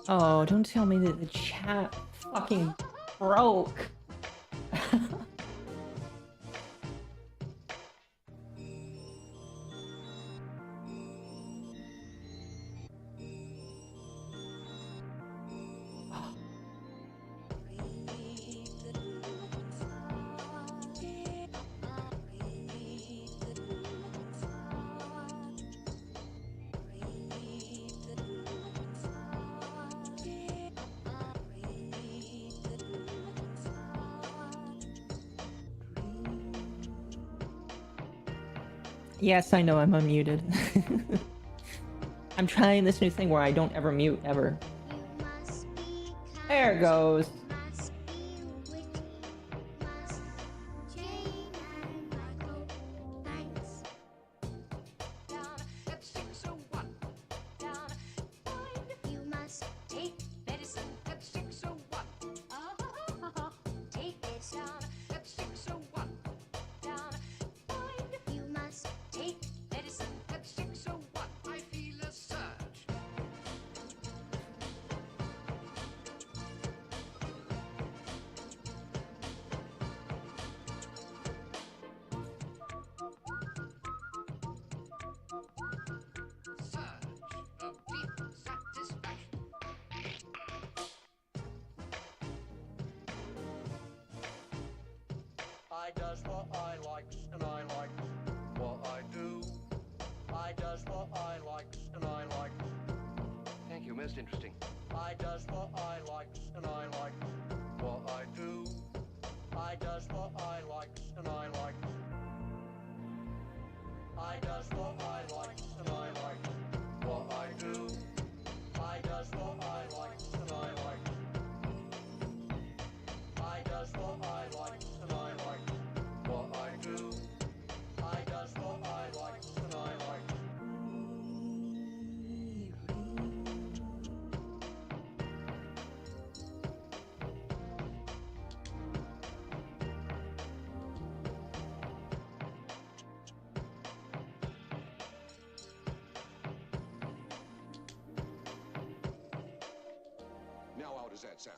Oh, don't tell me that the chat fucking broke. Yes, I know I'm unmuted. I'm trying this new thing where I don't ever mute, ever. There it goes. I does what I likes and I likes what I do. I does what I likes and I likes. Thank you, most interesting. I does what I likes and I likes what I do. I does what I likes and I likes. I does what I likes and I likes what I do. I does what I likes and I likes. I does what I likes and I likes what I do. I does what I likes and I likes. Now how does that sound?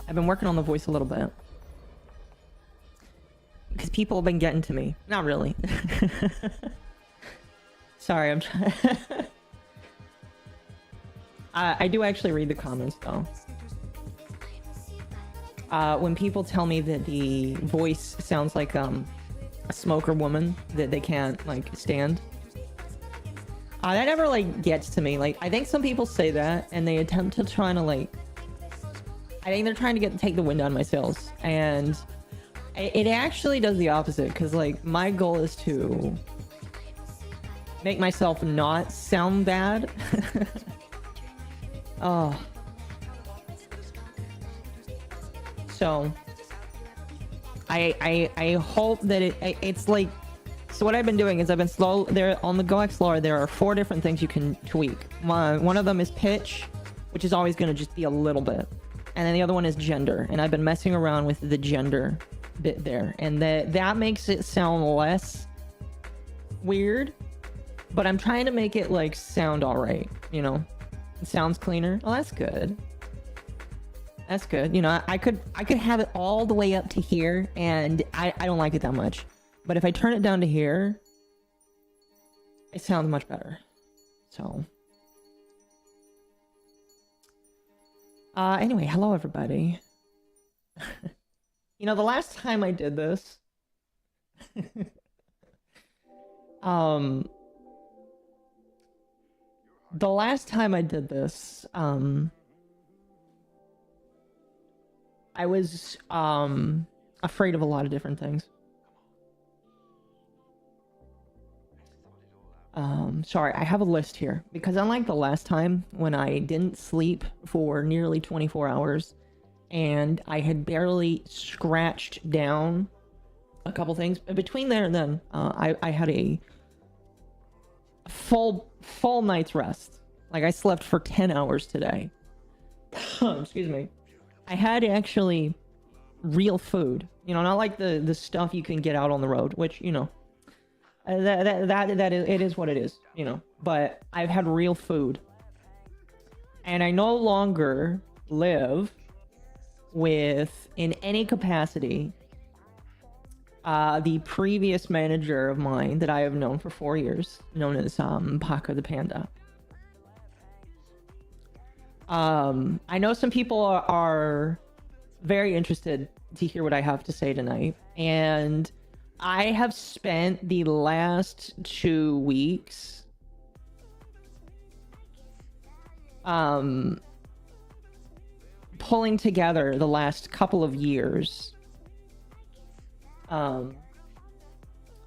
I've been working on the voice a little bit. Because people have been getting to me. Not really. Sorry, I'm trying. I do actually read the comments though. when people tell me that the voice sounds like a smoker woman that they can't like stand. That never like gets to me. Like I think some people say that and they attempt to try to like, I think they're trying to take the wind out of my sails, and it actually does the opposite, because like my goal is to make myself not sound bad. Oh. So I hope that it's like, so what I've been doing is I've been slow there on the Go Explorer. There are 4 different things you can tweak. One of them is pitch, which is always going to just be a little bit, and then the other one is gender, and I've been messing around with the gender bit there, and that makes it sound less weird, but I'm trying to make it like sound all right, you know. It sounds cleaner. Oh, that's good. That's good. You know, I could have it all the way up to here, and I don't like it that much. But if I turn it down to here, it sounds much better. So anyway, hello everybody. You know, the last time I did this, the last time I did this, I was afraid of a lot of different things. Sorry, I have a list here, because unlike the last time when I didn't sleep for nearly 24 hours and I had barely scratched down a couple things between there and then, I had a full night's rest. Like I slept for 10 hours today. Excuse me. I had actually real food, you know, not like the stuff you can get out on the road, which, you know, that is, it is what it is, you know, but I've had real food, and I no longer live with, in any capacity, the previous manager of mine that I have known for 4 years, known as Paco the Panda. I know some people are very interested to hear what I have to say tonight, and I have spent the last 2 weeks pulling together the last couple of years.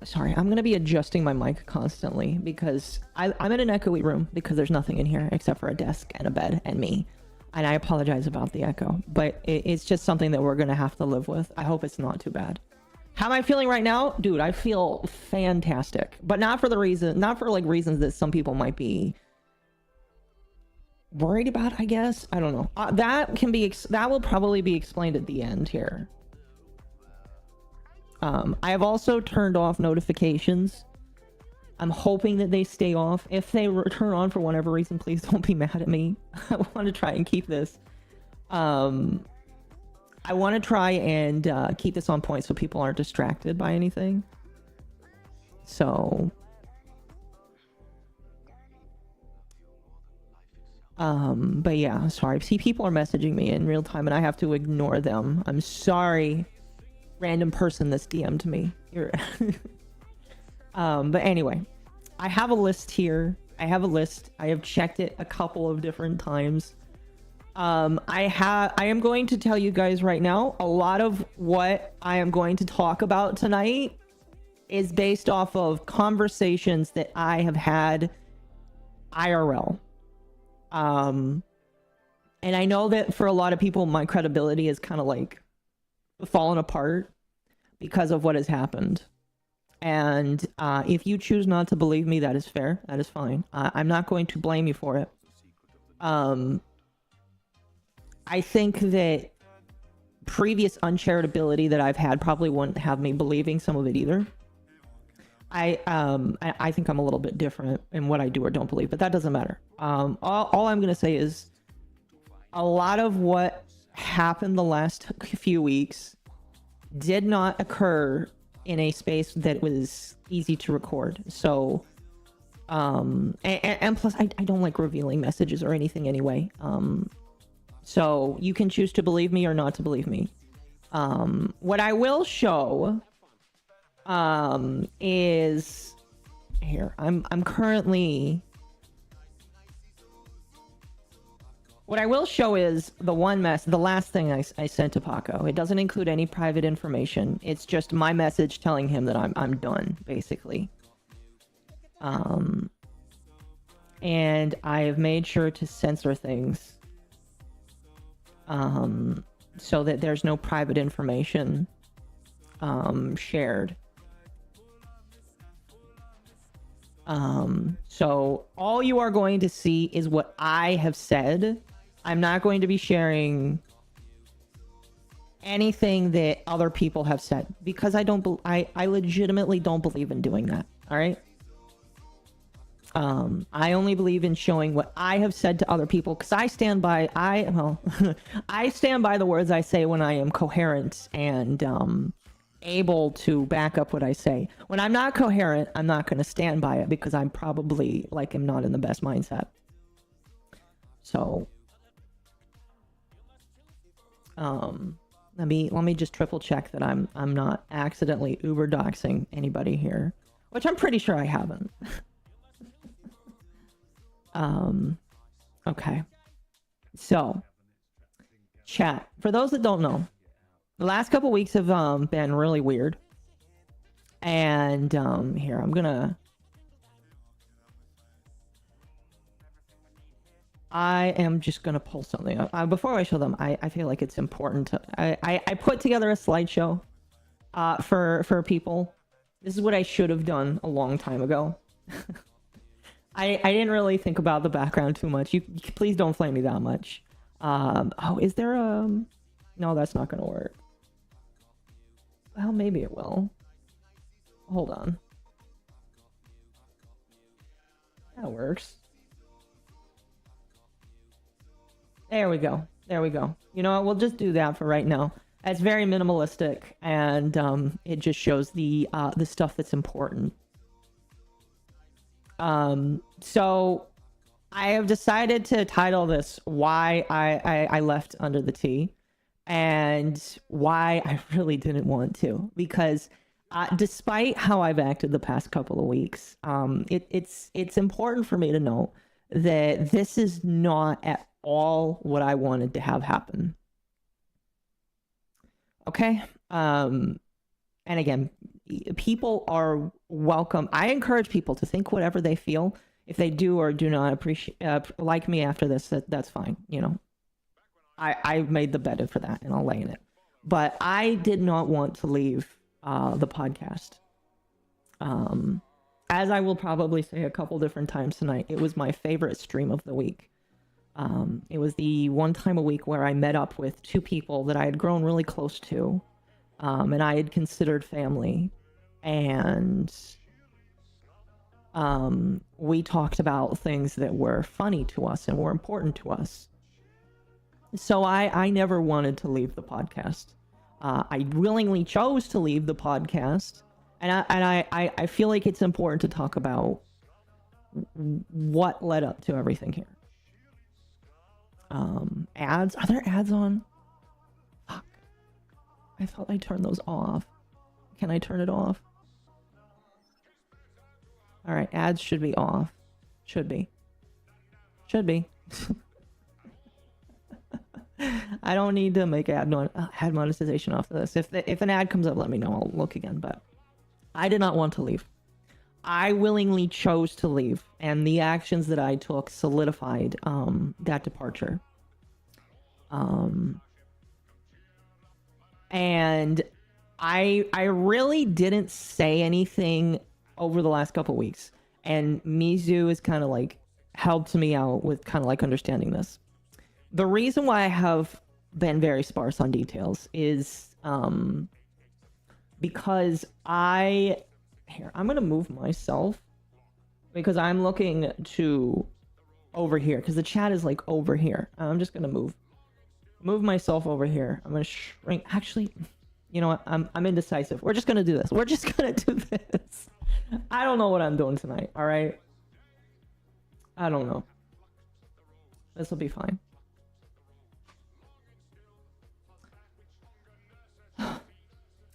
Sorry, I'm gonna be adjusting my mic constantly because I'm in an echoey room because there's nothing in here except for a desk and a bed and me. And I apologize about the echo, but it's just something that we're gonna have to live with. I hope it's not too bad. How am I feeling right now? Dude, I feel fantastic, but not for like reasons that some people might be worried about, I guess. I don't know. That will probably be explained at the end here. I have also turned off notifications. I'm hoping that they stay off. If they turn on for whatever reason, please don't be mad at me. I want to try and keep this. I want to try and keep this on point so people aren't distracted by anything. So, but yeah, sorry. See, people are messaging me in real time and I have to ignore them. I'm sorry, random person that's DM'd me. You're but anyway, I have a list here. I have checked it a couple of different times. I am going to tell you guys right now, a lot of what I am going to talk about tonight is based off of conversations that I have had IRL. And I know that for a lot of people, my credibility is kind of like fallen apart because of what has happened. And if you choose not to believe me, that is fair. That is fine. I'm not going to blame you for it. I think that previous uncharitability that I've had probably wouldn't have me believing some of it either. I think I'm a little bit different in what I do or don't believe, but that doesn't matter. All I'm going to say is a lot of what happened the last few weeks did not occur in a space that was easy to record. So, and plus I don't like revealing messages or anything anyway. So you can choose to believe me or not to believe me. What I will show is here. I'm currently. What I will show is the last thing I sent to Paco. It doesn't include any private information. It's just my message telling him that I'm done, basically. And I have made sure to censor things, so that there's no private information, shared. So all you are going to see is what I have said. I'm not going to be sharing anything that other people have said because I legitimately don't believe in doing that. All right. I only believe in showing what I have said to other people because I stand by, I stand by the words I say when I am coherent and, able to back up what I say. When I'm not coherent, I'm not going to stand by it because I'm probably am not in the best mindset. So, let me just triple check that I'm not accidentally Uber doxing anybody here, which I'm pretty sure I haven't. Okay. So, chat. For those that don't know, the last couple weeks have been really weird. And here, I am just gonna pull something up. Before I show them, I feel like it's important to I put together a slideshow for people. This is what I should have done a long time ago. I didn't really think about the background too much. You please don't flame me that much. Oh, is there no, that's not gonna work. Well, maybe it will. Hold on. That works. There we go. There we go. You know what? We'll just do that for right now. It's very minimalistic, and it just shows the stuff that's important. So I have decided to title this "Why I Left Under the Tea," and why I really didn't want to, because despite how I've acted the past couple of weeks, it's important for me to know that this is not at all what I wanted to have happen. Okay. And again, people are welcome. I encourage people to think whatever they feel. If they do or do not appreciate like me after this, that's fine. You know, I made the bed for that, and I'll lay in it. But I did not want to leave the podcast. As I will probably say a couple different times tonight, it was my favorite stream of the week. It was the one time a week where I met up with two people that I had grown really close to, and I had considered family, and we talked about things that were funny to us and were important to us. So I never wanted to leave the podcast. I willingly chose to leave the podcast, and I feel like it's important to talk about what led up to everything here. Ads? Are there ads on? Fuck. I thought I turned those off. Can I turn it off? Alright, ads should be off. Should be. Should be. I don't need to make ad monetization off of this. If an ad comes up, let me know. I'll look again, but I did not want to leave. I willingly chose to leave, and the actions that I took solidified that departure. And I really didn't say anything over the last couple weeks, and Mizu is kind of like helped me out with kind of like understanding this. The reason why I have been very sparse on details is because I'm gonna move myself because I'm looking to over here because the chat is like over here. I'm just gonna move myself over here. I'm gonna shrink. Actually, you know what? I'm indecisive. We're just gonna do this. We're just gonna do this. I don't know what I'm doing tonight. All right. I don't know. This will be fine.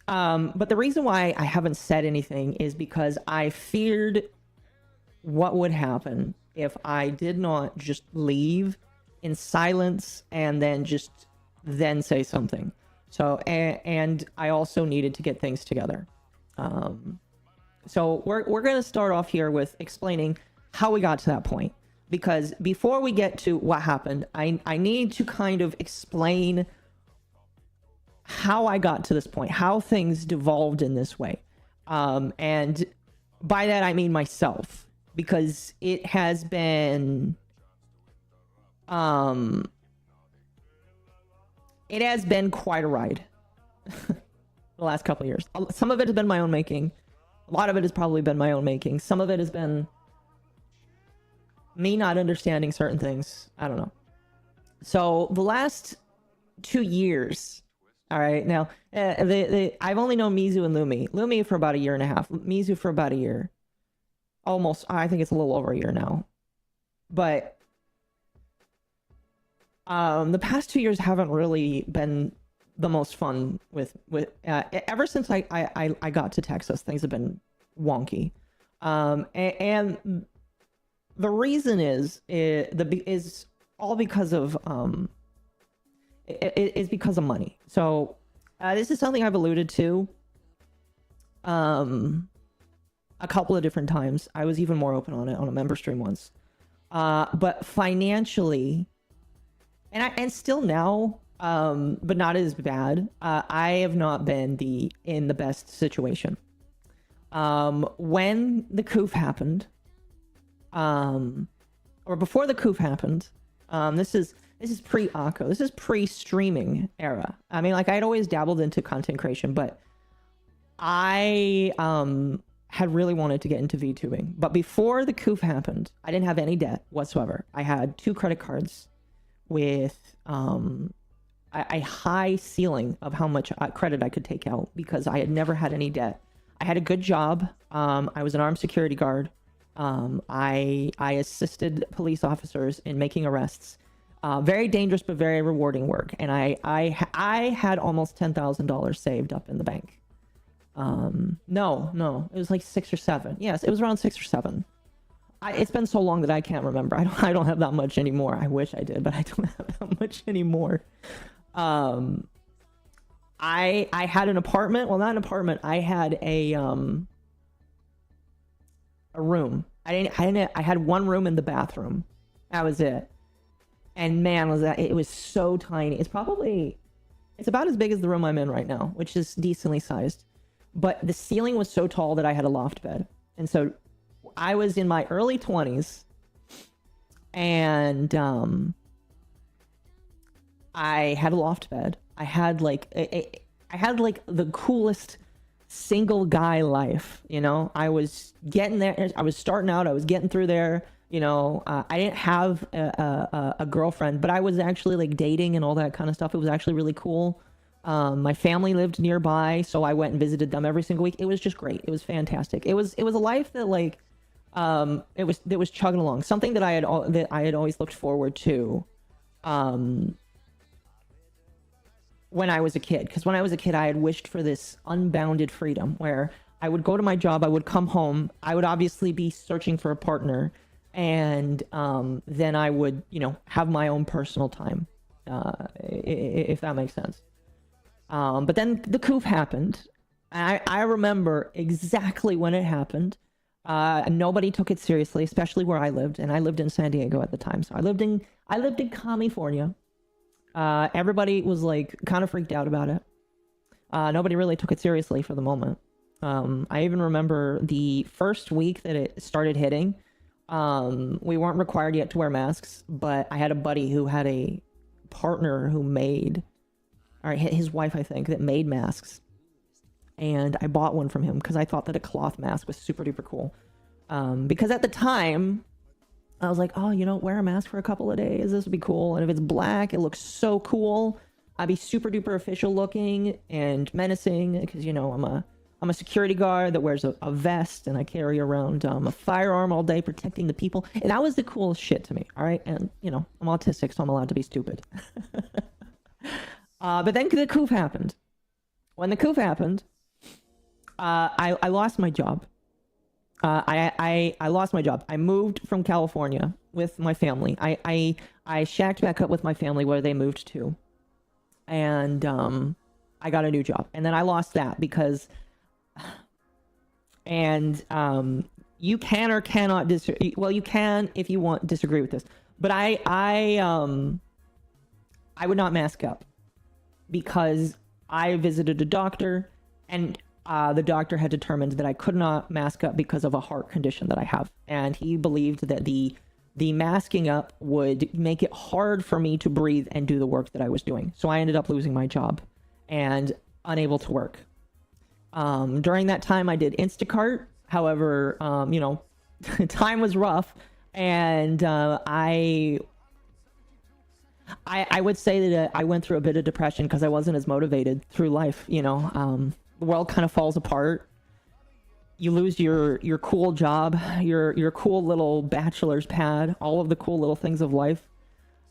But the reason why I haven't said anything is because I feared what would happen if I did not just leave in silence and then say something. So, and I also needed to get things together. So we're going to start off here with explaining how we got to that point. Because before we get to what happened, I need to kind of explain how I got to this point, how things devolved in this way. And by that, I mean myself. Because it has been... it has been quite a ride. The last couple of years. Some of it has been my own making. A lot of it has probably been my own making. Some of it has been me not understanding certain things. I don't know. So the last 2 years, all right, now I've only known Mizu and Lumi for about 1.5 years. Mizu for about a year, almost. I think it's a little over a year now. But the past 2 years haven't really been the most fun with ever since I got to Texas. Things have been wonky, and the reason is all because of is because of money. So this is something I've alluded to a couple of different times. I was even more open on it on a member stream once, but financially, and still now, but not as bad. I have not been in the best situation. When the coup happened, or before the coup happened, this is pre-Occo. This is pre-streaming era. I mean, like, I'd always dabbled into content creation, but I had really wanted to get into VTubing. But before the coup happened, I didn't have any debt whatsoever. I had 2 credit cards with a high ceiling of how much credit I could take out because I had never had any debt. I had a good job. I was an armed security guard. I assisted police officers in making arrests. Very dangerous but very rewarding work. And I had almost $10,000 saved up in the bank. No, it was like 6 or 7. Yes, it was around 6 or 7. It's been so long that I can't remember. I don't have that much anymore. I wish I did, but I don't have that much anymore. I had an apartment. Well, not an apartment. I had a room. I had 1 room in the bathroom. That was it. And man, it was so tiny. It's about as big as the room I'm in right now, which is decently sized. But the ceiling was so tall that I had a loft bed. And so I was in my early 20s, and I had a loft bed. I had like the coolest single guy life, you know. I was getting there. I was starting out. I was getting through there. You know, I didn't have a girlfriend, but I was actually like dating and all that kind of stuff. It was actually really cool. My family lived nearby, so I went and visited them every single week. It was just great. It was fantastic. It was a life that like it was chugging along. Something that I had always looked forward to when I was a kid. Because when I was a kid, I had wished for this unbounded freedom where I would go to my job, I would come home, I would obviously be searching for a partner, and then I would, you know, have my own personal time, if that makes sense. But then the coup happened. I remember exactly when it happened. Nobody took it seriously, especially where I lived, and I lived in San Diego at the time. So I lived in California. Everybody was like kind of freaked out about it. Nobody really took it seriously for the moment. I even remember the first week that it started hitting. We weren't required yet to wear masks, but I had a buddy who had a partner who made, or his wife, I think, that made masks. And I bought one from him because I thought that a cloth mask was super duper cool. Because at the time, I was like, oh, you know, wear a mask for a couple of days. This would be cool. And if it's black, it looks so cool. I'd be super duper official looking and menacing because, you know, I'm a security guard that wears a vest, and I carry around a firearm all day protecting the people. And that was the coolest shit to me. All right. And, you know, I'm autistic, so I'm allowed to be stupid. But then the coup happened. When the coup happened, I lost my job. I lost my job. I moved from California with my family. I shacked back up with my family where they moved to, and I got a new job, and then I lost that because, and you can or cannot disagree. Well, you can if you want disagree with this, but I would not mask up because I visited a doctor, and the doctor had determined that I could not mask up because of a heart condition that I have, and he believed that the masking up would make it hard for me to breathe and do the work that I was doing. So I ended up losing my job and unable to work. During that time, I did Instacart. However, you know, time was rough, and I would say that I went through a bit of depression because I wasn't as motivated through life. You know, the world kind of falls apart. You lose your cool job, your cool little bachelor's pad, all of the cool little things of life.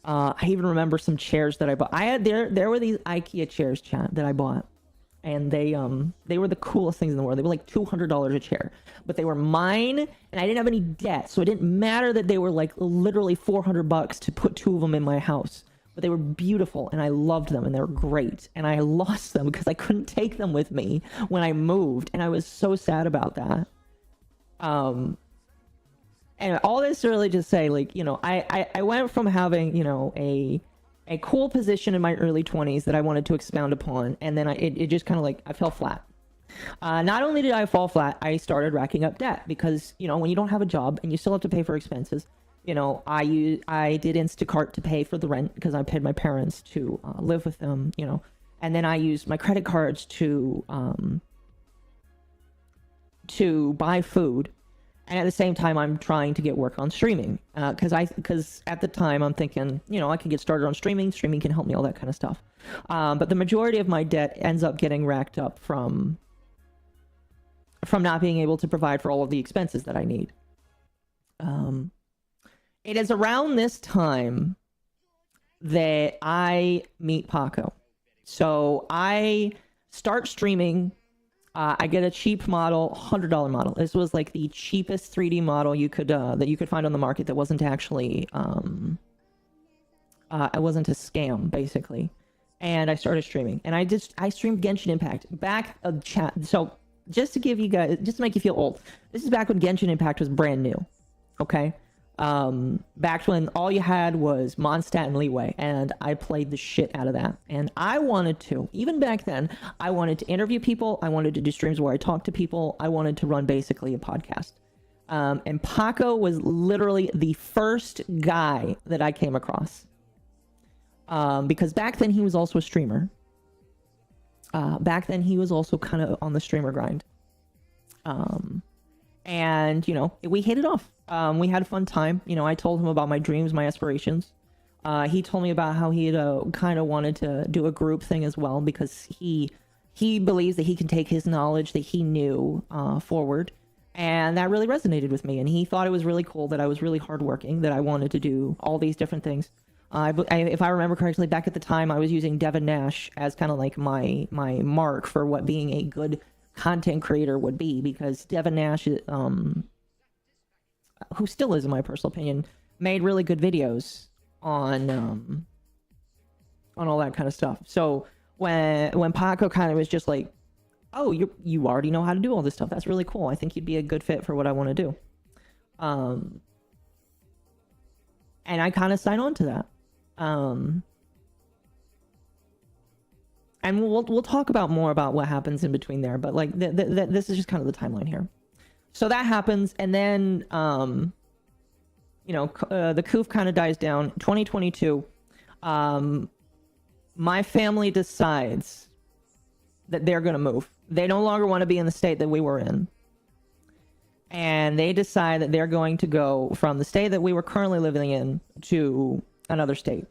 I even remember some chairs that I bought. There were these IKEA chairs, chat, that I bought, and they were the coolest things in the world. They were like $200 a chair, but they were mine, and I didn't have any debt, so it didn't matter that they were like literally $400 to put 2 of them in my house. But they were beautiful, and I loved them, and they were great. And I lost them because I couldn't take them with me when I moved, and I was so sad about that. And all this to really just say, like, you know, I went from having, you know, a cool position in my early 20s that I wanted to expound upon, and then it just kind of like, I fell flat. Not only did I fall flat, I started racking up debt because, you know, when you don't have a job and you still have to pay for expenses, you know, I did Instacart to pay for the rent because I paid my parents to live with them, you know, and then I used my credit cards to buy food, and at the same time I'm trying to get work on streaming because at the time I'm thinking, you know, I can get started on streaming can help me, all that kind of stuff. But the majority of my debt ends up getting racked up from not being able to provide for all of the expenses that I need. It is around this time that I meet Paco. So I start streaming. I get a cheap model, $100 model. This was like the cheapest 3D model you could that you could find on the market that wasn't actually it wasn't a scam, basically. And I started streaming, and I streamed Genshin Impact back of chat. So just to give you guys, just to make you feel old, this is back when Genshin Impact was brand new. Okay. Back when all you had was Mondstadt and Leeway, and I played the shit out of that. And I wanted to, even back then, I wanted to interview people, I wanted to do streams where I talked to people, I wanted to run basically a podcast. And Paco was literally the first guy that I came across. Because back then he was also a streamer. Back then he was also kind of on the streamer grind. And, you know, we hit it off. We had a fun time. You know, I told him about my dreams, my aspirations. He told me about how he kind of wanted to do a group thing as well, because he believes that he can take his knowledge that he knew forward. And that really resonated with me. And he thought it was really cool that I was really hardworking, that I wanted to do all these different things. If I remember correctly, back at the time, I was using Devin Nash as kind of like my mark for what being a good content creator would be, because Devin Nash, who still is, in my personal opinion, made really good videos on all that kind of stuff. So when Paco kind of was just like, oh, you already know how to do all this stuff, that's really cool, I think you'd be a good fit for what I want to do. And I kind of signed on to that. And we'll talk about more about what happens in between there, but like this is just kind of the timeline here. So that happens, and then you know, the coof kind of dies down. 2022, my family decides that they're gonna move. They no longer want to be in the state that we were in, and they decide that they're going to go from the state that we were currently living in to another state.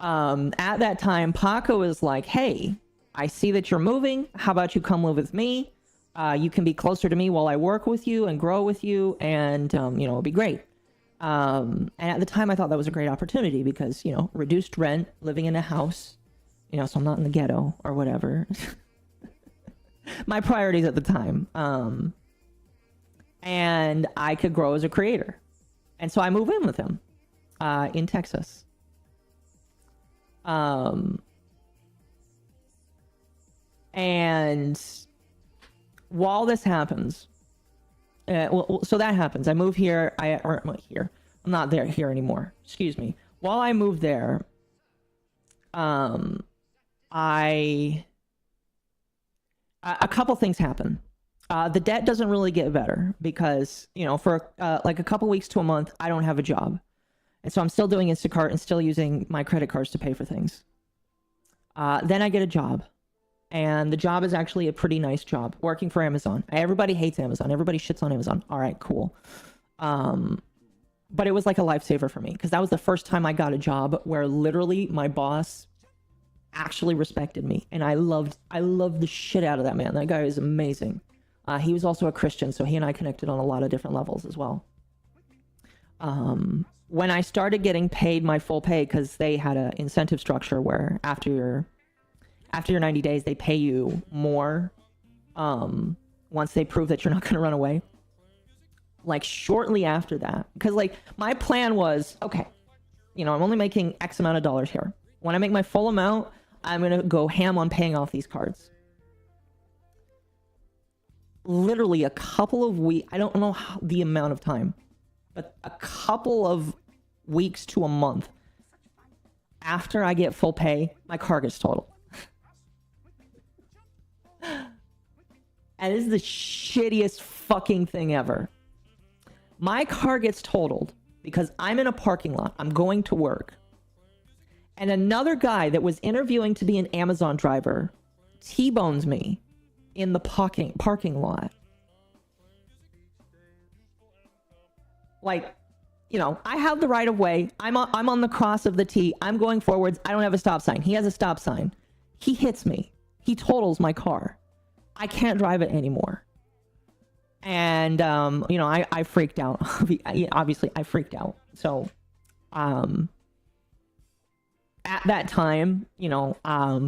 At that time, Paco is like, hey, I see that you're moving. How about you come live with me? You can be closer to me while I work with you and grow with you, and, you know, it'll be great. And at the time, I thought that was a great opportunity because, you know, reduced rent, living in a house, you know, so I'm not in the ghetto or whatever. my priorities at the time. And I could grow as a creator. And so I move in with him in Texas. And while this happens, so that happens. I move here. I'm not here. I'm not here anymore. Excuse me. While I move there, a couple things happen. The debt doesn't really get better because, you know, for like a couple weeks to a month, I don't have a job. And so I'm still doing Instacart and still using my credit cards to pay for things. Then I get a job. And the job is actually a pretty nice job, working for Amazon. Everybody hates Amazon. Everybody shits on Amazon. All right, cool. But it was like a lifesaver for me because that was the first time I got a job where literally my boss actually respected me. And I loved the shit out of that man. That guy is amazing. He was also a Christian, so he and I connected on a lot of different levels as well. When I started getting paid my full pay, because they had an incentive structure where after your 90 days, they pay you more once they prove that you're not going to run away. Like shortly after that, because like my plan was, okay, you know, I'm only making X amount of dollars here. When I make my full amount, I'm going to go ham on paying off these cards. Literally a couple of weeks, I don't know the amount of time, but a couple of weeks to a month after I get full pay, my car gets totaled. And this is the shittiest fucking thing ever. My car gets totaled because I'm in a parking lot. I'm going to work. And another guy that was interviewing to be an Amazon driver T-bones me in the parking lot. Like, you know, I have the right of way. I'm on the cross of the T. I'm going forwards. I don't have a stop sign. He has a stop sign. He hits me. He totals my car. I can't drive it anymore. And, you know, I freaked out. Obviously, I freaked out. So, at that time, you know,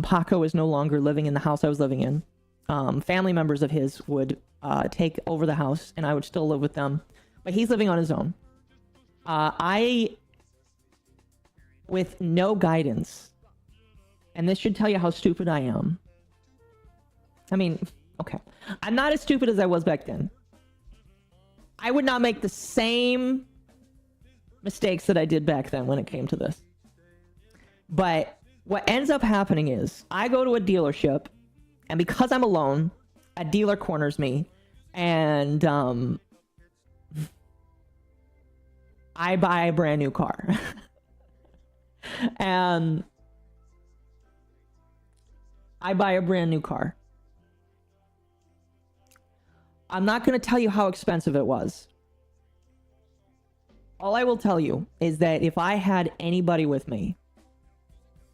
Paco was no longer living in the house I was living in. Family members of his would take over the house, and I would still live with them. But he's living on his own. With no guidance, and this should tell you how stupid I am. I mean, okay. I'm not as stupid as I was back then. I would not make the same mistakes that I did back then when it came to this. But what ends up happening is I go to a dealership, and because I'm alone, a dealer corners me, and I buy a brand new car. And I buy a brand new car. I'm not going to tell you how expensive it was. All I will tell you is that if I had anybody with me,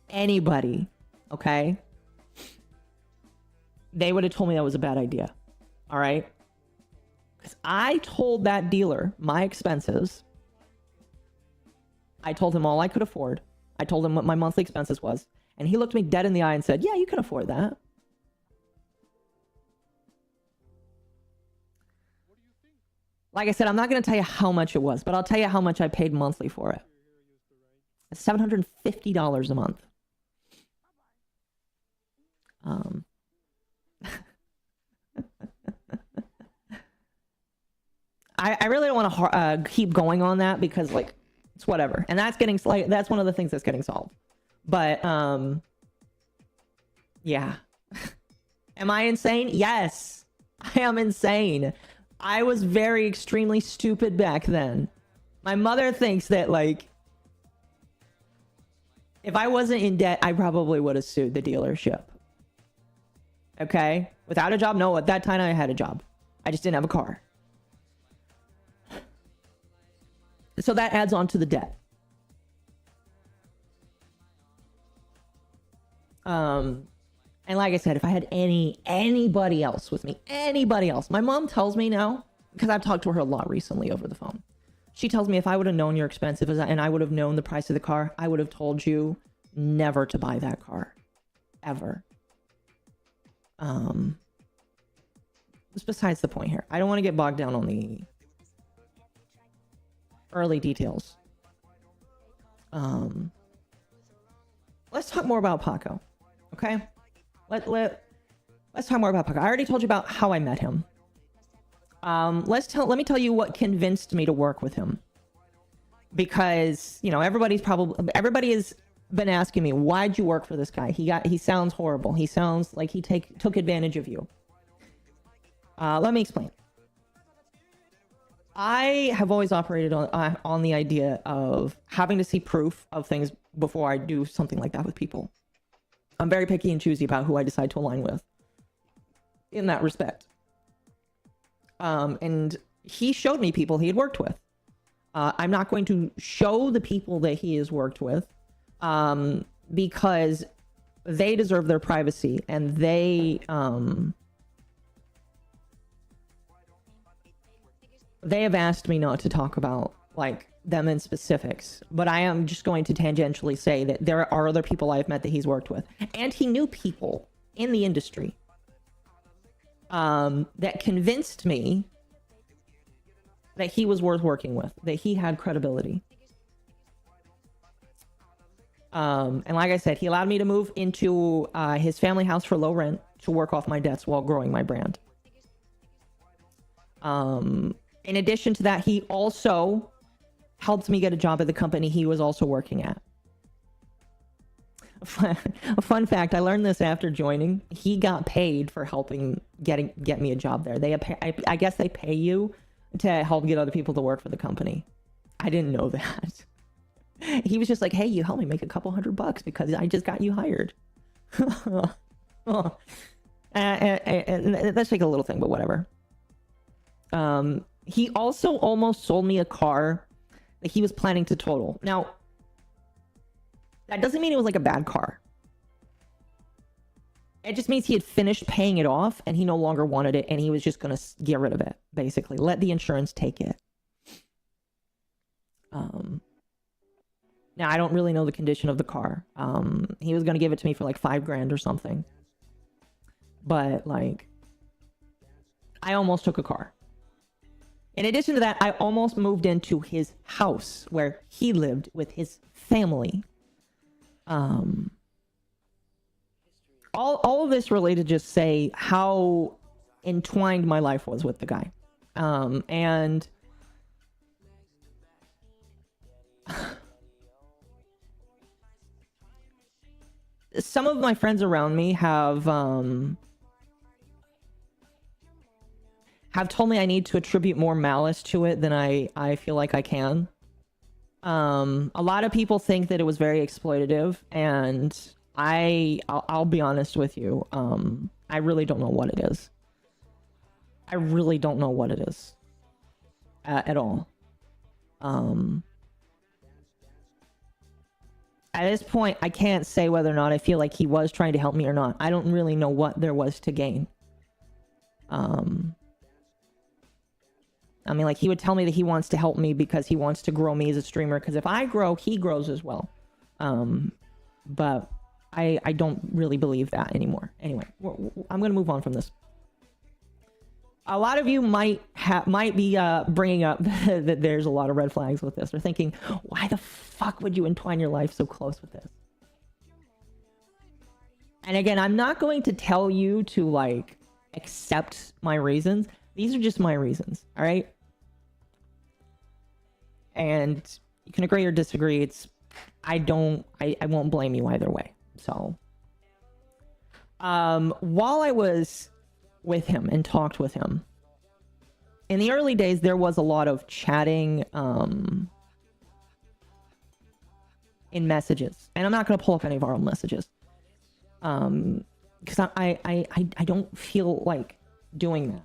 anybody, okay, they would have told me that was a bad idea. All right? Because I told that dealer my expenses. I told him all I could afford. I told him what my monthly expenses was. And he looked me dead in the eye and said, yeah, you can afford that. Like I said, I'm not going to tell you how much it was, but I'll tell you how much I paid monthly for it. $750 a month. I really don't want to keep going on that because, like, it's whatever. And that's getting that's one of the things that's getting solved. But yeah. Am I insane? Yes. I am insane. I was very extremely stupid back then. My mother thinks that, like, if I wasn't in debt, I probably would have sued the dealership. Okay? Without a job? No, at that time I had a job. I just didn't have a car. So that adds on to the debt. And like I said, if I had anybody else with me, anybody else, my mom tells me now, because I've talked to her a lot recently over the phone. She tells me if I would have known your expenses and I would have known the price of the car, I would have told you never to buy that car. Ever. it's besides the point here. I don't want to get bogged down on the early details. Let's talk more about Paco. Okay? Let's talk more about Paco. I already told you about how I met him. Let me tell you what convinced me to work with him. Because, you know, everybody has been asking me, why'd you work for this guy? He sounds horrible. He sounds like he took advantage of you. Let me explain. I have always operated on the idea of having to see proof of things before I do something like that with people. I'm very picky and choosy about who I decide to align with in that respect. And he showed me people he had worked with. I'm not going to show the people that he has worked with because they deserve their privacy, and they have asked me not to talk about like them in specifics, but I am just going to tangentially say that there are other people I've met that he's worked with, and he knew people in the industry that convinced me that he was worth working with, that he had credibility. And like I said, he allowed me to move into his family house for low rent to work off my debts while growing my brand. In addition to that, he also helped me get a job at the company he was also working at. A fun fact, I learned this after joining. He got paid for helping get me a job there. I guess they pay you to help get other people to work for the company. I didn't know that. He was just like, hey, you helped me make a couple $100 because I just got you hired. That's like a little thing, but whatever. He also almost sold me a car that he was planning to total. Now, that doesn't mean it was like a bad car. It just means he had finished paying it off and he no longer wanted it, and he was just going to get rid of it, basically. Let the insurance take it. Now, I don't really know the condition of the car. He was going to give it to me for like $5,000 or something. But, like, I almost took a car. In addition to that, I almost moved into his house where he lived with his family. All of this really to just say how entwined my life was with the guy. And some of my friends around me have told me I need to attribute more malice to it than I feel like I can. A lot of people think that it was very exploitative, and I'll be honest with you. I really don't know what it is. I really don't know what it is at all. At this point, I can't say whether or not I feel like he was trying to help me or not. I don't really know what there was to gain. I mean, like, he would tell me that he wants to help me because he wants to grow me as a streamer. Because if I grow, he grows as well. But I don't really believe that anymore. Anyway, I'm going to move on from this. A lot of you might be bringing up that there's a lot of red flags with this. Or thinking, why the fuck would you entwine your life so close with this? And again, I'm not going to tell you to, like, accept my reasons. These are just my reasons, all right? And you can agree or disagree. I won't blame you either way. So, while I was with him and talked with him, in the early days, there was a lot of chatting, in messages. And I'm not going to pull up any of our own messages. Because I don't feel like doing that.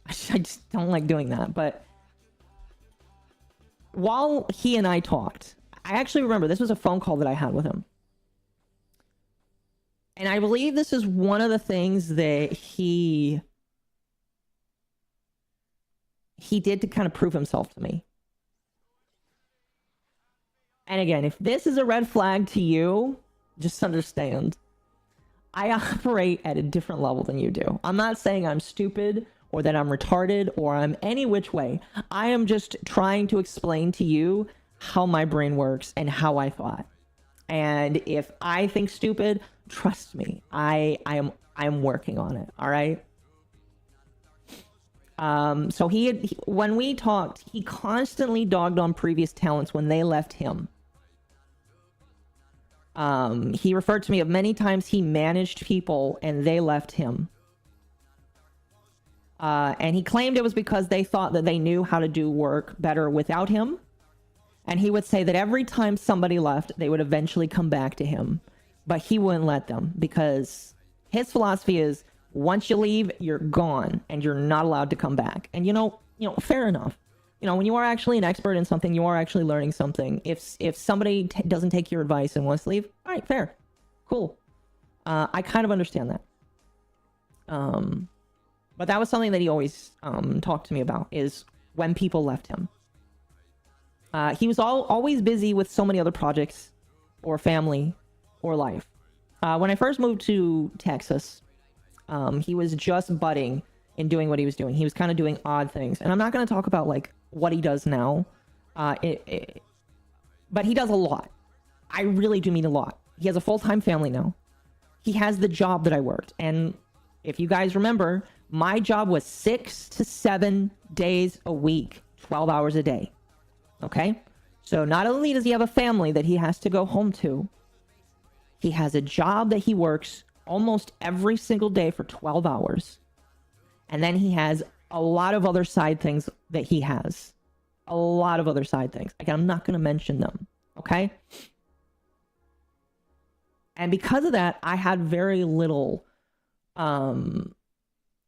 I just don't like doing that. But while he and I talked, I actually remember this was a phone call that I had with him. And I believe this is one of the things that he did to kind of prove himself to me. And again, if this is a red flag to you, just understand, I operate at a different level than you do. I'm not saying I'm stupid or that I'm retarded or I'm any which way. I am just trying to explain to you how my brain works and how I thought. And if I think stupid, trust me, I am working on it. All right. So when we talked, he constantly dogged on previous talents when they left him. He referred to me of many times he managed people and they left him. And he claimed it was because they thought that they knew how to do work better without him. And he would say that every time somebody left, they would eventually come back to him. But he wouldn't let them, because his philosophy is, once you leave, you're gone and you're not allowed to come back. And you know, fair enough. You know, when you are actually an expert in something, you are actually learning something. If somebody doesn't take your advice and wants to leave, all right, fair, cool. I kind of understand that. But that was something that he always talked to me about, is when people left him. He was always busy with so many other projects or family or life. When I first moved to Texas, he was just budding in doing what he was doing. He was kind of doing odd things. And I'm not going to talk about like what he does now. But he does a lot. I really do mean a lot. He has a full-time family now. He has the job that I worked. And if you guys remember, my job was 6 to 7 days a week, 12 hours a day. Okay? So not only does he have a family that he has to go home to, he has a job that he works almost every single day for 12 hours. And then he has a lot of other side things that he has. A lot of other side things. Again, I'm not going to mention them. Okay? And because of that, I had very little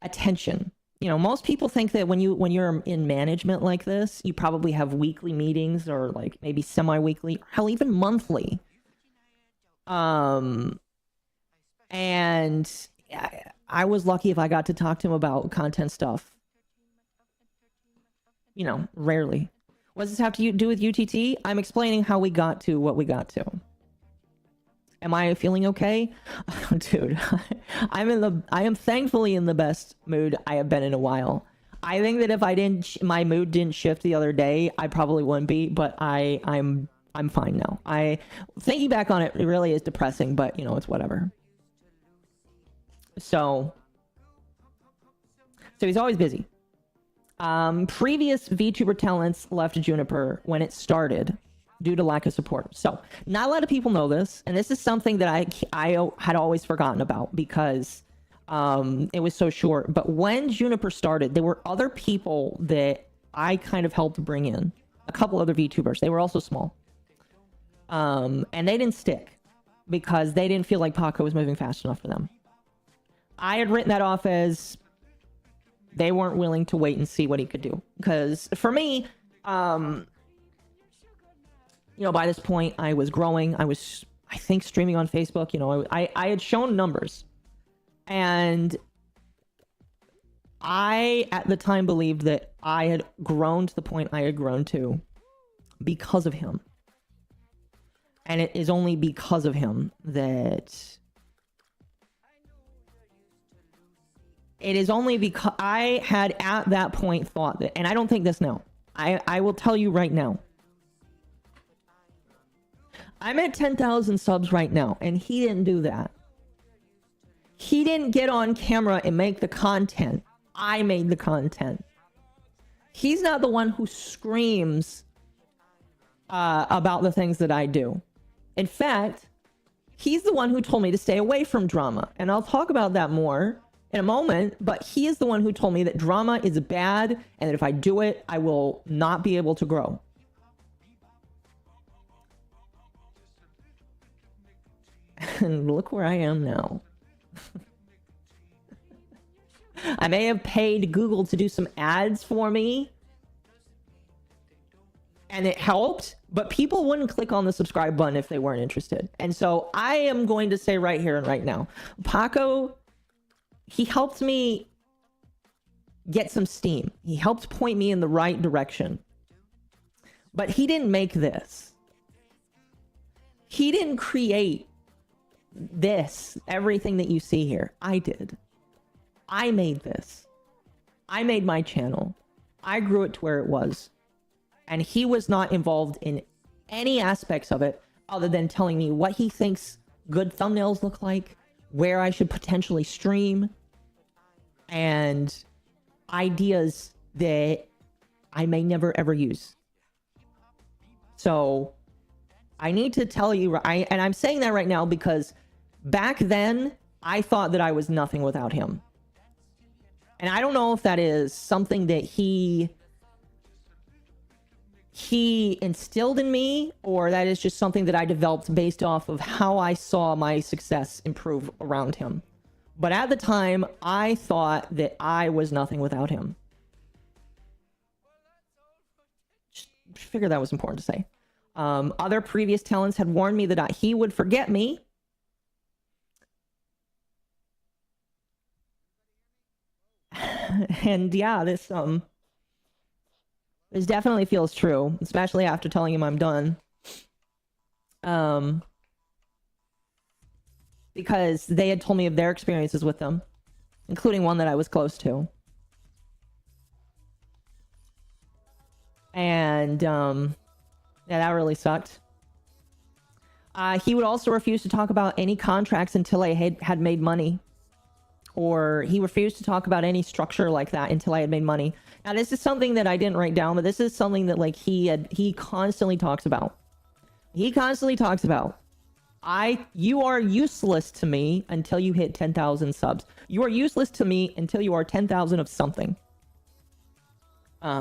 attention. You know, most people think that when you're in management like this, you probably have weekly meetings, or like maybe semi-weekly, or hell, even monthly. And I was lucky if I got to talk to him about content stuff. You know, rarely. What does this have to do with UTT? I'm explaining how we got to what we got to. Am I feeling okay? Dude, I am thankfully in the best mood I have been in a while. I think that if my mood didn't shift the other day, I probably wouldn't be, but I'm fine now. Thinking back on it, it really is depressing, but you know, it's whatever. So he's always busy. Previous VTuber talents left Juniper when it started due to lack of support. So not a lot of people know this, and this is something that I had always forgotten about because it was so short. But when Juniper started, there were other people that I kind of helped bring in. A couple other VTubers. They were also small. And they didn't stick because they didn't feel like Paco was moving fast enough for them. I had written that off as they weren't willing to wait and see what he could do. Because for me, you know, by this point, I was growing. I was, I think, streaming on Facebook. You know, I had shown numbers. And I, at the time, believed that I had grown to the point I had grown to because of him. And it is only because of him that... It is only because I had at that point thought that, and I don't think this now. I will tell you right now. I'm at 10,000 subs right now, and he didn't do that. He didn't get on camera and make the content. I made the content. He's not the one who screams about the things that I do. In fact, he's the one who told me to stay away from drama, and I'll talk about that more in a moment, but he is the one who told me that drama is bad, and that if I do it, I will not be able to grow. And look where I am now. I may have paid Google to do some ads for me, and it helped, but people wouldn't click on the subscribe button if they weren't interested. And so I am going to say right here and right now, Paco, he helped me get some steam. He helped point me in the right direction. But he didn't make this. He didn't create this, everything that you see here. I did. I made this. I made my channel. I grew it to where it was. And he was not involved in any aspects of it other than telling me what he thinks good thumbnails look like, where I should potentially stream, and ideas that I may never ever use. So I need to tell you, and I'm saying that right now because back then I thought that I was nothing without him. And I don't know if that is something that he instilled in me, or that is just something that I developed based off of how I saw my success improve around him. But at the time, I thought that I was nothing without him. Just figured that was important to say. Other previous talents had warned me that he would forget me. And yeah, this definitely feels true, especially after telling him I'm done. Because they had told me of their experiences with them, including one that I was close to. And yeah, that really sucked. He would also refuse to talk about any contracts until I had made money. Or he refused to talk about any structure like that until I had made money. Now, this is something that I didn't write down, but this is something that like he constantly talks about. He constantly talks about, you are useless to me until you hit 10,000 subs. You are useless to me until you are 10,000 of something. It's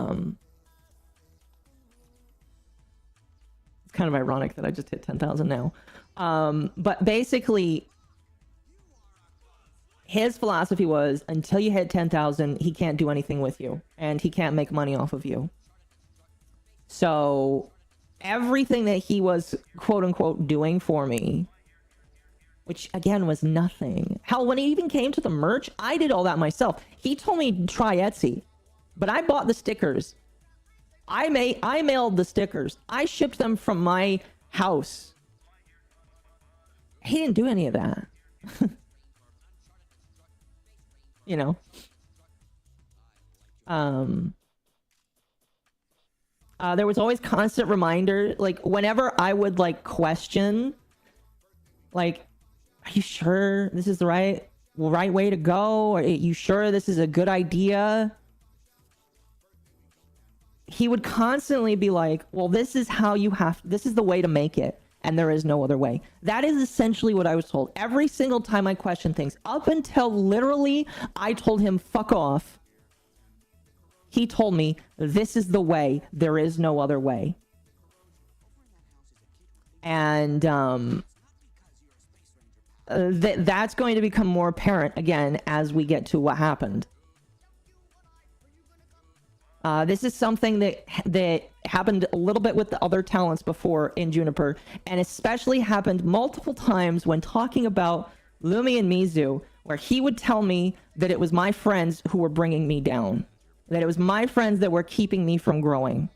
kind of ironic that I just hit 10,000 now. But basically, his philosophy was, until you hit 10,000, he can't do anything with you, and he can't make money off of you. So everything that he was quote unquote doing for me, which again was nothing. Hell, when he even came to the merch, I did all that myself. He told me to try Etsy, but I bought the stickers. I mailed the stickers. I shipped them from my house. He didn't do any of that. You know, there was always constant reminder, like whenever I would like question, like, are you sure this is the right way to go? Are you sure this is a good idea? He would constantly be like, well, this is the way to make it. And there is no other way. That is essentially what I was told. Every single time I question things, up until literally I told him, fuck off. He told me, this is the way. There is no other way. And that's going to become more apparent again as we get to what happened. This is something that happened a little bit with the other talents before in Juniper, and especially happened multiple times when talking about Lumi and Mizu, where he would tell me that it was my friends who were bringing me down, that it was my friends that were keeping me from growing.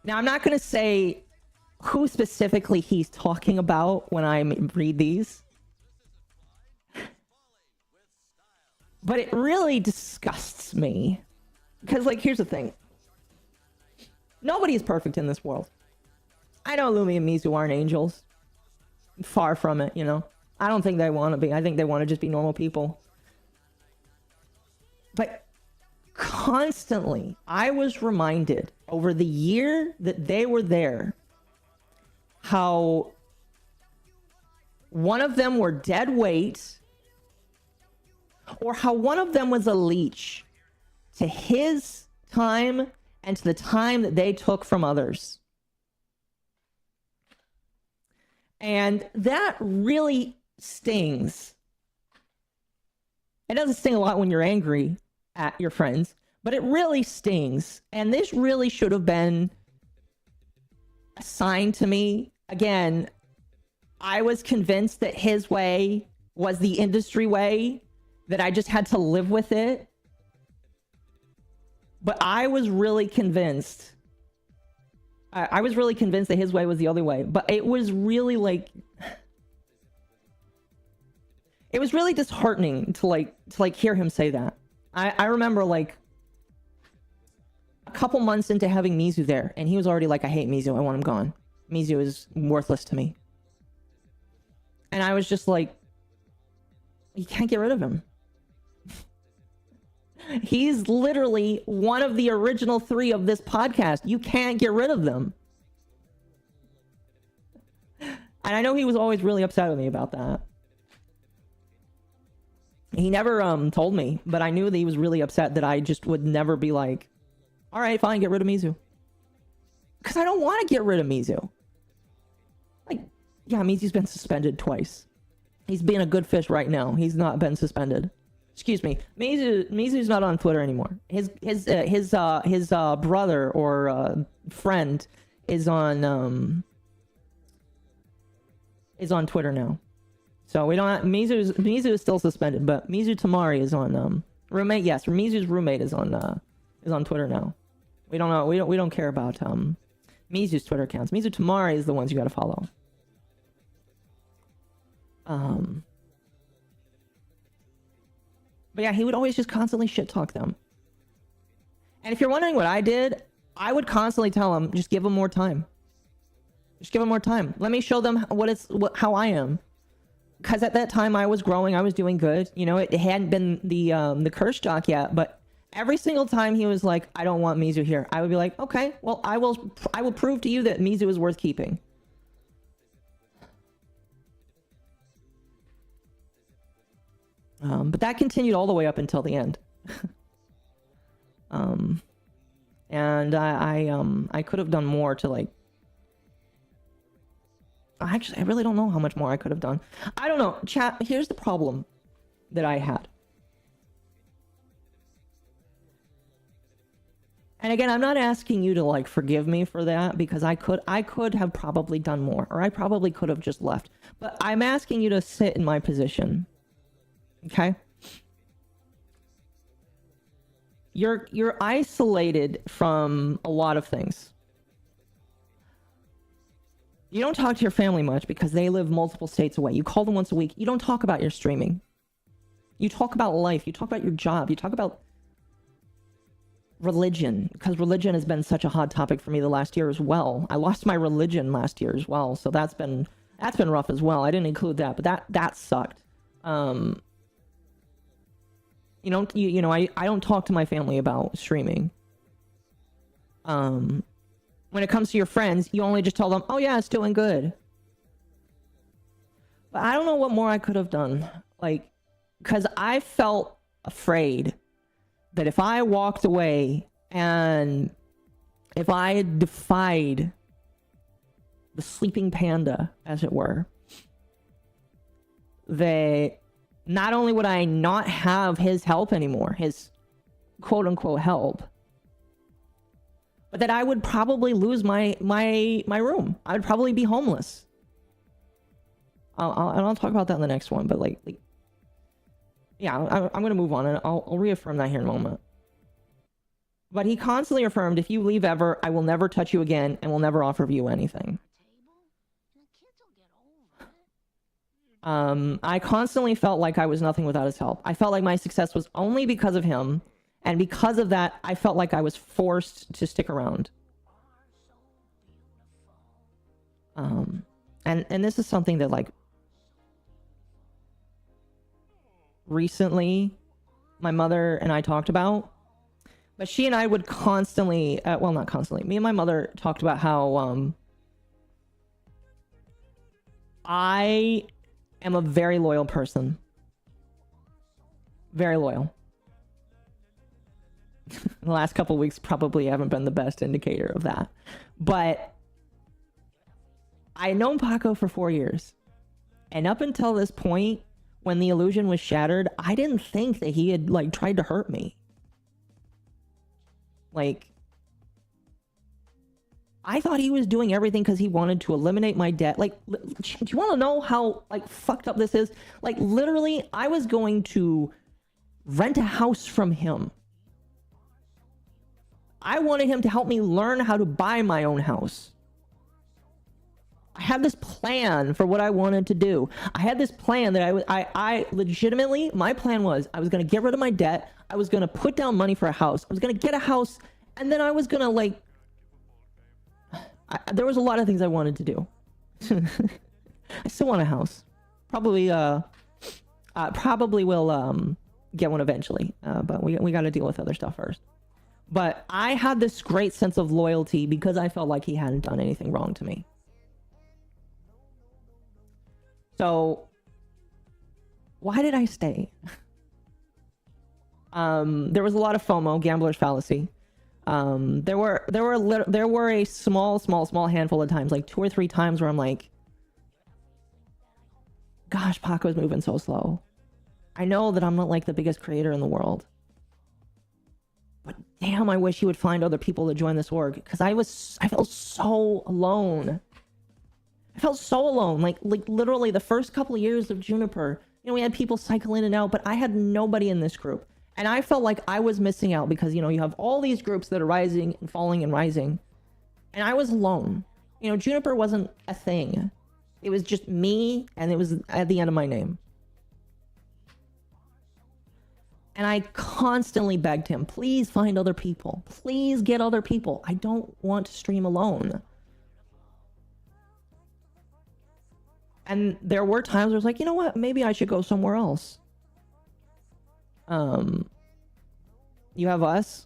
Now, I'm not going to say who specifically he's talking about when I read these, but it really disgusts me. Because, like, here's the thing. Nobody is perfect in this world. I know Lumi and Mizu aren't angels. Far from it, you know. I don't think they want to be. I think they want to just be normal people. But constantly, I was reminded over the year that they were there how one of them were dead weight, or how one of them was a leech to his time and to the time that they took from others. And that really stings. It doesn't sting a lot when you're angry at your friends, but it really stings. And this really should have been assigned to me. Again, I was convinced that his way was the industry way, that I just had to live with it. But I was really convinced. I was really convinced that his way was the other way. But it was really like, it was really disheartening to like hear him say that. I remember like a couple months into having Mizu there, and he was already like, I hate Mizu, I want him gone. Mizu is worthless to me. And I was just like, you can't get rid of him. He's literally one of the original 3 of this podcast. You can't get rid of them. And I know he was always really upset with me about that. He never told me, but I knew that he was really upset that I just would never be like, all right, fine, get rid of Mizu. Because I don't want to get rid of Mizu. Like, yeah, Mizu's been suspended twice. He's being a good fish right now. He's not been suspended. Excuse me. Mizu's not on Twitter anymore. His brother or friend is on Twitter now. So we don't have, Mizu is still suspended, but Mizu Tamari is on roommate. Yes, Mizu's roommate is on Twitter now. We don't know. We don't care about Mizu's Twitter accounts. Mizu Tamari is the ones you got to follow. But yeah, he would always just constantly shit talk them. And if you're wondering what I did, I would constantly tell him, just give him more time. Just give him more time. Let me show them how I am. Because at that time I was growing, I was doing good. You know, it hadn't been the curse jock yet, but every single time he was like, I don't want Mizu here, I would be like, okay, well, I will prove to you that Mizu is worth keeping. But that continued all the way up until the end. And I could have done more to like. Actually, I really don't know how much more I could have done. I don't know. Chat, here's the problem that I had. And again, I'm not asking you to like forgive me for that, because I could have probably done more, or I probably could have just left. But I'm asking you to sit in my position. Okay? You're isolated from a lot of things. You don't talk to your family much because they live multiple states away. You call them once a week. You don't talk about your streaming. You talk about life. You talk about your job. You talk about religion, because religion has been such a hot topic for me the last year as well. I lost my religion last year as well, so that's been rough as well. I didn't include that, but that sucked. You know, I don't talk to my family about streaming. When it comes to your friends, you only just tell them, oh yeah, it's doing good. But I don't know what more I could have done. Like, because I felt afraid that if I walked away and if I defied the sleeping panda, as it were, that not only would I not have his help anymore, his quote-unquote help, but that I would probably lose my room. I would probably be homeless. I'll talk about that in the next one, but like yeah, I'm gonna move on, and I'll reaffirm that here in a moment. But he constantly affirmed, if you leave ever, I will never touch you again and will never offer you anything. I constantly felt like I was nothing without his help. I felt like my success was only because of him. And because of that, I felt like I was forced to stick around. And this is something that, like, recently my mother and I talked about. But she and I would constantly, well, not constantly, me and my mother talked about how I am a very loyal person. Very loyal. The last couple of weeks probably haven't been the best indicator of that. But I'd known Paco for 4 years. And up until this point, when the illusion was shattered, I didn't think that he had, like, tried to hurt me. Like, I thought he was doing everything because he wanted to eliminate my debt. Like, do you want to know how, like, fucked up this is? Like, literally, I was going to rent a house from him. I wanted him to help me learn how to buy my own house. I had this plan for what I wanted to do. I had this plan that I legitimately, my plan was I was going to get rid of my debt. I was going to put down money for a house. I was going to get a house. And then I was going to like, there was a lot of things I wanted to do. I still want a house. Probably will get one eventually. But we got to deal with other stuff first. But I had this great sense of loyalty because I felt like he hadn't done anything wrong to me. So why did I stay? There was a lot of FOMO, gambler's fallacy. There were a small handful of times, like 2 or 3 times where I'm like, gosh, Paco's moving so slow. I know that I'm not like the biggest creator in the world, but damn, I wish he would find other people to join this org, because I felt so alone. I felt so alone. Like literally the first couple of years of Juniper, you know, we had people cycle in and out, but I had nobody in this group. And I felt like I was missing out because, you know, you have all these groups that are rising and falling and rising. And I was alone. You know, Juniper wasn't a thing. It was just me, and it was at the end of my name. And I constantly begged him, please find other people. Please get other people. I don't want to stream alone. And there were times where I was like, you know what? Maybe I should go somewhere else. You have us?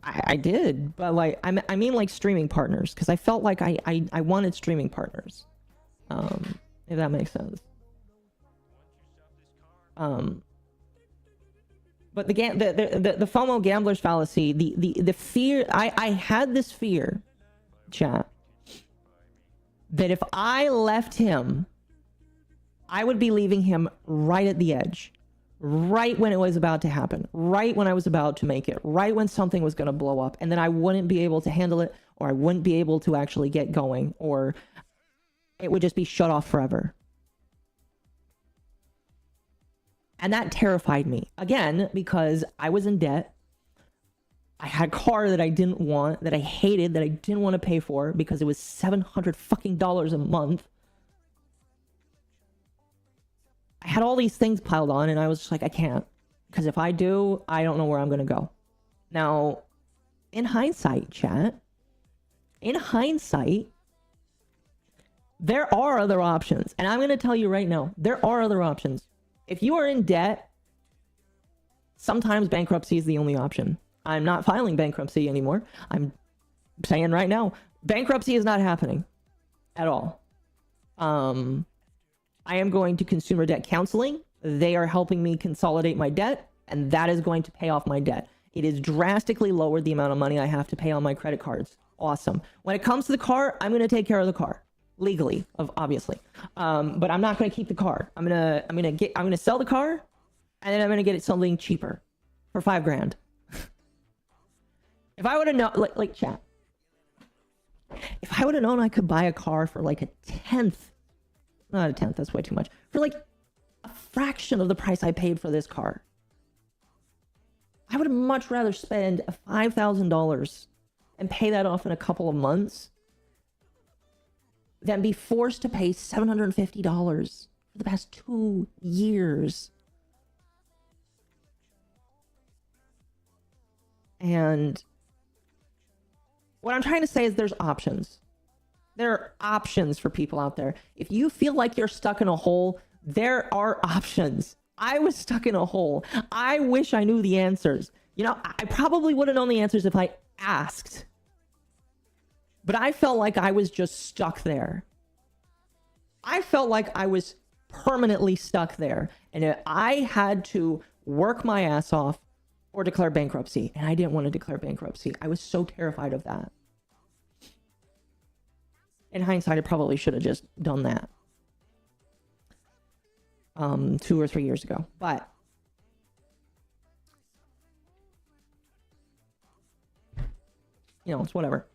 I did, but like, I mean like streaming partners, because I felt like I wanted streaming partners. If that makes sense. But the FOMO gambler's fallacy, the fear, I had this fear, chat, that if I left him, I would be leaving him right at the edge, right when it was about to happen, right when I was about to make it, right when something was going to blow up, and then I wouldn't be able to handle it, or I wouldn't be able to actually get going, or it would just be shut off forever. And that terrified me, again, because I was in debt. I had a car that I didn't want, that I hated, that I didn't want to pay for because it was $700 fucking dollars a month. I had all these things piled on, and I was just like, I can't. Because if I do, I don't know where I'm going to go. Now, in hindsight, chat, in hindsight, there are other options. And I'm going to tell you right now, there are other options. If you are in debt, sometimes bankruptcy is the only option. I'm not filing bankruptcy anymore. I'm saying right now, bankruptcy is not happening at all. I am going to consumer debt counseling. They are helping me consolidate my debt, and that is going to pay off my debt. It is drastically lowered the amount of money I have to pay on my credit cards. Awesome. When it comes to the car, I'm going to take care of the car legally, obviously. But I'm not going to keep the car. I'm going to sell the car, and then I'm going to get it something cheaper for $5 grand. If I would have known, like chat, if I would have known I could buy a car for like a tenth, not a tenth, that's way too much, for like a fraction of the price I paid for this car, I would have much rather spend $5,000 and pay that off in a couple of months than be forced to pay $750 for the past 2 years. And what I'm trying to say is there's options. There are options for people out there. If you feel like you're stuck in a hole, there are options. I was stuck in a hole. I wish I knew the answers. You know, I probably would have known the answers if I asked. But I felt like I was just stuck there. I felt like I was permanently stuck there. And I had to work my ass off or declare bankruptcy. And I didn't want to declare bankruptcy. I was so terrified of that. In hindsight, I probably should have just done that 2 or 3 years ago. But you know, it's whatever.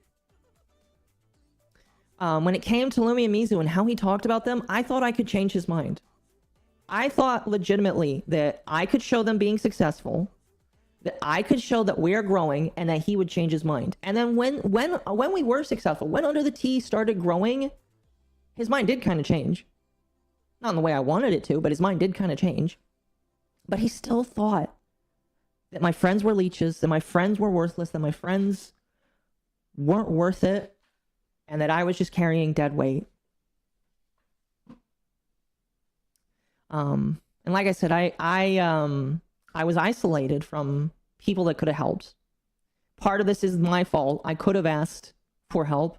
When it came to Lumi and Mizu and how he talked about them, I thought I could change his mind. I thought legitimately that I could show them being successful, that I could show that we're growing, and that he would change his mind. And then when we were successful, when UnderTheTea started growing, his mind did kind of change. Not in the way I wanted it to, but his mind did kind of change. But he still thought that my friends were leeches, that my friends were worthless, that my friends weren't worth it, and that I was just carrying dead weight. And like I said, I was isolated from people that could have helped. Part of this is my fault. I could have asked for help.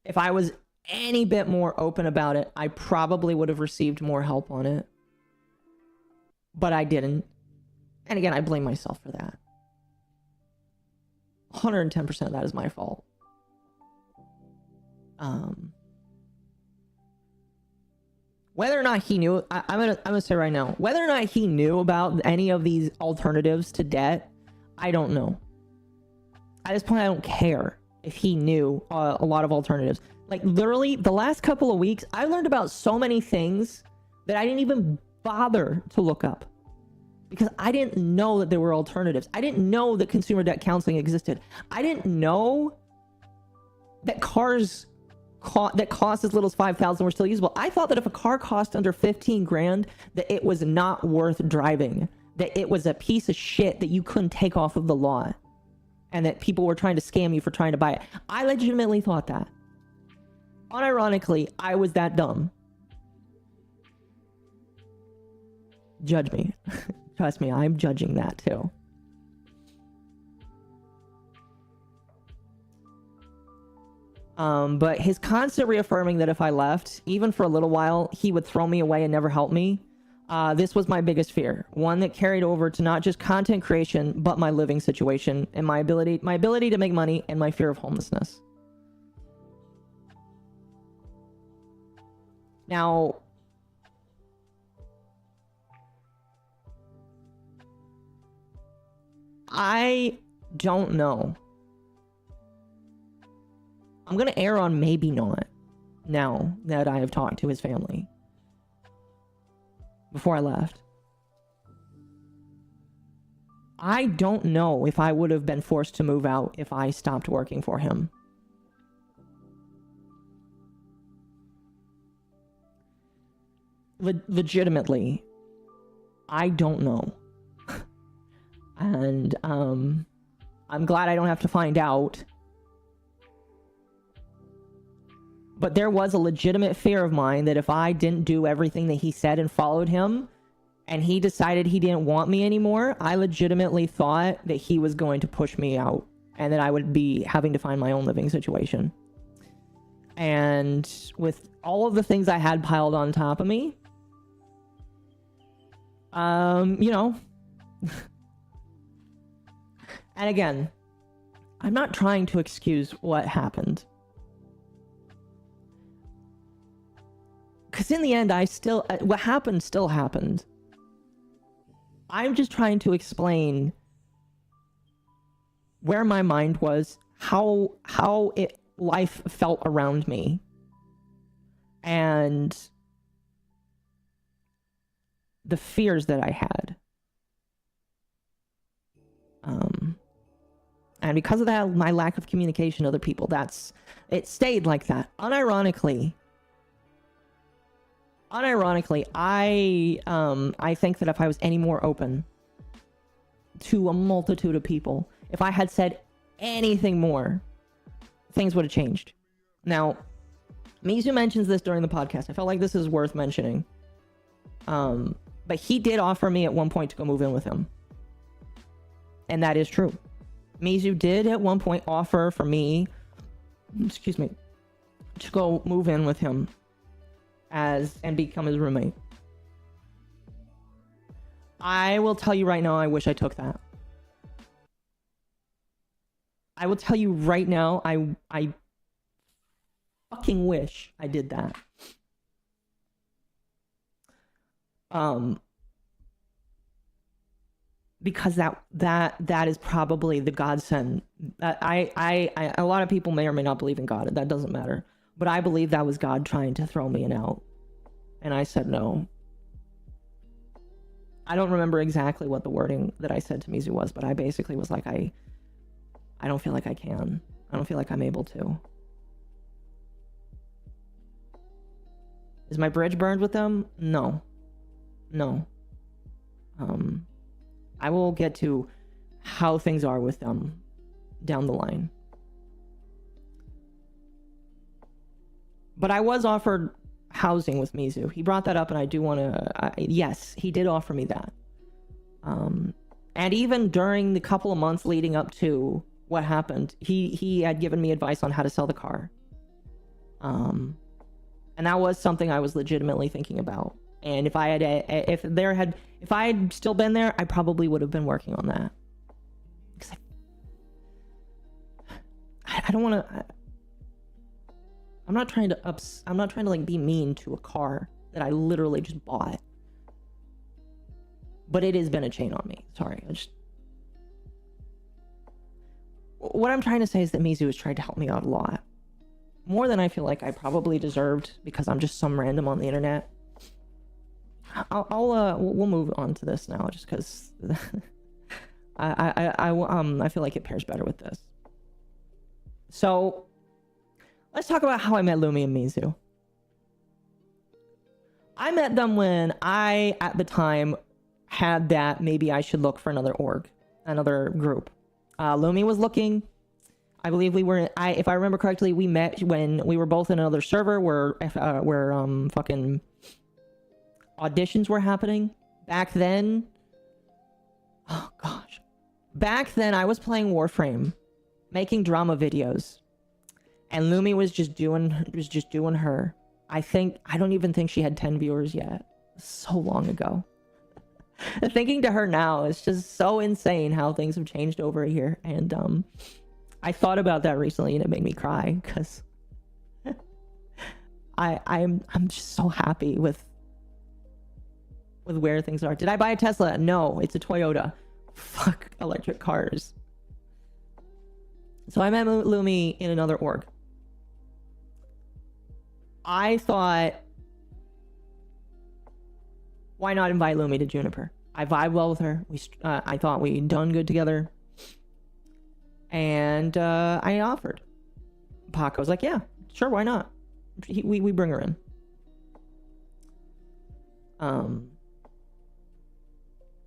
If I was any bit more open about it, I probably would have received more help on it. But I didn't. And again, I blame myself for that. 110% of that is my fault. Whether or not he knew, I'm gonna say right now, whether or not he knew about any of these alternatives to debt, I don't know. At this point, I don't care if he knew a lot of alternatives. Like, literally, the last couple of weeks, I learned about so many things that I didn't even bother to look up. Because I didn't know that there were alternatives. I didn't know that consumer debt counseling existed. I didn't know that cars that cost as little as $5,000 were still usable. I thought that if a car cost under 15 grand, that it was not worth driving. That it was a piece of shit that you couldn't take off of the lot. And that people were trying to scam you for trying to buy it. I legitimately thought that. Unironically, I was that dumb. Judge me. Trust me, I'm judging that too. But his constant reaffirming that if I left, even for a little while, he would throw me away and never help me. This was my biggest fear. One that carried over to not just content creation, but my living situation and my ability to make money and my fear of homelessness. Now, I don't know. I'm gonna err on maybe not, now that I have talked to his family. Before I left. I don't know if I would have been forced to move out if I stopped working for him. Legitimately, I don't know. And I'm glad I don't have to find out. But there was a legitimate fear of mine that if I didn't do everything that he said and followed him, and he decided he didn't want me anymore, I legitimately thought that he was going to push me out, and that I would be having to find my own living situation. And with all of the things I had piled on top of me, you know... And again, I'm not trying to excuse what happened. Because in the end, what happened still happened. I'm just trying to explain where my mind was, how life felt around me, and the fears that I had. And because of that, my lack of communication to other people, it stayed like that. Unironically, I think that if I was any more open to a multitude of people, if I had said anything more, things would have changed. Now, Mizu mentions this during the podcast. I felt like this is worth mentioning. But he did offer me at one point to go move in with him. And that is true. Mizu did at one point offer for me, to go move in with him and become his roommate. I will tell you right now, I wish I took that. I will tell you right now, I fucking wish I did that. Because that is probably the godsend. A lot of people may or may not believe in God. That doesn't matter. But I believe that was God trying to throw me out. And I said no. I don't remember exactly what the wording that I said to Mizu was, but I basically was like, I don't feel like I can. I don't feel like I'm able to. Is my bridge burned with them? No. No. I will get to how things are with them down the line. But I was offered housing with Mizu. He brought that up, and I do want to... yes, he did offer me that. And even during the couple of months leading up to what happened, he had given me advice on how to sell the car. And that was something I was legitimately thinking about. And if I had still been there, I probably would have been working on that. Because I don't want to... I'm not trying to like be mean to a car that I literally just bought. But it has been a chain on me. Sorry, what I'm trying to say is that Mizu has tried to help me out a lot. More than I feel like I probably deserved, because I'm just some random on the internet. We'll move on to this now, just because I feel like it pairs better with this. So let's talk about how I met Lumi and Mizu. I met them when I, at the time, had that maybe I should look for another group. Lumi was looking. I believe we were, if I remember correctly, we met when we were both in another server where fucking auditions were happening. Back then, oh gosh. Back then I was playing Warframe, making drama videos. And Lumi was just doing her. I don't even think she had 10 viewers yet. So long ago. Thinking to her now, it's just so insane how things have changed over here. And I thought about that recently, and it made me cry, because I'm just so happy with where things are. Did I buy a Tesla? No, it's a Toyota. Fuck electric cars. So I met Lumi in another org. I thought, why not invite Lumi to Juniper? I vibe well with her. I thought we'd done good together. And I offered. Paco was like, yeah, sure, why not? We bring her in.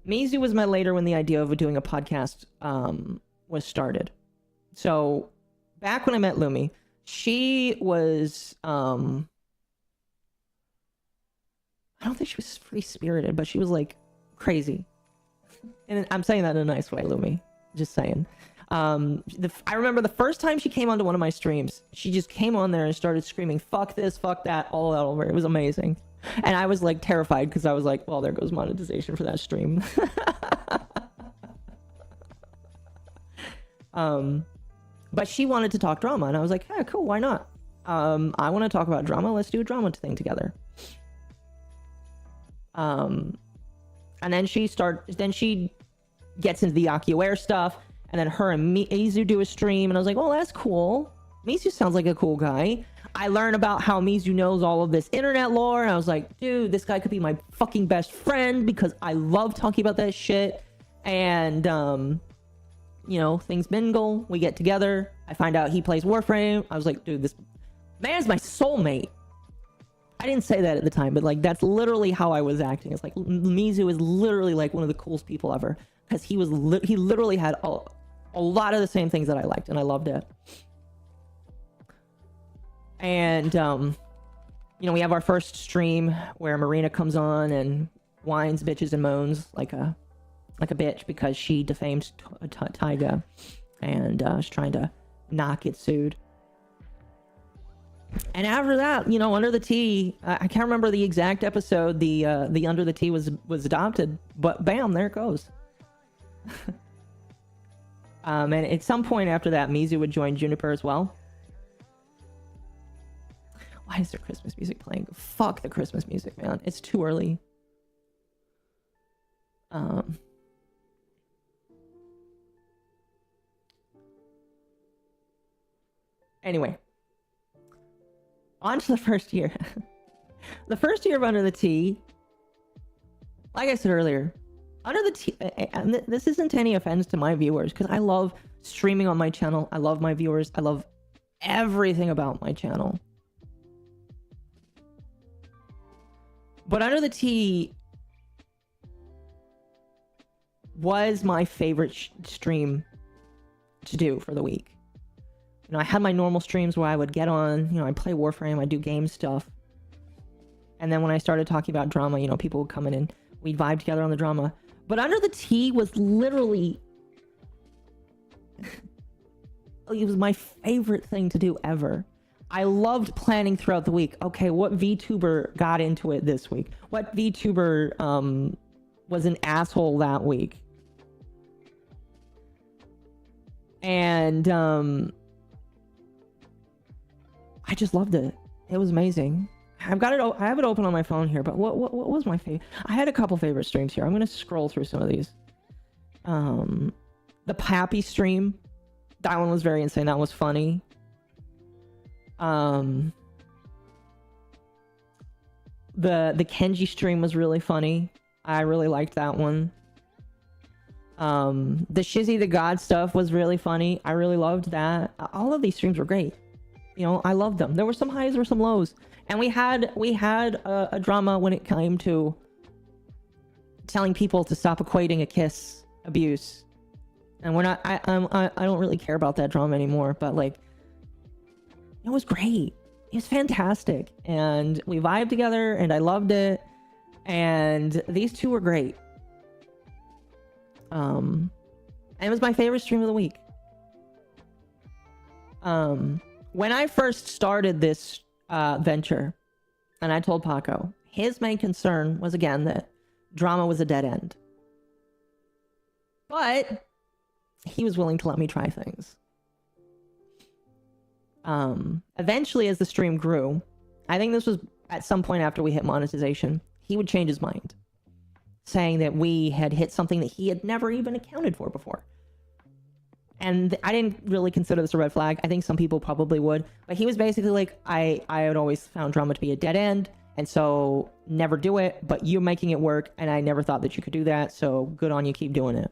Mizu was met later when the idea of doing a podcast was started. So back when I met Lumi, she was I don't think she was free-spirited, but she was like crazy. And I'm saying that in a nice way, Lumi. Just saying. I remember the first time she came onto one of my streams, she just came on there and started screaming, fuck this, fuck that, all that over. It was amazing. And I was like terrified, because I was like, well, there goes monetization for that stream. But she wanted to talk drama, and I was like, yeah, cool, why not? I want to talk about drama. Let's do a drama thing together. And then she gets into the AccuAir stuff, and then her and Mizu do a stream, and I was like, well, that's cool. Mizu sounds like a cool guy. I learned about how Mizu knows all of this internet lore, and I was like, dude, this guy could be my fucking best friend, because I love talking about that shit. And you know, things mingle, we get together, I find out he plays Warframe. I was like, dude, this man's my soulmate. I didn't say that at the time, but like, that's literally how I was acting. It's like, Mizu is literally like one of the coolest people ever, because he literally had a lot of the same things that I liked, and I loved it. And you know, we have our first stream where Marina comes on and whines, bitches, and moans like a bitch, because she defamed Taiga, and she's trying to not get sued. And after that, you know, Under the Tea, I can't remember the exact episode the Under the Tea was adopted, but bam, there it goes. And at some point after that, Mizu would join Juniper as well. Why is there Christmas music playing? Fuck the Christmas music, man. It's too early. Anyway. On to the first year. The first year of Under the Tea, like I said earlier, Under the Tea, and this isn't any offense to my viewers, because I love streaming on my channel. I love my viewers. I love everything about my channel. But Under the Tea was my favorite stream to do for the week. You know, I had my normal streams where I would get on, you know, I'd play Warframe, I'd do game stuff. And then when I started talking about drama, you know, people would come in and we'd vibe together on the drama. But Under the Tea was literally... it was my favorite thing to do ever. I loved planning throughout the week. Okay, what VTuber got into it this week? What VTuber was an asshole that week? And I just loved it. It was amazing. I've got it. I have it open on my phone here. But what was my favorite? I had a couple favorite streams here. I'm gonna scroll through some of these. The Pappy stream, that one was very insane. That was funny. The Kenji stream was really funny. I really liked that one. The Shizzy the God stuff was really funny. I really loved that. All of these streams were great. You know, I loved them. There were some highs, there were some lows, and we had a drama when it came to telling people to stop equating a kiss abuse. And we're not. I don't really care about that drama anymore. But like, it was great. It was fantastic, and we vibed together, and I loved it. And these two were great. And it was my favorite stream of the week. When I first started this venture, and I told Paco, his main concern was, again, that drama was a dead end. But he was willing to let me try things. Eventually, as the stream grew, I think this was at some point after we hit monetization, he would change his mind, saying that we had hit something that he had never even accounted for before. And I didn't really consider this a red flag. I think some people probably would. But he was basically like, I had always found drama to be a dead end, and so never do it, but you're making it work, and I never thought that you could do that, so good on you, keep doing it.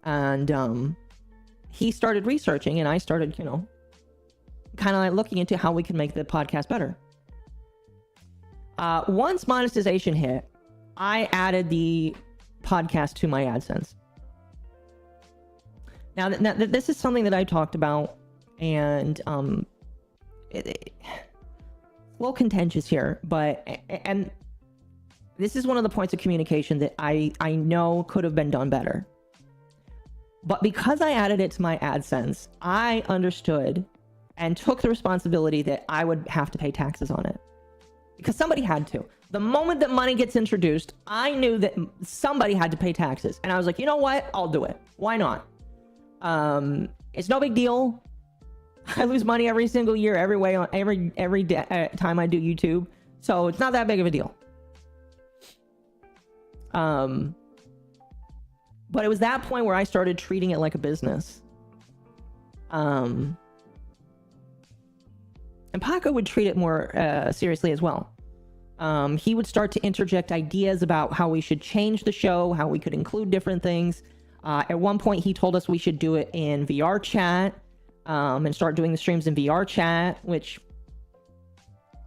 And he started researching, and I started, you know, kind of like looking into how we could make the podcast better. Once monetization hit, I added the podcast to my AdSense. Now, this is something that I talked about, and it's a little contentious here, and this is one of the points of communication that I know could have been done better. But because I added it to my AdSense, I understood and took the responsibility that I would have to pay taxes on it. Because somebody had to. The moment that money gets introduced, I knew that somebody had to pay taxes. And I was like, you know what? I'll do it. Why not? It's no big deal. I lose money every single year, every time I do YouTube. So it's not that big of a deal. But it was that point where I started treating it like a business. And Paco would treat it more seriously as well. He would start to interject ideas about how we should change the show, how we could include different things. At one point, he told us we should do it in VR chat, and start doing the streams in VR chat, which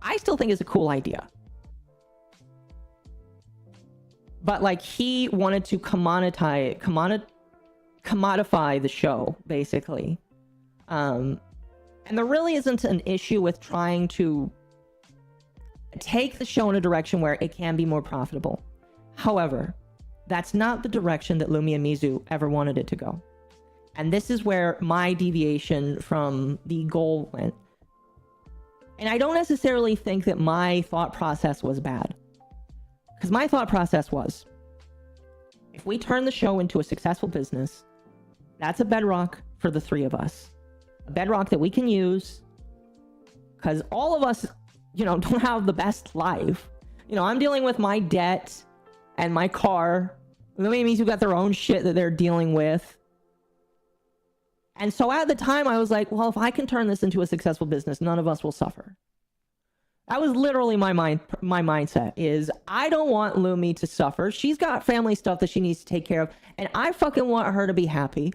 I still think is a cool idea. But like, he wanted to commodify the show, basically. And there really isn't an issue with trying to take the show in a direction where it can be more profitable. However, that's not the direction that Lumi and Mizu ever wanted it to go. And this is where my deviation from the goal went. And I don't necessarily think that my thought process was bad. Because my thought process was, if we turn the show into a successful business, that's a bedrock for the three of us. A bedrock that we can use, because all of us, you know, don't have the best life. You know, I'm dealing with my debt and my car. The Mimis who got their own shit that they're dealing with. And so at the time, I was like, well, if I can turn this into a successful business, none of us will suffer. That was literally my mindset, is I don't want Lumi to suffer. She's got family stuff that she needs to take care of, and I fucking want her to be happy.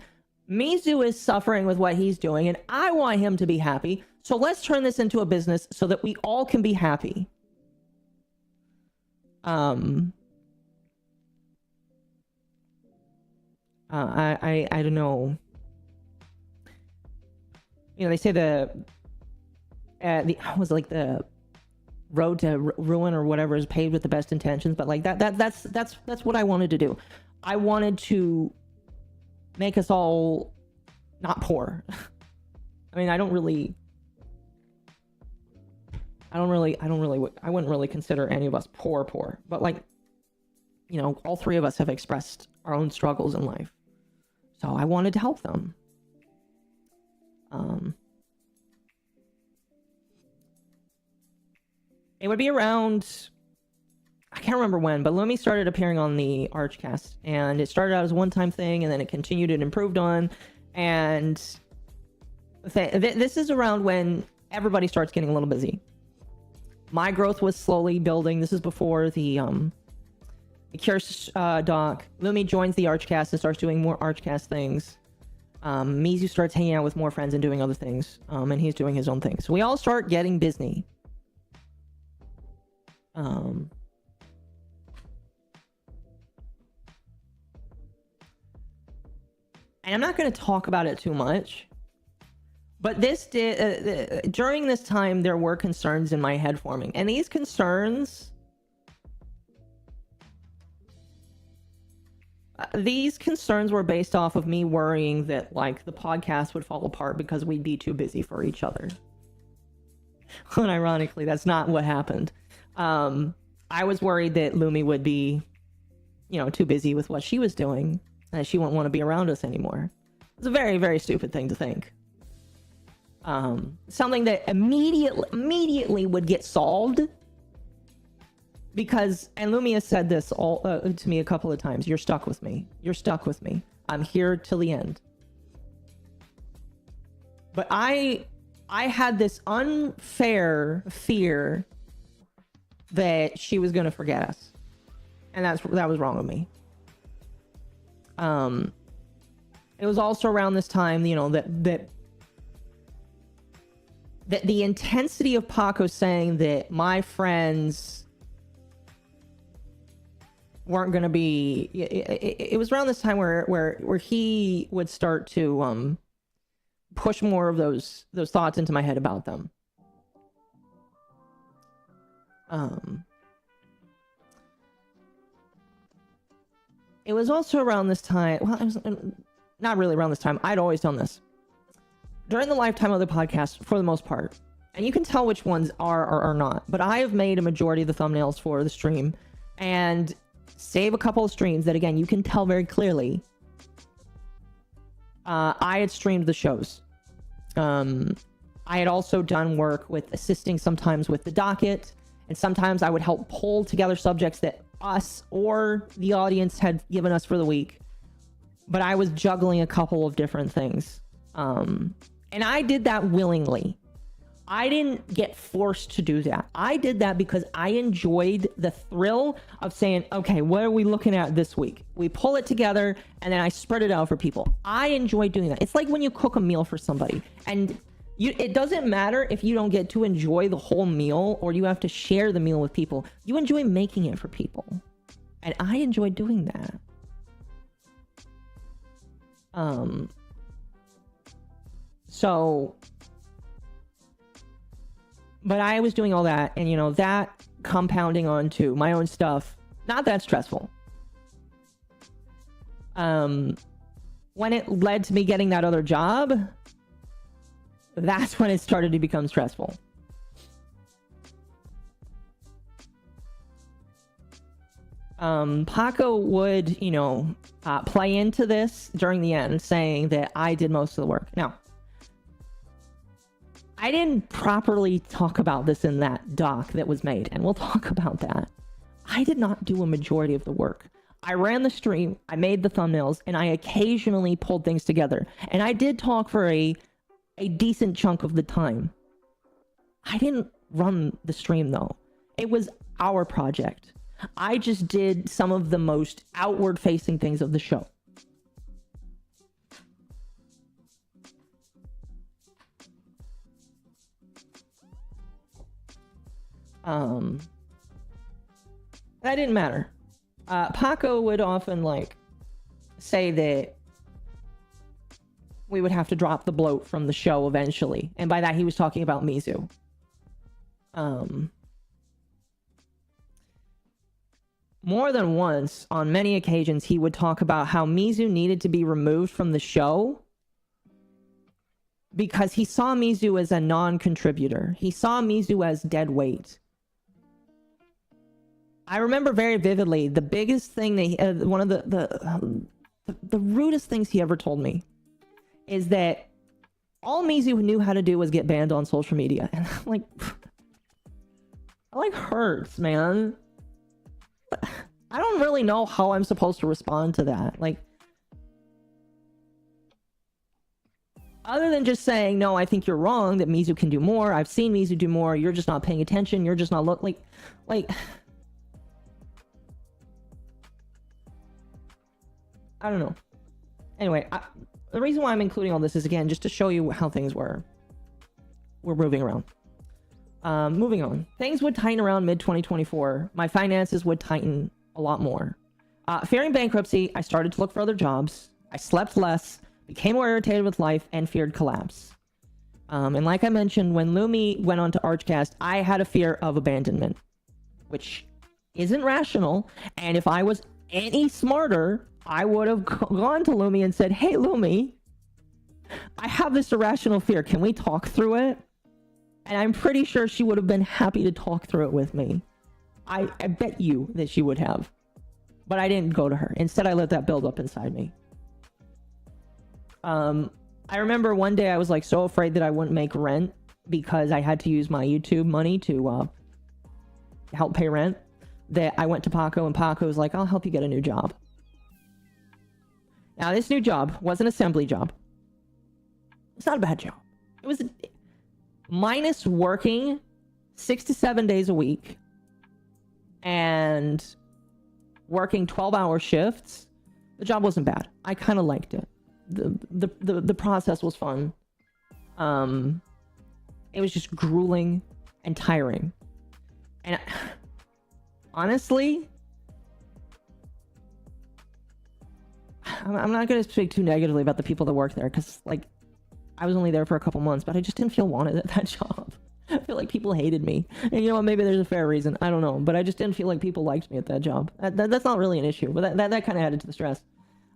Mizu is suffering with what he's doing, and I want him to be happy. So let's turn this into a business so that we all can be happy. Um, I don't know. You know, they say the was like the road to ruin or whatever is paved with the best intentions, but like that's what I wanted to do. I wanted to make us all not poor. I mean, I wouldn't really consider any of us poor, but like, you know, all three of us have expressed our own struggles in life. So I wanted to help them. It would be around, I can't remember when, but Lumi started appearing on the Archcast, and it started out as a one-time thing, and then it continued and improved on, and this is around when everybody starts getting a little busy. My growth was slowly building. This is before the Curious doc. Lumi joins the Archcast and starts doing more Archcast things. Mizu starts hanging out with more friends and doing other things, and he's doing his own thing. So we all start getting busy. And I'm not going to talk about it too much, but this did during this time there were concerns in my head forming, and these concerns were based off of me worrying that like the podcast would fall apart because we'd be too busy for each other. And ironically, that's not what happened. I was worried that Lumi would be, you know, too busy with what she was doing, and she wouldn't want to be around us anymore. It's a very, very stupid thing to think. Something that immediately would get solved, because, and Lumi has said this all to me a couple of times, you're stuck with me. You're stuck with me. I'm here till the end. But I had this unfair fear that she was going to forget us, and that was wrong with me. It was also around this time, you know, that the intensity of Paco saying that my friends weren't going to be, it was around this time where he would start to push more of those thoughts into my head about them. It was also around this time, well, it was not really around this time. I'd always done this during the lifetime of the podcast for the most part, and you can tell which ones are or are not, but I have made a majority of the thumbnails for the stream and save a couple of streams that, again, you can tell very clearly I had streamed the shows. I had also done work with assisting sometimes with the docket, and sometimes I would help pull together subjects that us or the audience had given us for the week. But I was juggling a couple of different things. And I did that willingly. I didn't get forced to do that. I did that because I enjoyed the thrill of saying, okay, what are we looking at this week? We pull it together and then I spread it out for people. I enjoy doing that. It's like when you cook a meal for somebody, and it doesn't matter if you don't get to enjoy the whole meal or you have to share the meal with people. You enjoy making it for people. And I enjoy doing that. So, but I was doing all that, and you know, that compounding onto my own stuff, not that stressful. When it led to me getting that other job, that's when it started to become stressful. Paco would, you know, play into this during the end, saying that I did most of the work. Now, I didn't properly talk about this in that doc that was made, and we'll talk about that. I did not do a majority of the work. I ran the stream, I made the thumbnails, and I occasionally pulled things together. And I did talk for a decent chunk of the time. I didn't run the stream, though. It was our project. I just did some of the most outward-facing things of the show. That didn't matter. Paco would often like say that we would have to drop the bloat from the show eventually, and by that he was talking about Mizu. More than once, on many occasions, he would talk about how Mizu needed to be removed from the show because he saw Mizu as a non-contributor. He saw Mizu as dead weight. I remember very vividly the biggest thing that one of the rudest things he ever told me is that all Mizu knew how to do was get banned on social media, and I'm like, that like hurts, man. I don't really know how I'm supposed to respond to that. Like, other than just saying, no, I think you're wrong, that Mizu can do more. I've seen Mizu do more. You're just not paying attention. You're just not like, I don't know. Anyway, the reason why I'm including all this is, again, just to show you how things were. We're moving around. Moving on. Things would tighten around mid-2024. My finances would tighten a lot more. Fearing bankruptcy, I started to look for other jobs. I slept less, became more irritated with life, and feared collapse. And like I mentioned, when Lumi went on to Archcast, I had a fear of abandonment, which isn't rational. And if I was any smarter, I would have gone to Lumi and said, hey, Lumi, I have this irrational fear. Can we talk through it? And I'm pretty sure she would have been happy to talk through it with me. I bet you that she would have. But I didn't go to her. Instead, I let that build up inside me. I remember one day I was like so afraid that I wouldn't make rent because I had to use my YouTube money to help pay rent, that I went to Paco, and Paco was like, I'll help you get a new job. Now, this new job was an assembly job. It's not a bad job. It was minus working 6 to 7 days a week and working 12-hour shifts. The job wasn't bad. I kind of liked it. The process was fun. It was just grueling and tiring. And honestly, I'm not going to speak too negatively about the people that work there, because like I was only there for a couple months, but I just didn't feel wanted at that job. I feel like people hated me. And you know what, maybe there's a fair reason. I don't know. But I just didn't feel like people liked me at that job. That's not really an issue, but that kind of added to the stress.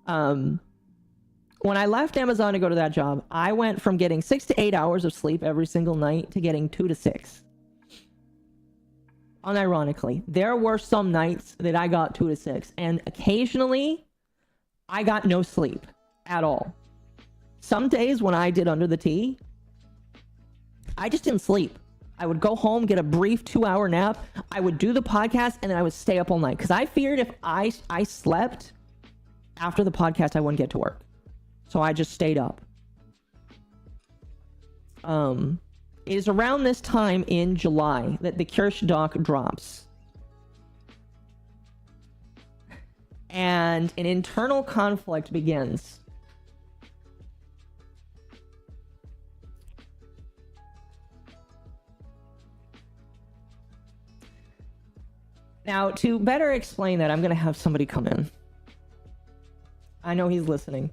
When I left Amazon to go to that job, I went from getting 6 to 8 hours of sleep every single night to getting 2 to 6. Unironically, there were some nights that I got 2 to 6, and occasionally I got no sleep at all. Some days when I did Under the Tea, I just didn't sleep. I would go home, get a brief 2-hour nap. I would do the podcast, and then I would stay up all night because I feared if I slept after the podcast, I wouldn't get to work. So I just stayed up. It is around this time in July that the Kirsch doc drops. And an internal conflict begins. Now, to better explain that, I'm going to have somebody come in. I know he's listening.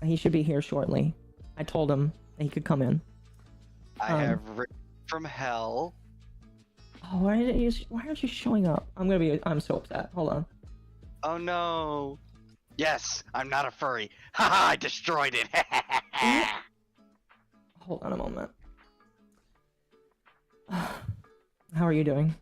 He should be here shortly. I told him that he could come in. I have written from hell. Oh, why aren't you showing up? I'm so upset. Hold on. Oh no. Yes, I'm not a furry. Haha, I destroyed it. Hold on a moment. How are you doing?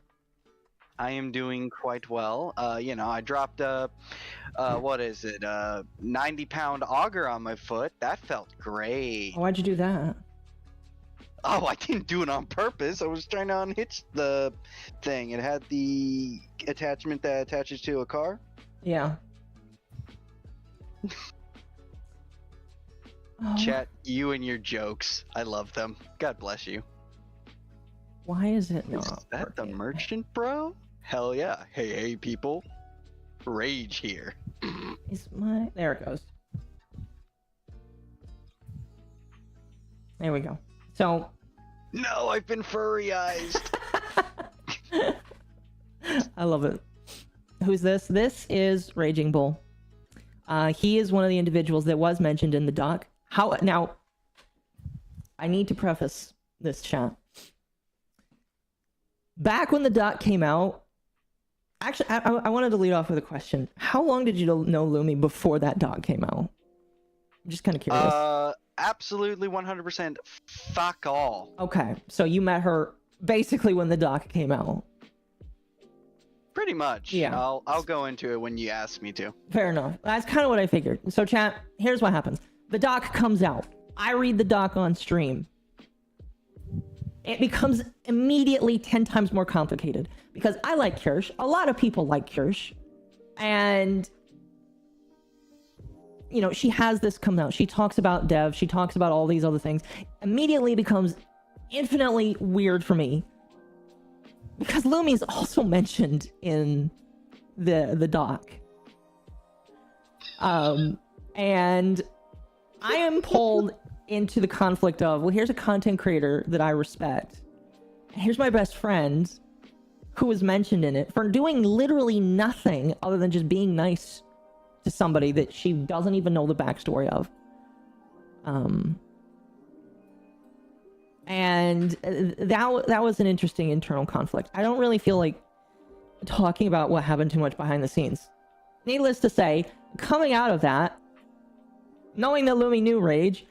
I am doing quite well. You know, I dropped what is it? 90-pound auger on my foot. That felt great. Oh, why'd you do that? Oh, I didn't do it on purpose. I was trying to unhitch the thing. It had the attachment that attaches to a car. Yeah. Chat, you and your jokes. I love them. God bless you. Why is it not? Is that the working? merchant, bro? Hell yeah. Hey, people. Rage here. There it goes. There we go. So. No, I've been furryized. I love it. Who's this? This is Raging Bull. He is one of the individuals that was mentioned in the doc. Now, I need to preface this, chat. Back when the doc came out, actually, I wanted to lead off with a question. How long did you know Lumi before that doc came out? I'm just kind of curious. Absolutely 100% fuck all. Okay, so you met her basically when the doc came out. Pretty much. Yeah. I'll go into it when you ask me to. Fair enough. That's kind of what I figured. So chat, here's what happens. The doc comes out. I read the doc on stream. It becomes immediately 10 times more complicated because I like Kirsch. A lot of people like Kirsch. And, you know, she has this come out. She talks about Dev. She talks about all these other things. Immediately becomes infinitely weird for me because Lumi is also mentioned in the doc. And I am pulled into the conflict of, well, here's a content creator that I respect. And here's my best friend who was mentioned in it for doing literally nothing other than just being nice to somebody that she doesn't even know the backstory of. And that was an interesting internal conflict. I don't really feel like talking about what happened too much behind the scenes. Needless to say, coming out of that, knowing that Lumi knew Rage,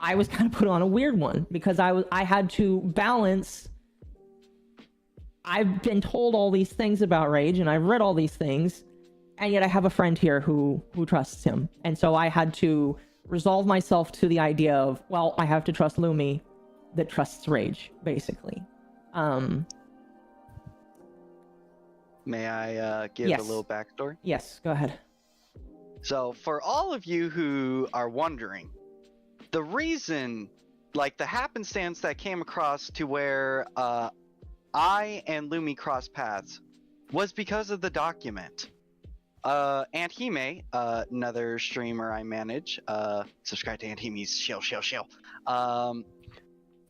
I was kind of put on a weird one because I had to balance. I've been told all these things about Rage and I've read all these things, and yet I have a friend here who trusts him. And so I had to resolve myself to the idea of, well, I have to trust Lumi that trusts Rage, basically. May I give Yes. a little backstory? Yes, go ahead. So, for all of you who are wondering, the reason, like the happenstance that came across to where I and Lumi crossed paths was because of the document. Aunt Hime, another streamer I manage, subscribe to Aunt Hime's shill.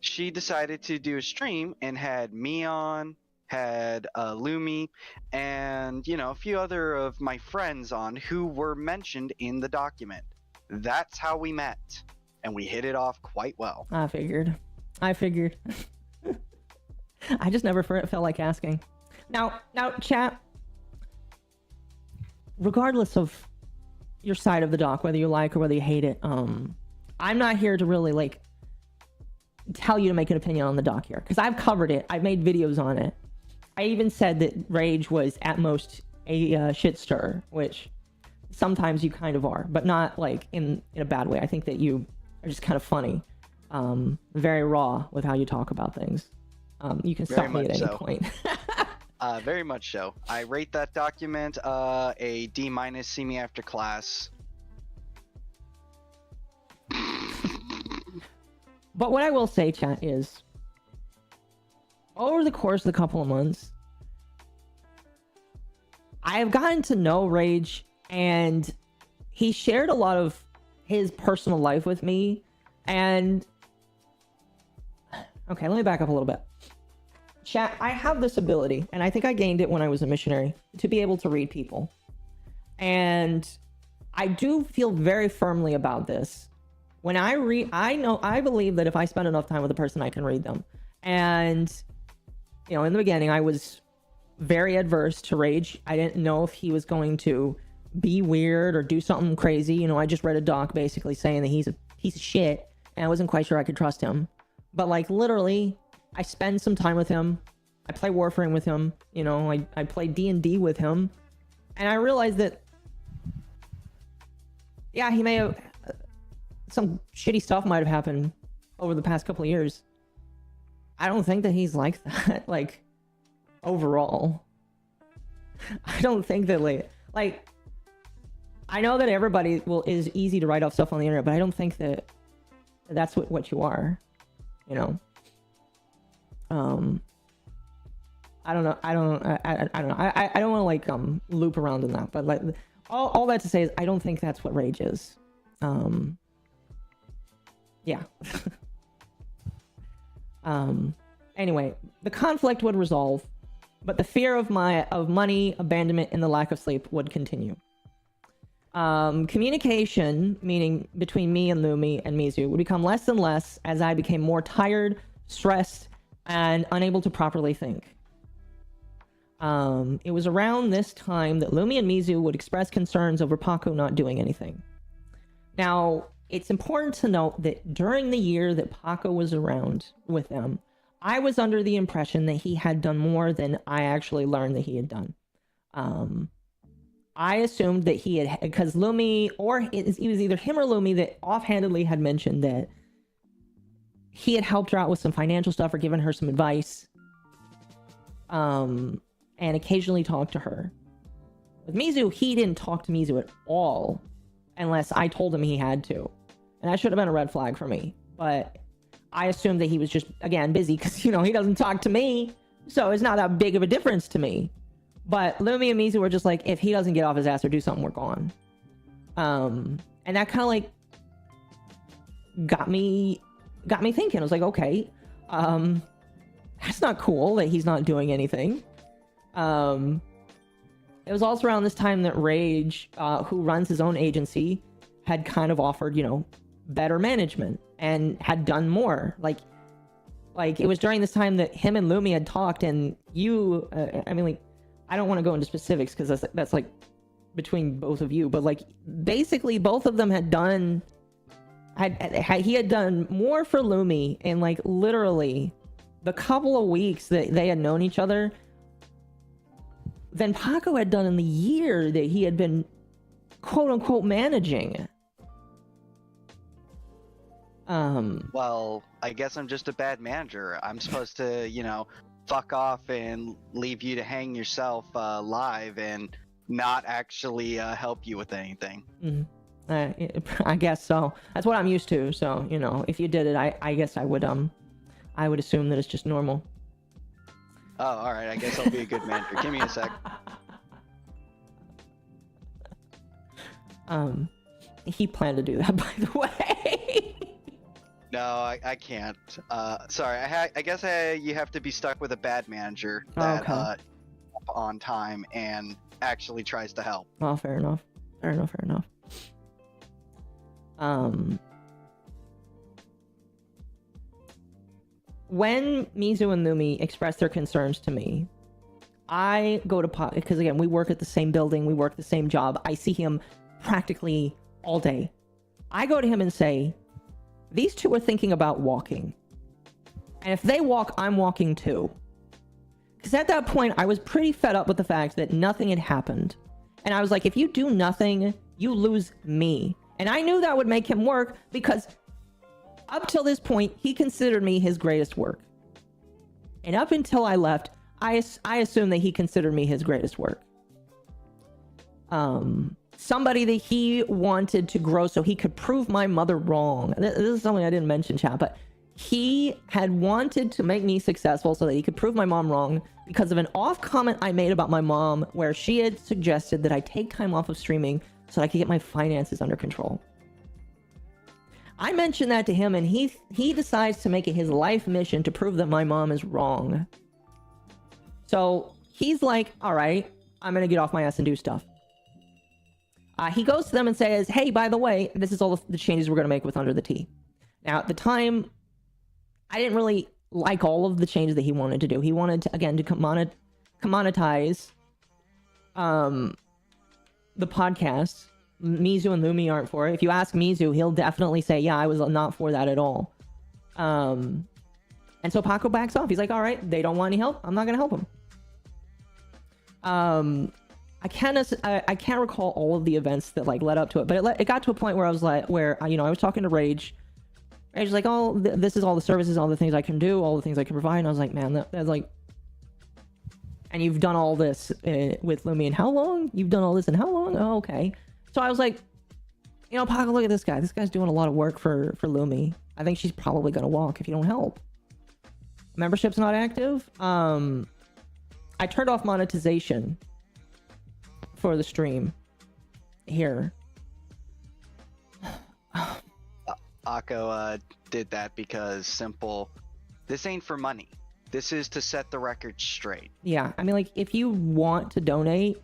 She decided to do a stream and had me on, had Lumi, and a few other of my friends on who were mentioned in the document. That's how we met, and we hit it off quite well. I figured. I just never felt like asking. Now, chat. Regardless of your side of the doc, whether you like or whether you hate it, I'm not here to really like tell you to make an opinion on the doc here because I've covered it. I've made videos on it. I even said that Rage was at most a shit stirrer, which sometimes you kind of are, but not like in a bad way. I think that you are just kind of funny, very raw with how you talk about things. You can stop me at any point. Very much so. I rate that document a D-. See me after class. But what I will say, chat, is over the course of the couple of months, I have gotten to know Rage, and he shared a lot of his personal life with me. And okay, let me back up a little bit. Chat, I have this ability, and I think I gained it when I was a missionary, to be able to read people. And I do feel very firmly about this. When I read, I believe that if I spend enough time with a person, I can read them. And, in the beginning, I was very adverse to Rage. I didn't know if he was going to be weird or do something crazy. I just read a doc basically saying that he's a piece of shit, and I wasn't quite sure I could trust him. But, like, literally, I spend some time with him. I play Warframe with him. I play D&D with him. And I realized that, yeah, he may have... some shitty stuff might have happened over the past couple of years. I don't think that he's like that, like, overall. I don't think that, like, I know that everybody is easy to write off stuff on the internet, but I don't think that that's what you are, I don't know. I don't know. I don't want to, like, loop around in that, but, like, all that to say is I don't think that's what Rage is. Yeah. Anyway, the conflict would resolve but the fear of money, abandonment, and the lack of sleep would continue. Communication, meaning between me and Lumi and Mizu, would become less and less as I became more tired, stressed, and unable to properly think. It was around this time that Lumi and Mizu would express concerns over Paco not doing anything. Now, it's important to note that during the year that Paco was around with them, I was under the impression that he had done more than I actually learned that he had done. I assumed that he had, because Lumi, or it was either him or Lumi that offhandedly had mentioned that he had helped her out with some financial stuff or given her some advice, and occasionally talked to her. With Mizu, he didn't talk to Mizu at all, unless I told him he had to. And that should have been a red flag for me. But I assumed that he was just, again, busy because, you know, he doesn't talk to me. So it's not that big of a difference to me. But Lumi and Mizu were just like, if he doesn't get off his ass or do something, we're gone. And that kind of like got me thinking. I was like, okay, that's not cool that he's not doing anything. It was also around this time that Rage, who runs his own agency, had kind of offered, you know, better management and had done more. Like it was during this time that him and Lumi had talked, and you, I mean, like, I don't want to go into specifics because that's like between both of you, but like basically both of them had done, he had done more for Lumi in like literally the couple of weeks that they had known each other than Paco had done in the year that he had been quote unquote managing. Well, I guess I'm just a bad manager. I'm supposed to, you know, fuck off and leave you to hang yourself live and not actually help you with anything. I guess so. That's what I'm used to. So, you know, if you did it, I guess I would assume that it's just normal. Oh, all right. I guess I'll be a good manager. Give me a sec. He planned to do that, by the way. No, I can't. Sorry. I guess you have to be stuck with a bad manager that on time and actually tries to help. Well, fair enough. Fair enough. When Mizu and Lumi express their concerns to me, I go to Paco, because again, we work at the same building, we work the same job. I see him practically all day. I go to him and say, these two are thinking about walking. And if they walk, I'm walking too. Because at that point, I was pretty fed up with the fact that nothing had happened. And I was like, if you do nothing, you lose me. And I knew that would make him work because up till this point, he considered me his greatest work. And up until I left, I assumed that he considered me his greatest work. Somebody that he wanted to grow so he could prove my mother wrong. This is something I didn't mention, chat, but he had wanted to make me successful so that he could prove my mom wrong because of an off comment I made about my mom where she had suggested that I take time off of streaming so I could get my finances under control. I mentioned that to him, and he decides to make it his life mission to prove that my mom is wrong. So he's like, all right, I'm going to get off my ass and do stuff. He goes to them and says, hey, by the way, this is all the changes we're going to make with UnderTheTea. Now, at the time, I didn't really like all of the changes that he wanted to do. He wanted to, again, to commoditize the podcast. Mizu and Lumi aren't for it. If you ask Mizu, he'll definitely say, yeah, I was not for that at all. And so Paco backs off. He's like, all right, they don't want any help. I'm not going to help them. I can't recall all of the events that like led up to it, but it got to a point where I was like, you know, I was talking to Rage. Rage was like, oh, this is all the services, all the things I can do, all the things I can provide. And I was like, man, that's like, and you've done all this with Lumi in how long? You've done all this in how long? Oh, okay. So I was like, you know, Paco, look at this guy. This guy's doing a lot of work for Lumi. I think she's probably going to walk if you don't help. Membership's not active. I turned off monetization for the stream here. Occo did that because this ain't for money. This is to set the record straight. Yeah, I mean, like, if you want to donate,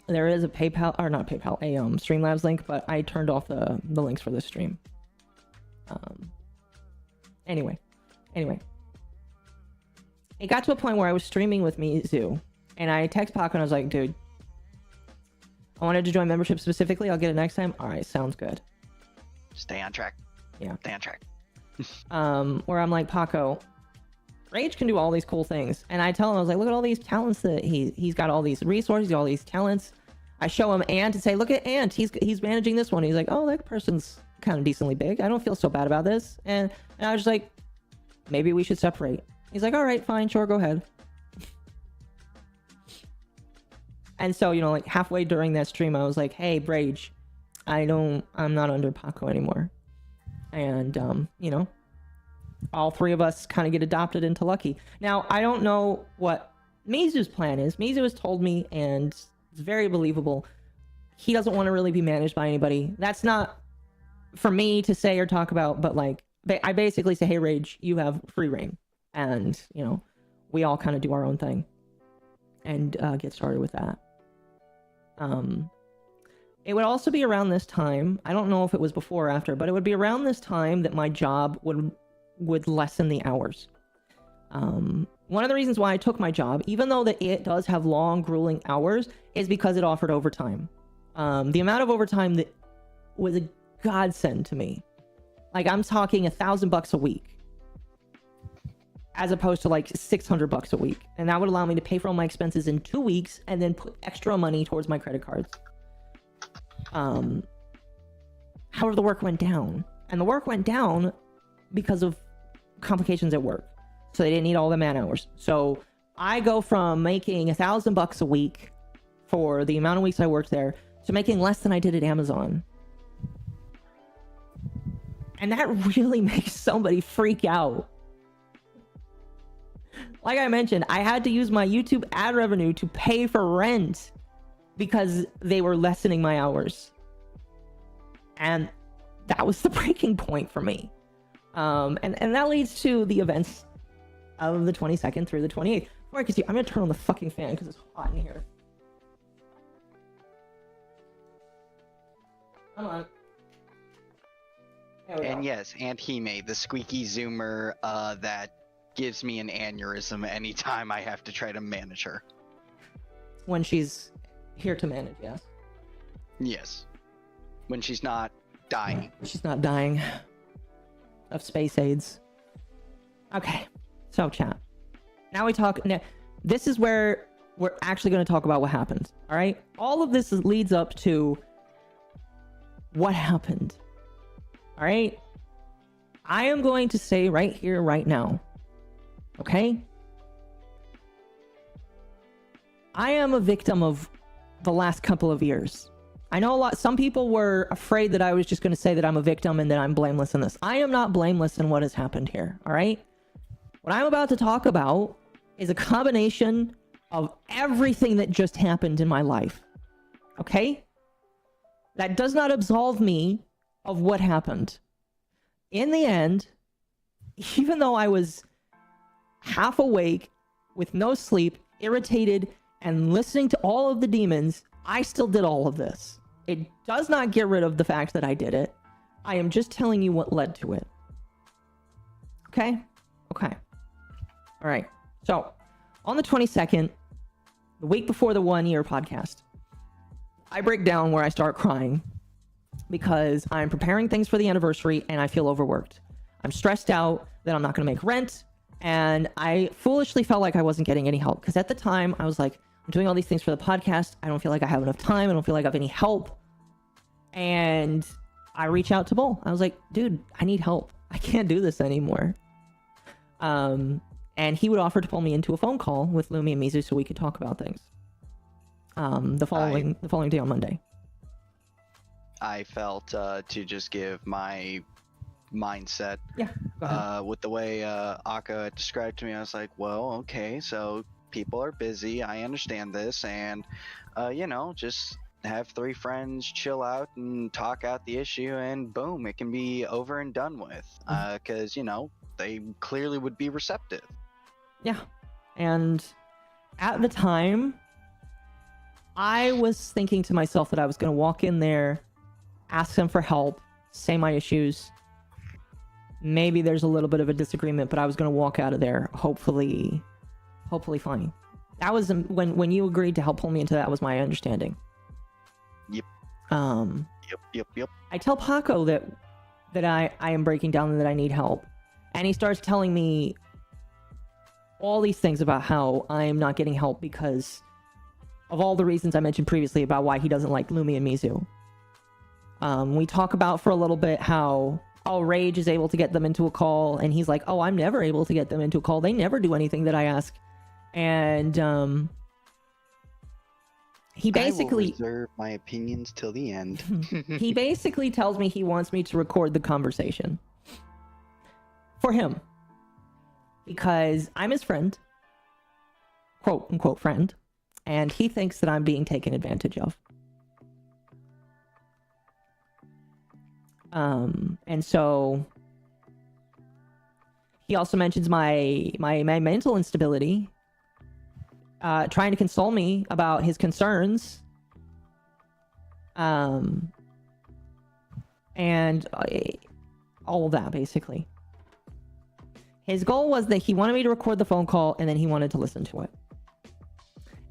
there is a PayPal, or not PayPal, a Streamlabs link, but I turned off the links for this stream. Anyway. It got to a point where I was streaming with Mizu, and I text Paco and I was like, dude, I wanted to join membership specifically. I'll get it next time. All right, sounds good. Stay on track. Yeah. Stay on track. Where I'm like, Paco, Rage can do all these cool things. And I tell him, I was like, look at all these talents that he's got, all these resources, all these talents. I show him Ant and say, look at Ant. He's managing this one. He's like, oh, that person's kind of decently big. I don't feel so bad about this. And I was just like, maybe we should separate. He's like, all right, fine, sure, go ahead. And so, you know, like halfway during that stream, I was like, hey, Brage, I'm not under Paco anymore. And, you know, all three of us kind of get adopted into Lucky. Now, I don't know what Mizu's plan is. Mizu has told me, and it's very believable, he doesn't want to really be managed by anybody. That's not for me to say or talk about, but like, I basically say, hey, Rage, you have free reign. And, you know, we all kind of do our own thing and get started with that. It would also be around this time, I don't know if it was before or after, but it would be around this time that my job would lessen the hours. One of the reasons why I took my job, even though that it does have long, grueling hours, is because it offered overtime. The amount of overtime that was a godsend to me. Like, I'm talking $1,000 a week, as opposed to like $600 a week. And that would allow me to pay for all my expenses in 2 weeks and then put extra money towards my credit cards. However, the work went down. And the work went down because of complications at work. So they didn't need all the man hours. So I go from making $1,000 a week for the amount of weeks I worked there to making less than I did at Amazon. And that really makes somebody freak out. Like I mentioned, I had to use my YouTube ad revenue to pay for rent because they were lessening my hours. And that was the breaking point for me. And that leads to the events of the 22nd through the 28th. Before I can see, I'm going to turn on the fucking fan because it's hot in here. Come on. And yes, Aunt Hime, the squeaky zoomer that gives me an aneurysm anytime I have to try to manage her. When she's here to manage, yes. Yes. When she's not dying. She's not dying of space AIDS. Okay, so chat. Now we talk. Now, this is where we're actually going to talk about what happened. All right, all of this leads up to what happened. All right, I am going to say right here, right now. Okay, I am a victim of the last couple of years. I know some people were afraid that I was just going to say that I'm a victim and that I'm blameless in this. I am not blameless in what has happened here. All right, what I'm about to talk about is a combination of everything that just happened in my life. Okay, that does not absolve me of what happened. In the end, even though I was half awake, with no sleep, irritated, and listening to all of the demons, I still did all of this. It does not get rid of the fact that I did it. I am just telling you what led to it. Okay? Okay. All right. So, on the 22nd, the week before the 1 year podcast, I break down where I start crying because I'm preparing things for the anniversary and I feel overworked. I'm stressed out that I'm not going to make rent, and I foolishly felt like I wasn't getting any help because at the time I was like, I'm doing all these things for the podcast. I don't feel like I have enough time. I don't feel like I have any help. And I reach out to Bull. I was like, dude, I need help. I can't do this anymore. And he would offer to pull me into a phone call with Lumi and Mizu so we could talk about things. The following day on Monday. I felt to just give my mindset. Yeah. Go ahead. With the way Akka described to me, I was like, well, okay, so people are busy. I understand this, and you know, just have 3 friends chill out and talk out the issue, and boom, it can be over and done with. Because you know, they clearly would be receptive. Yeah. And at the time, I was thinking to myself that I was going to walk in there, ask them for help, say my issues. Maybe there's a little bit of a disagreement, but I was going to walk out of there hopefully fine. That was when you agreed to help pull me into that was my understanding. Yep. Yep. I tell Paco that I am breaking down and that I need help. And he starts telling me all these things about how I am not getting help because of all the reasons I mentioned previously about why he doesn't like Lumi and Mizu. We talk about for a little bit how Rage is able to get them into a call, and he's like, oh, I'm never able to get them into a call. They never do anything that I ask. And he basically... I will reserve my opinions till the end. He basically tells me he wants me to record the conversation. For him. Because I'm his friend. Quote, unquote, friend. And he thinks that I'm being taken advantage of. And so... He also mentions my mental instability. Trying to console me about his concerns. And all of that, basically. His goal was that he wanted me to record the phone call and then he wanted to listen to it.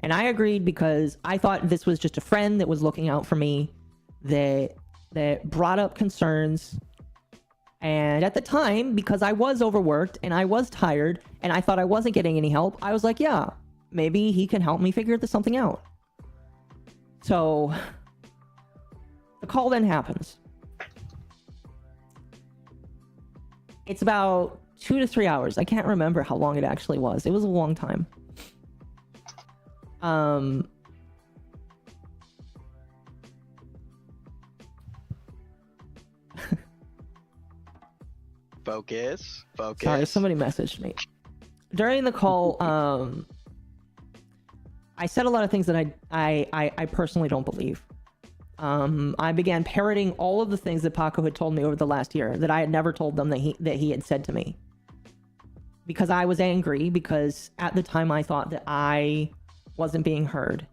And I agreed because I thought this was just a friend that was looking out for me, that brought up concerns. And at the time, because I was overworked and I was tired and I thought I wasn't getting any help, I was like, yeah, maybe he can help me figure something out. So the call then happens. It's about 2 to 3 hours. I can't remember how long it actually was. It was a long time. Focus. Sorry, somebody messaged me. During the call, I said a lot of things that I personally don't believe. I began parroting all of the things that Paco had told me over the last year that I had never told them that he had said to me. Because I was angry, because at the time I thought that I wasn't being heard.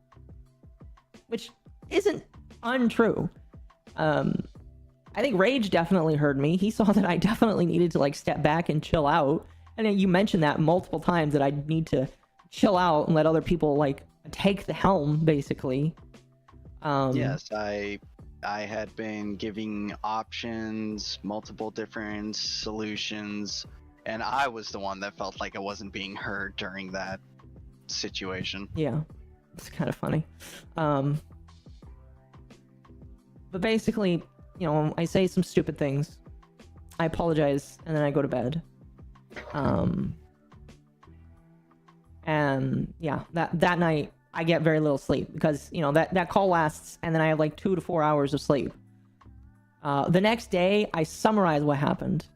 Which isn't untrue. I think Rage definitely heard me. He saw that I definitely needed to like step back and chill out. And then you mentioned that multiple times that I need to chill out and let other people like take the helm, basically. Yes, I had been giving options, multiple different solutions, and I was the one that felt like I wasn't being heard during that situation. Yeah, it's kind of funny. But basically, you know, I say some stupid things. I apologize, and then I go to bed. And yeah, that night I get very little sleep because, you know, that call lasts and then I have like 2 to 4 hours of sleep. The next day I summarize what happened.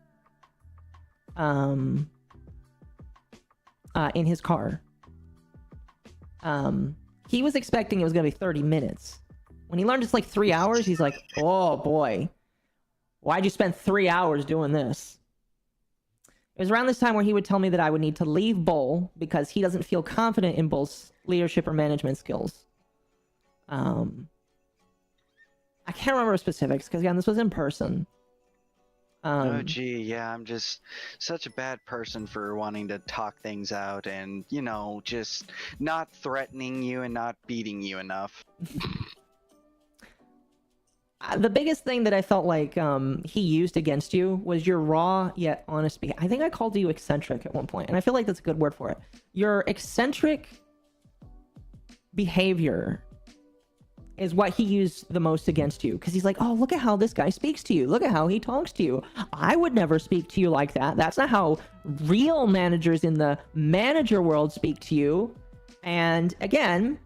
In his car. He was expecting it was gonna be 30 minutes. When he learned it's like 3 hours, he's like, oh boy, why'd you spend 3 hours doing this? It was around this time where he would tell me that I would need to leave Bull because he doesn't feel confident in Bull's leadership or management skills. I can't remember specifics because, again, this was in person. Oh, gee, yeah, I'm just such a bad person for wanting to talk things out and, you know, just not threatening you and not beating you enough. The biggest thing that I felt like he used against you was your raw yet honest behavior. I think I called you eccentric at one point, and I feel like that's a good word for it. Your eccentric behavior is what he used the most against you, because he's like, oh, look at how this guy speaks to you. Look at how he talks to you. I would never speak to you like that. That's not how real managers in the manager world speak to you. And again,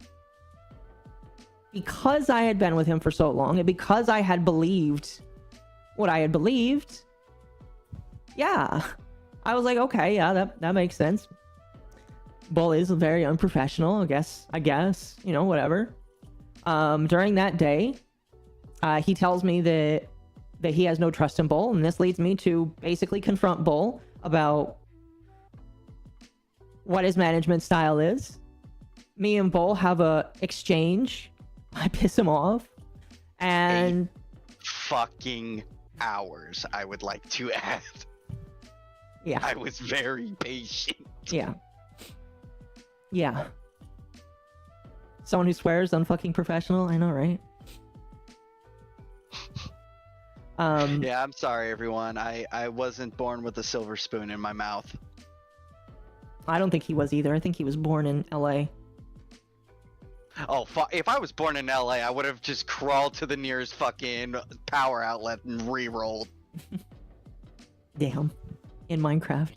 because I had been with him for so long and because I had believed what I had believed, yeah, I was like, okay, yeah, that makes sense. Bull is very unprofessional, I guess, you know, whatever. During that day, he tells me that he has no trust in Bull, and this leads me to basically confront Bull about what his management style is. Me and Bull have a exchange. I piss him off. And Fucking hours, I would like to add. yeah. I was very patient. Yeah. Yeah. Someone who swears unfucking professional. I know, right? Yeah, I'm sorry, everyone. I wasn't born with a silver spoon in my mouth. I don't think he was either. I think he was born in LA. Oh, if I was born in LA, I would have just crawled to the nearest fucking power outlet and re-rolled. Damn. In Minecraft.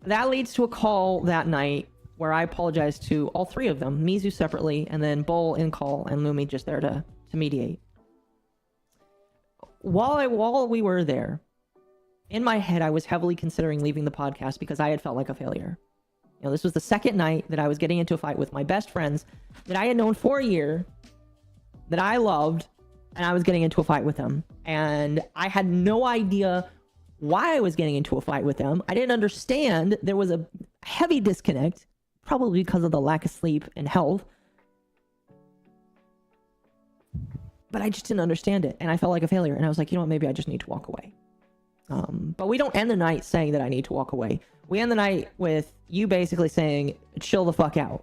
That leads to a call that night where I apologized to all three of them, Mizu separately, and then Bull in call, and Lumi just there to mediate. While we were there, in my head, I was heavily considering leaving the podcast because I had felt like a failure. You know, this was the second night that I was getting into a fight with my best friends that I had known for a year, that I loved, and I was getting into a fight with them. And I had no idea why I was getting into a fight with them. I didn't understand. There was a heavy disconnect, probably because of the lack of sleep and health. But I just didn't understand it, and I felt like a failure. And I was like, you know what, maybe I just need to walk away. But we don't end the night saying that I need to walk away. We end the night with you basically saying, chill the fuck out.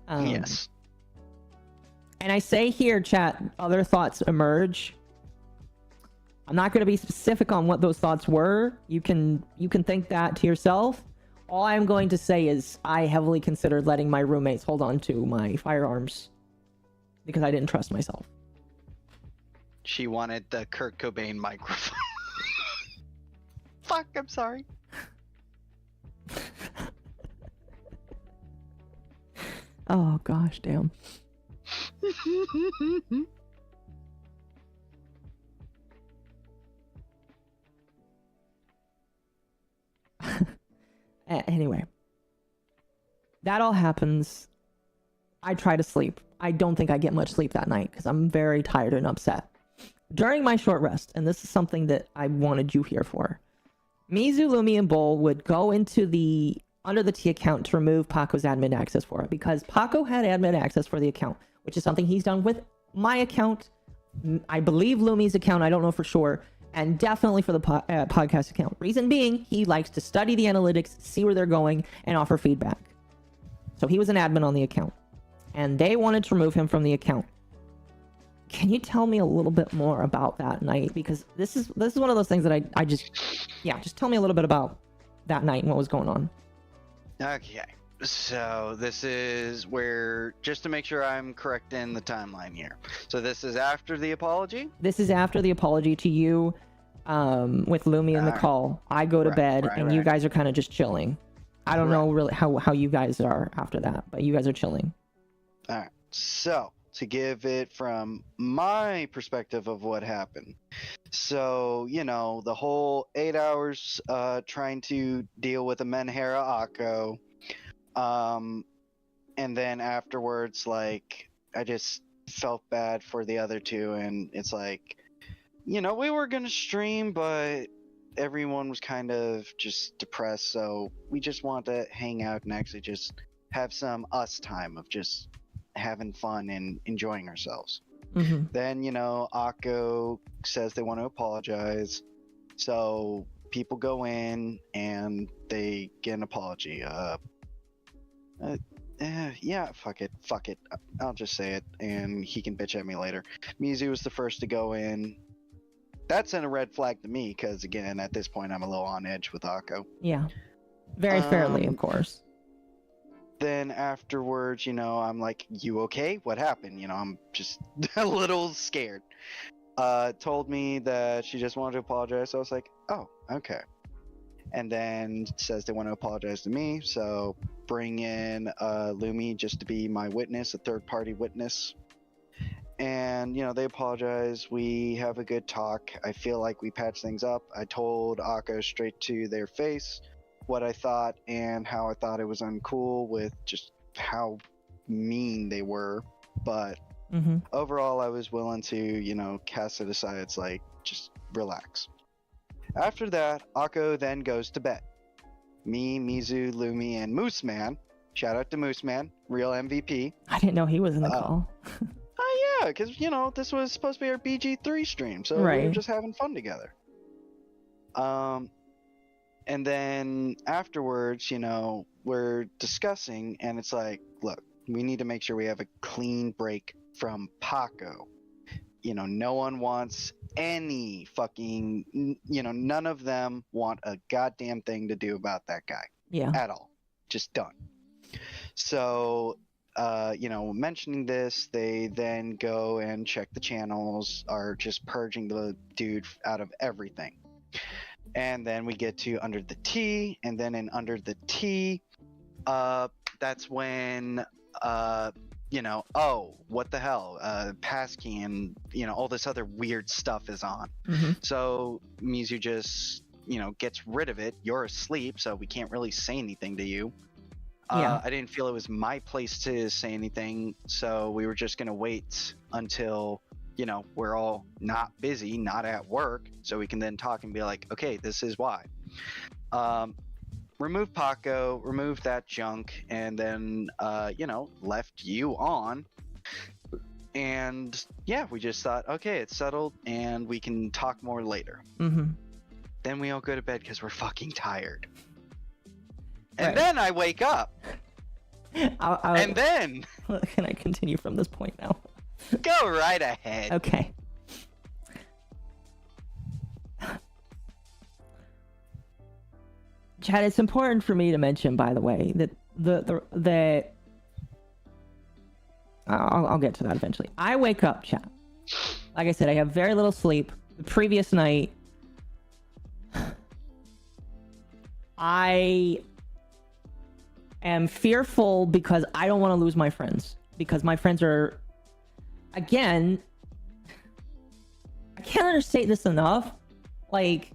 Yes. And I say here, chat, other thoughts emerge. I'm not going to be specific on what those thoughts were. You can think that to yourself. All I'm going to say is I heavily considered letting my roommates hold on to my firearms because I didn't trust myself. She wanted the Kurt Cobain microphone. Fuck, I'm sorry. Oh gosh, damn. Anyway, that all happens. I try to sleep. I don't think I get much sleep that night because I'm very tired and upset. During my short rest, and this is something that I wanted you here for, Mizu, Lumi, and Bull would go into the UnderTheTea account to remove Paco's admin access for it because Paco had admin access for the account, which is something he's done with my account, I believe Lumi's account, I don't know for sure, and definitely for the podcast account. Reason being, he likes to study the analytics, see where they're going, and offer feedback. So he was an admin on the account, and they wanted to remove him from the account. Can you tell me a little bit more about that night? Because this is one of those things that I just tell me a little bit about that night and what was going on. Okay, so this is where, just to make sure I'm correct in the timeline here. So this is after the apology? This is after the apology to you, with Lumi in the call. I go to bed, and you guys are kind of just chilling. I don't know really how you guys are after that, but you guys are chilling. All right, so to give it from my perspective of what happened. So, you know, the whole 8 hours trying to deal with a MommaOcco, and then afterwards, like, I just felt bad for the other two, and it's like, you know, we were gonna stream, but everyone was kind of just depressed, so we just wanted to hang out and actually just have some us time of just having fun and enjoying ourselves. Mm-hmm. Then, you know, Occo says they want to apologize, so people go in and they get an apology. Yeah, fuck it, I'll just say it, and he can bitch at me later. Mizu was the first to go in. That's a red flag to me, because again, at this point, I'm a little on edge with Occo. Yeah, very fairly, of course. Then afterwards, you know, I'm like, you okay? What happened? You know, I'm just a little scared. Told me that she just wanted to apologize. So I was like, oh, okay. And then says they want to apologize to me. So bring in Lumi just to be my witness, a third-party witness. And, you know, they apologize. We have a good talk. I feel like we patched things up. I told Occo straight to their face what I thought and how I thought it was uncool with just how mean they were. But overall, I was willing to, you know, cast it aside. It's like, just relax. After that, Akko then goes to bed. Me, Mizu, Lumi, and Moose Man. Shout out to Moose Man, real MVP. I didn't know he was in the call. Oh yeah, because this was supposed to be our BG3 stream, so we were Right. just having fun together. And then afterwards, we're discussing, and it's like, look, we need to make sure we have a clean break from Paco. No one wants any fucking, none of them want a goddamn thing to do about that guy. Yeah. At all. Just done. So, mentioning this, they then go and check the channels, are just purging the dude out of everything. And then we get to Under the Tea, and then in Under the Tea, that's when, oh, what the hell, passkey and, all this other weird stuff is on. Mm-hmm. So Mizu just, gets rid of it. You're asleep, so we can't really say anything to you. Yeah. I didn't feel it was my place to say anything, so we were just going to wait until, we're all not busy, not at work, so we can then talk and be like, okay, this is why. Remove Paco, remove that junk, and then, left you on. And yeah, we just thought, okay, it's settled, and we can talk more later. Mm-hmm. Then we all go to bed because we're fucking tired. And Right. then I wake up. And then Can I continue from this point now? go right ahead. Okay. Chad, it's important for me to mention, by the way, that I'll get to that eventually. I wake up, Chad. Like I said, I have very little sleep. The previous night, I am fearful because I don't want to lose my friends. Because my friends are, again, I can't understate this enough. Like,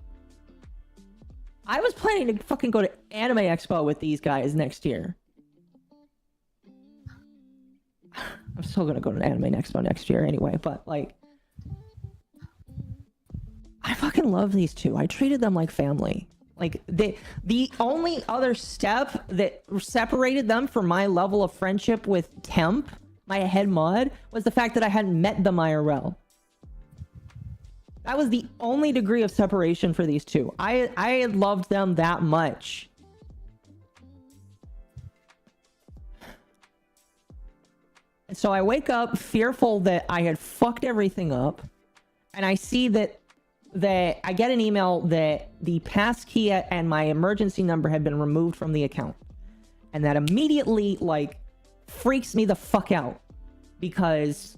I was planning to fucking go to Anime Expo with these guys next year. I'm still gonna go to Anime Expo next year anyway, but like, I fucking love these two. I treated them like family. Like, the only other step that separated them from my level of friendship with Temp, my head mod, was the fact that I hadn't met them IRL. That was the only degree of separation for these two. I had loved them that much. And so I wake up fearful that I had fucked everything up, and I see that I get an email that the passkey and my emergency number had been removed from the account. And that immediately, like, freaks me the fuck out. Because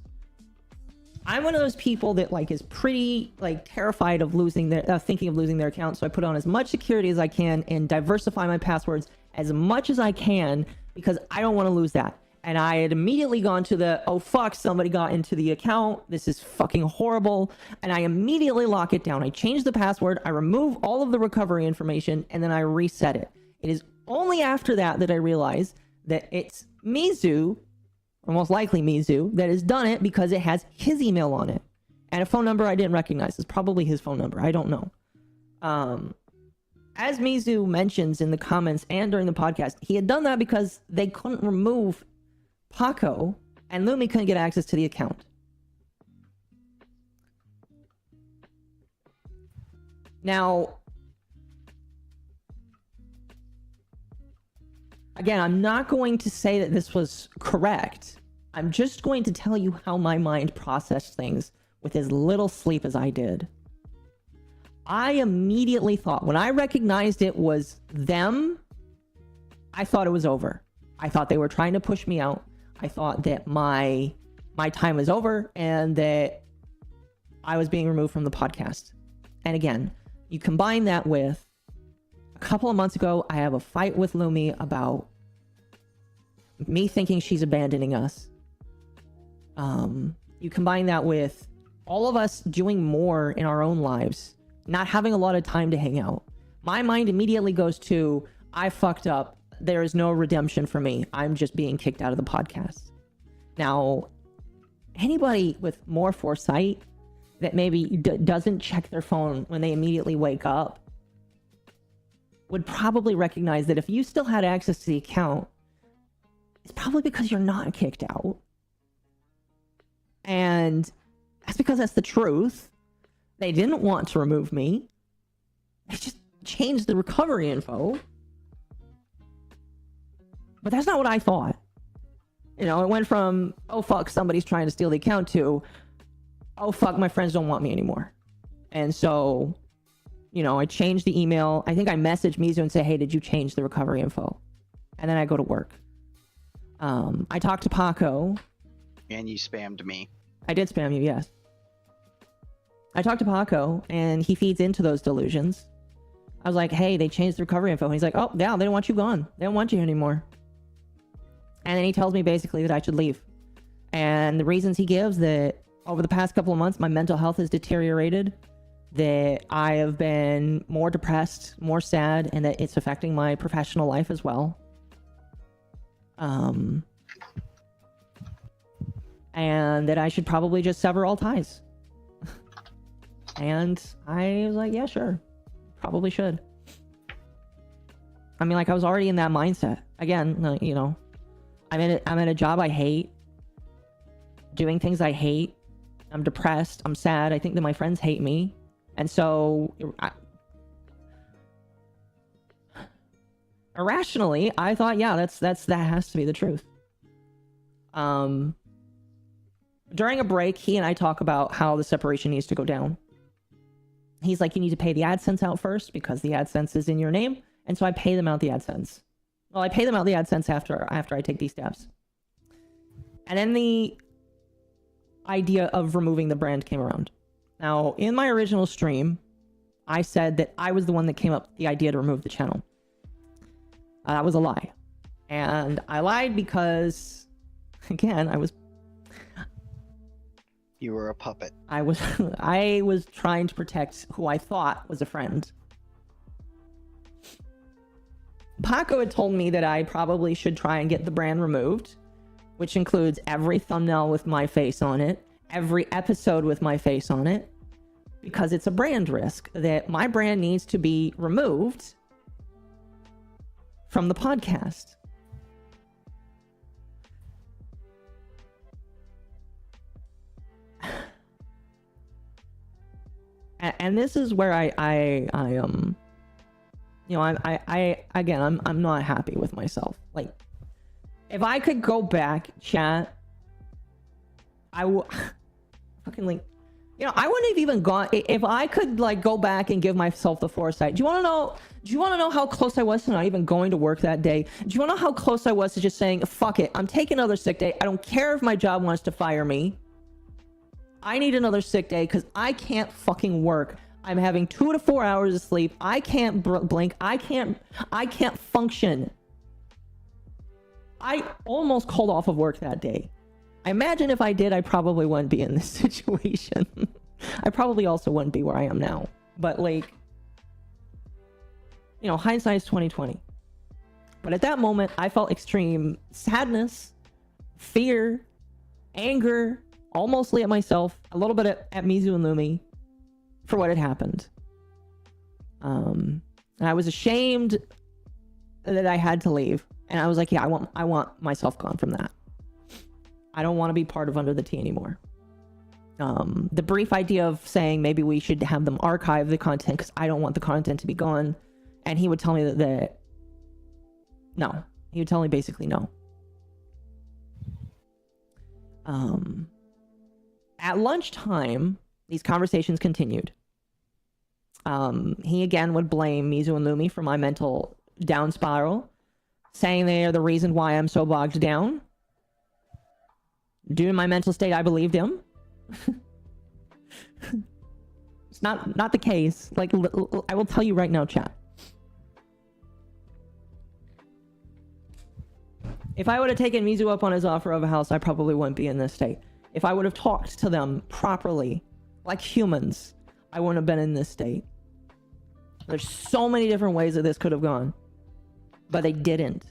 I'm one of those people that, like, is pretty, like, terrified of losing their, thinking of losing their account. So I put on as much security as I can and diversify my passwords as much as I can because I don't want to lose that. And I had immediately gone to the, oh fuck, somebody got into the account. This is fucking horrible. And I immediately lock it down. I change the password. I remove all of the recovery information and then I reset it. It is only after that I realize that it's Mizu, or most likely Mizu, that has done it because it has his email on it. And a phone number I didn't recognize. It's probably his phone number. I don't know. As Mizu mentions in the comments and during the podcast, he had done that because they couldn't remove Paco, and Lumi couldn't get access to the account. Now, again, I'm not going to say that this was correct. I'm just going to tell you how my mind processed things with as little sleep as I did. I immediately thought, when I recognized it was them, I thought it was over. I thought they were trying to push me out. I thought that my time was over and that I was being removed from the podcast. And again, you combine that with a couple of months ago, I have a fight with Lumi about me thinking she's abandoning us. You combine that with all of us doing more in our own lives, not having a lot of time to hang out. My mind immediately goes to, I fucked up. There is no redemption for me. I'm just being kicked out of the podcast. Now, anybody with more foresight that maybe doesn't check their phone when they immediately wake up would probably recognize that if you still had access to the account, it's probably because you're not kicked out. And that's because that's the truth. They didn't want to remove me. They just changed the recovery info. But that's not what I thought. You know, it went from, oh fuck, somebody's trying to steal the account, to, oh fuck, my friends don't want me anymore. And so, you know, I changed the email. I think I messaged Mizu and say, hey, did you change the recovery info? And then I go to work. I talked to Paco. And you spammed me. I did spam you, yes. I talked to Paco, and he feeds into those delusions. I was like, hey, they changed the recovery info. And he's like, oh, yeah, they don't want you gone. They don't want you anymore. And then he tells me basically that I should leave. And the reasons he gives, that over the past couple of months, my mental health has deteriorated, that I have been more depressed, more sad, and that it's affecting my professional life as well. And that I should probably just sever all ties. And I was like, yeah, sure. Probably should. I mean, like, I was already in that mindset. Again, you know, I'm in a job I hate. Doing things I hate. I'm depressed. I'm sad. I think that my friends hate me. And so, irrationally, I thought, yeah, that has to be the truth. During a break, he and I talk about how the separation needs to go down. He's like, you need to pay the AdSense out first because the AdSense is in your name. And so I pay them out the AdSense. Well, I pay them out the AdSense after I take these steps. And then the idea of removing the brand came around. Now, in my original stream, I said that I was the one that came up with the idea to remove the channel. That was a lie. And I lied because, again, You were a puppet. I was trying to protect who I thought was a friend. Paco had told me that I probably should try and get the brand removed, which includes every thumbnail with my face on it, every episode with my face on it, because it's a brand risk, that my brand needs to be removed from the podcast. And this is where I'm not happy with myself. Like, if I could go back, chat, I would fucking, like, you know, I wouldn't have even gone if I could, like, go back and give myself the foresight. Do you want to know how close I was to not even going to work that day? Do you want to know how close I was to just saying, fuck it, I'm taking another sick day. I don't care if my job wants to fire me. I need another sick day because I can't fucking work. I'm having 2 to 4 hours of sleep. I can't blink. I can't function. I almost called off of work that day. I imagine if I did, I probably wouldn't be in this situation. I probably also wouldn't be where I am now. But, like, you know, hindsight's 20/20. But at that moment, I felt extreme sadness, fear, anger, all mostly at myself, a little bit at Mizu and Lumi for what had happened. And I was ashamed that I had to leave. And I was like, yeah, I want myself gone from that. I don't want to be part of UnderTheTea anymore. The brief idea of saying maybe we should have them archive the content because I don't want the content to be gone. And he would tell me that no. He would tell me basically no. At lunchtime, these conversations continued. He again would blame Mizu and Lumi for my mental down spiral, saying they are the reason why I'm so bogged down. Due to my mental state, I believed him. It's not the case. Like, I will tell you right now, chat. If I would have taken Mizu up on his offer of a house, I probably wouldn't be in this state. If I would have talked to them properly, like humans, I wouldn't have been in this state. There's so many different ways that this could have gone, but they didn't.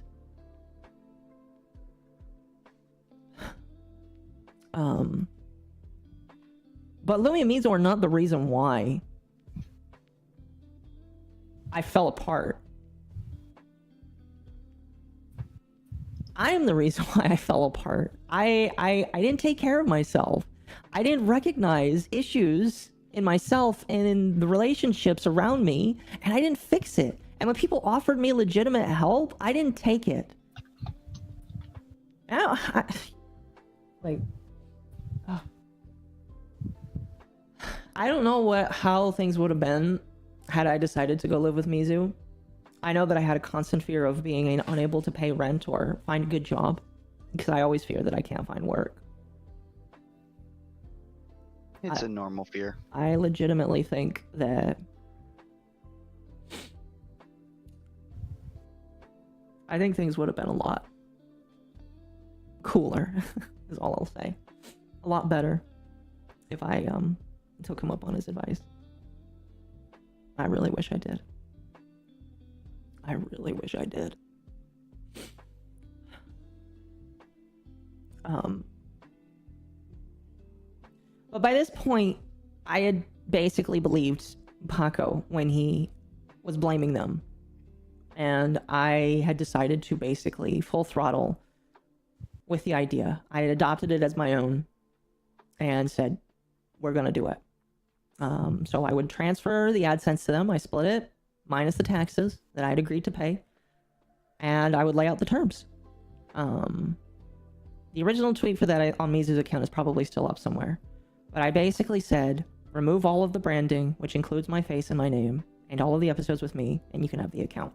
But Louie and Mizu are not the reason why I fell apart. I am the reason why I fell apart. I didn't take care of myself. I didn't recognize issues in myself and in the relationships around me, and I didn't fix it. And when people offered me legitimate help, I didn't take it. Now, I don't know how things would have been had I decided to go live with Mizu. I know that I had a constant fear of being unable to pay rent or find a good job, because I always fear that I can't find work. It's a normal fear. I legitimately think that I think things would have been a lot cooler, is all I'll say. A lot better if I took him up on his advice. I really wish I did. I really wish I did. But by this point, I had basically believed Paco when he was blaming them. And I had decided to basically full throttle with the idea. I had adopted it as my own and said, we're going to do it. So I would transfer the AdSense to them. I split it, minus the taxes that I had agreed to pay. And I would lay out the terms. The original tweet for that on Mizu's account is probably still up somewhere. But I basically said, remove all of the branding, which includes my face and my name, and all of the episodes with me, and you can have the account.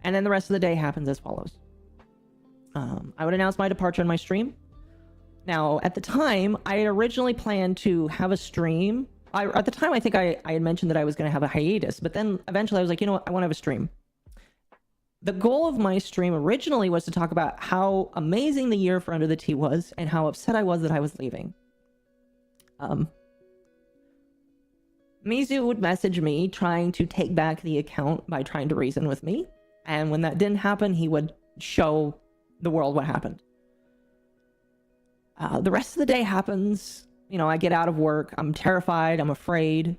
And then the rest of the day happens as follows. I would announce my departure in my stream. Now, at the time, I had originally planned to have a stream. At the time, I think I had mentioned that I was going to have a hiatus, but then eventually I was like, you know what, I want to have a stream. The goal of my stream originally was to talk about how amazing the year for Under the Tea was and how upset I was that I was leaving. Mizu would message me trying to take back the account by trying to reason with me. And when that didn't happen, he would show the world what happened. The rest of the day happens. You know, I get out of work. I'm terrified. I'm afraid.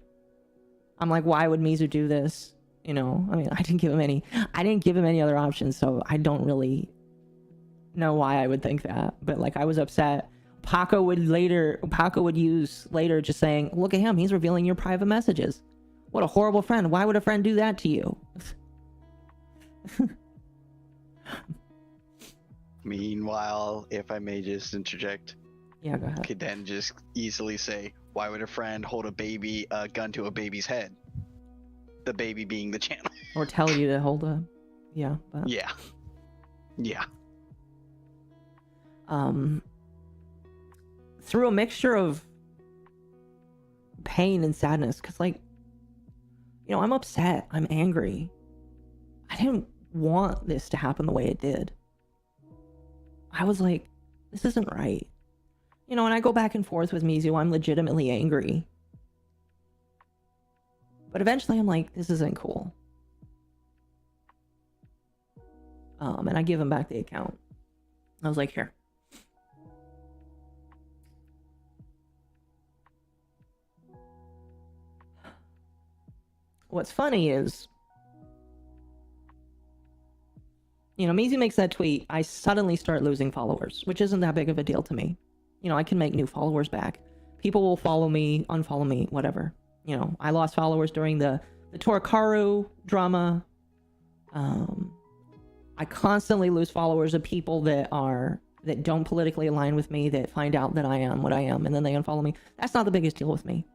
I'm like, why would Mizu do this? You know, I mean, I didn't give him any other options, so I don't really know why I would think that. But like, I was upset. Paco would use later just saying, look at him, he's revealing your private messages. What a horrible friend. Why would a friend do that to you? Meanwhile, if I may just interject, Yeah, go ahead. could then just easily say, why would a friend hold a gun to a baby's head? The baby being the channel. Or tell you to hold a... Yeah, but... Yeah. Yeah. Through a mixture of pain and sadness, because, like, you know, I'm upset. I'm angry. I didn't want this to happen the way it did. I was like, this isn't right. You know, and I go back and forth with Mizu. I'm legitimately angry. But eventually I'm like, this isn't cool. And I give him back the account. I was like, here. What's funny is, you know, Mizu makes that tweet, I suddenly start losing followers, which isn't that big of a deal to me. You know, I can make new followers back. People will follow me, unfollow me, whatever. You know, I lost followers during the Torikaru drama. I constantly lose followers of people that don't politically align with me, that find out that I am what I am, and then they unfollow me. That's not the biggest deal with me.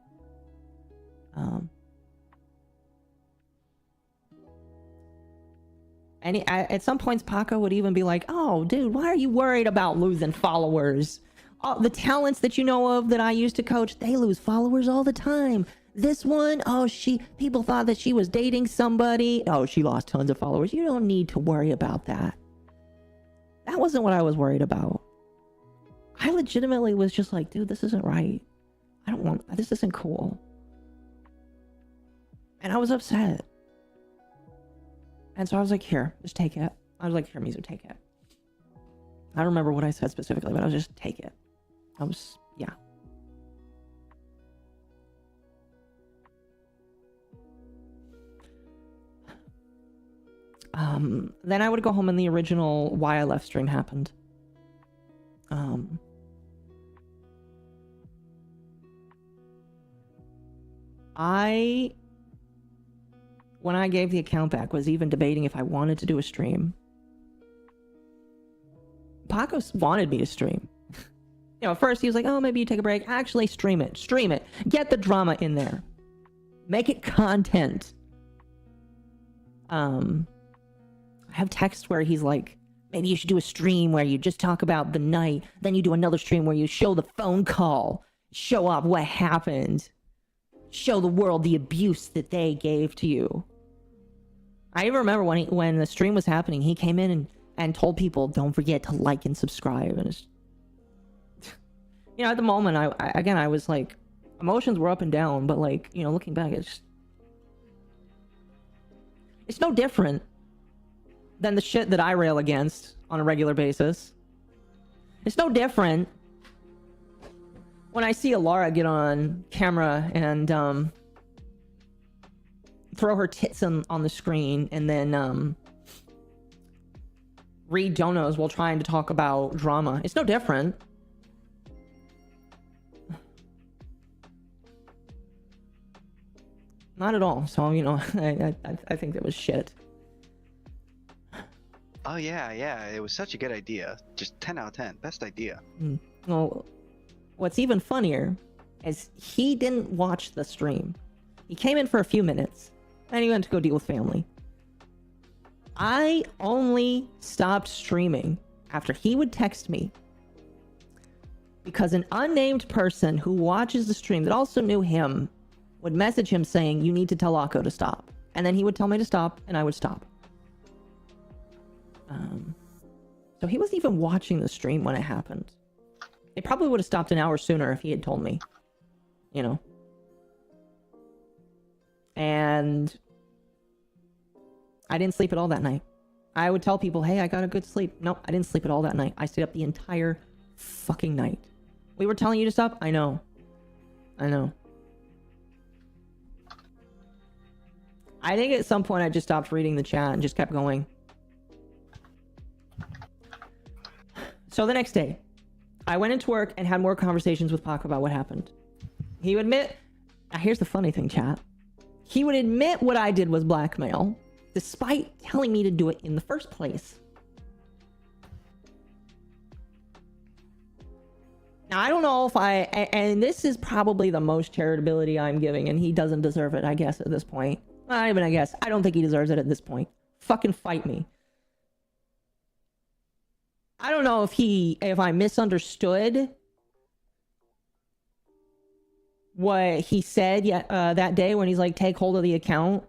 And at some points, Paco would even be like, oh, dude, why are you worried about losing followers? The talents that you know of that I used to coach, they lose followers all the time. This one, people thought that she was dating somebody. Oh, she lost tons of followers. You don't need to worry about that. That wasn't what I was worried about. I legitimately was just like, dude, this isn't right. This isn't cool. And I was upset. And so I was like, here, just take it. I was like, here, Mizu, take it. I don't remember what I said specifically, but I was just take it. I was, yeah. Then I would go home and the original Why I Left stream happened. When I gave the account back, was even debating if I wanted to do a stream. Paco wanted me to stream. You know, at first he was like, oh, maybe you take a break. Actually, stream it. Stream it. Get the drama in there. Make it content. I have texts where he's like, maybe you should do a stream where you just talk about the night. Then you do another stream where you show the phone call. Show off what happened. Show the world the abuse that they gave to you. I even remember when the stream was happening, he came in and told people, don't forget to like and subscribe. And it's, you know, at the moment, I was like, emotions were up and down, but like, you know, looking back, it's no different than the shit that I rail against on a regular basis. It's no different when I see Alara get on camera and throw her tits on the screen and then read donos while trying to talk about drama. It's no different. Not at all. So, you know, I think that was shit. Oh yeah, it was such a good idea. Just 10 out of 10. Best idea. Well, what's even funnier is he didn't watch the stream. He came in for a few minutes, and he went to go deal with family. I only stopped streaming after he would text me because an unnamed person who watches the stream that also knew him would message him saying, you need to tell Occo to stop. And then he would tell me to stop, and I would stop. So he wasn't even watching the stream when it happened. It probably would have stopped an hour sooner if he had told me. You know? And I didn't sleep at all that night. I would tell people, hey, I got a good sleep. Nope, I didn't sleep at all that night. I stayed up the entire fucking night. We were telling you to stop? I know. I know. I think at some point I just stopped reading the chat and just kept going. So the next day, I went into work and had more conversations with Pac about what happened. He would admit... Now here's the funny thing, chat. He would admit what I did was blackmail, despite telling me to do it in the first place. Now, I don't know if and this is probably the most charitability I'm giving, and he doesn't deserve it, I guess, at this point. Not even I guess. I don't think he deserves it at this point. Fucking fight me. I don't know if I misunderstood what he said that day when he's like, take hold of the account.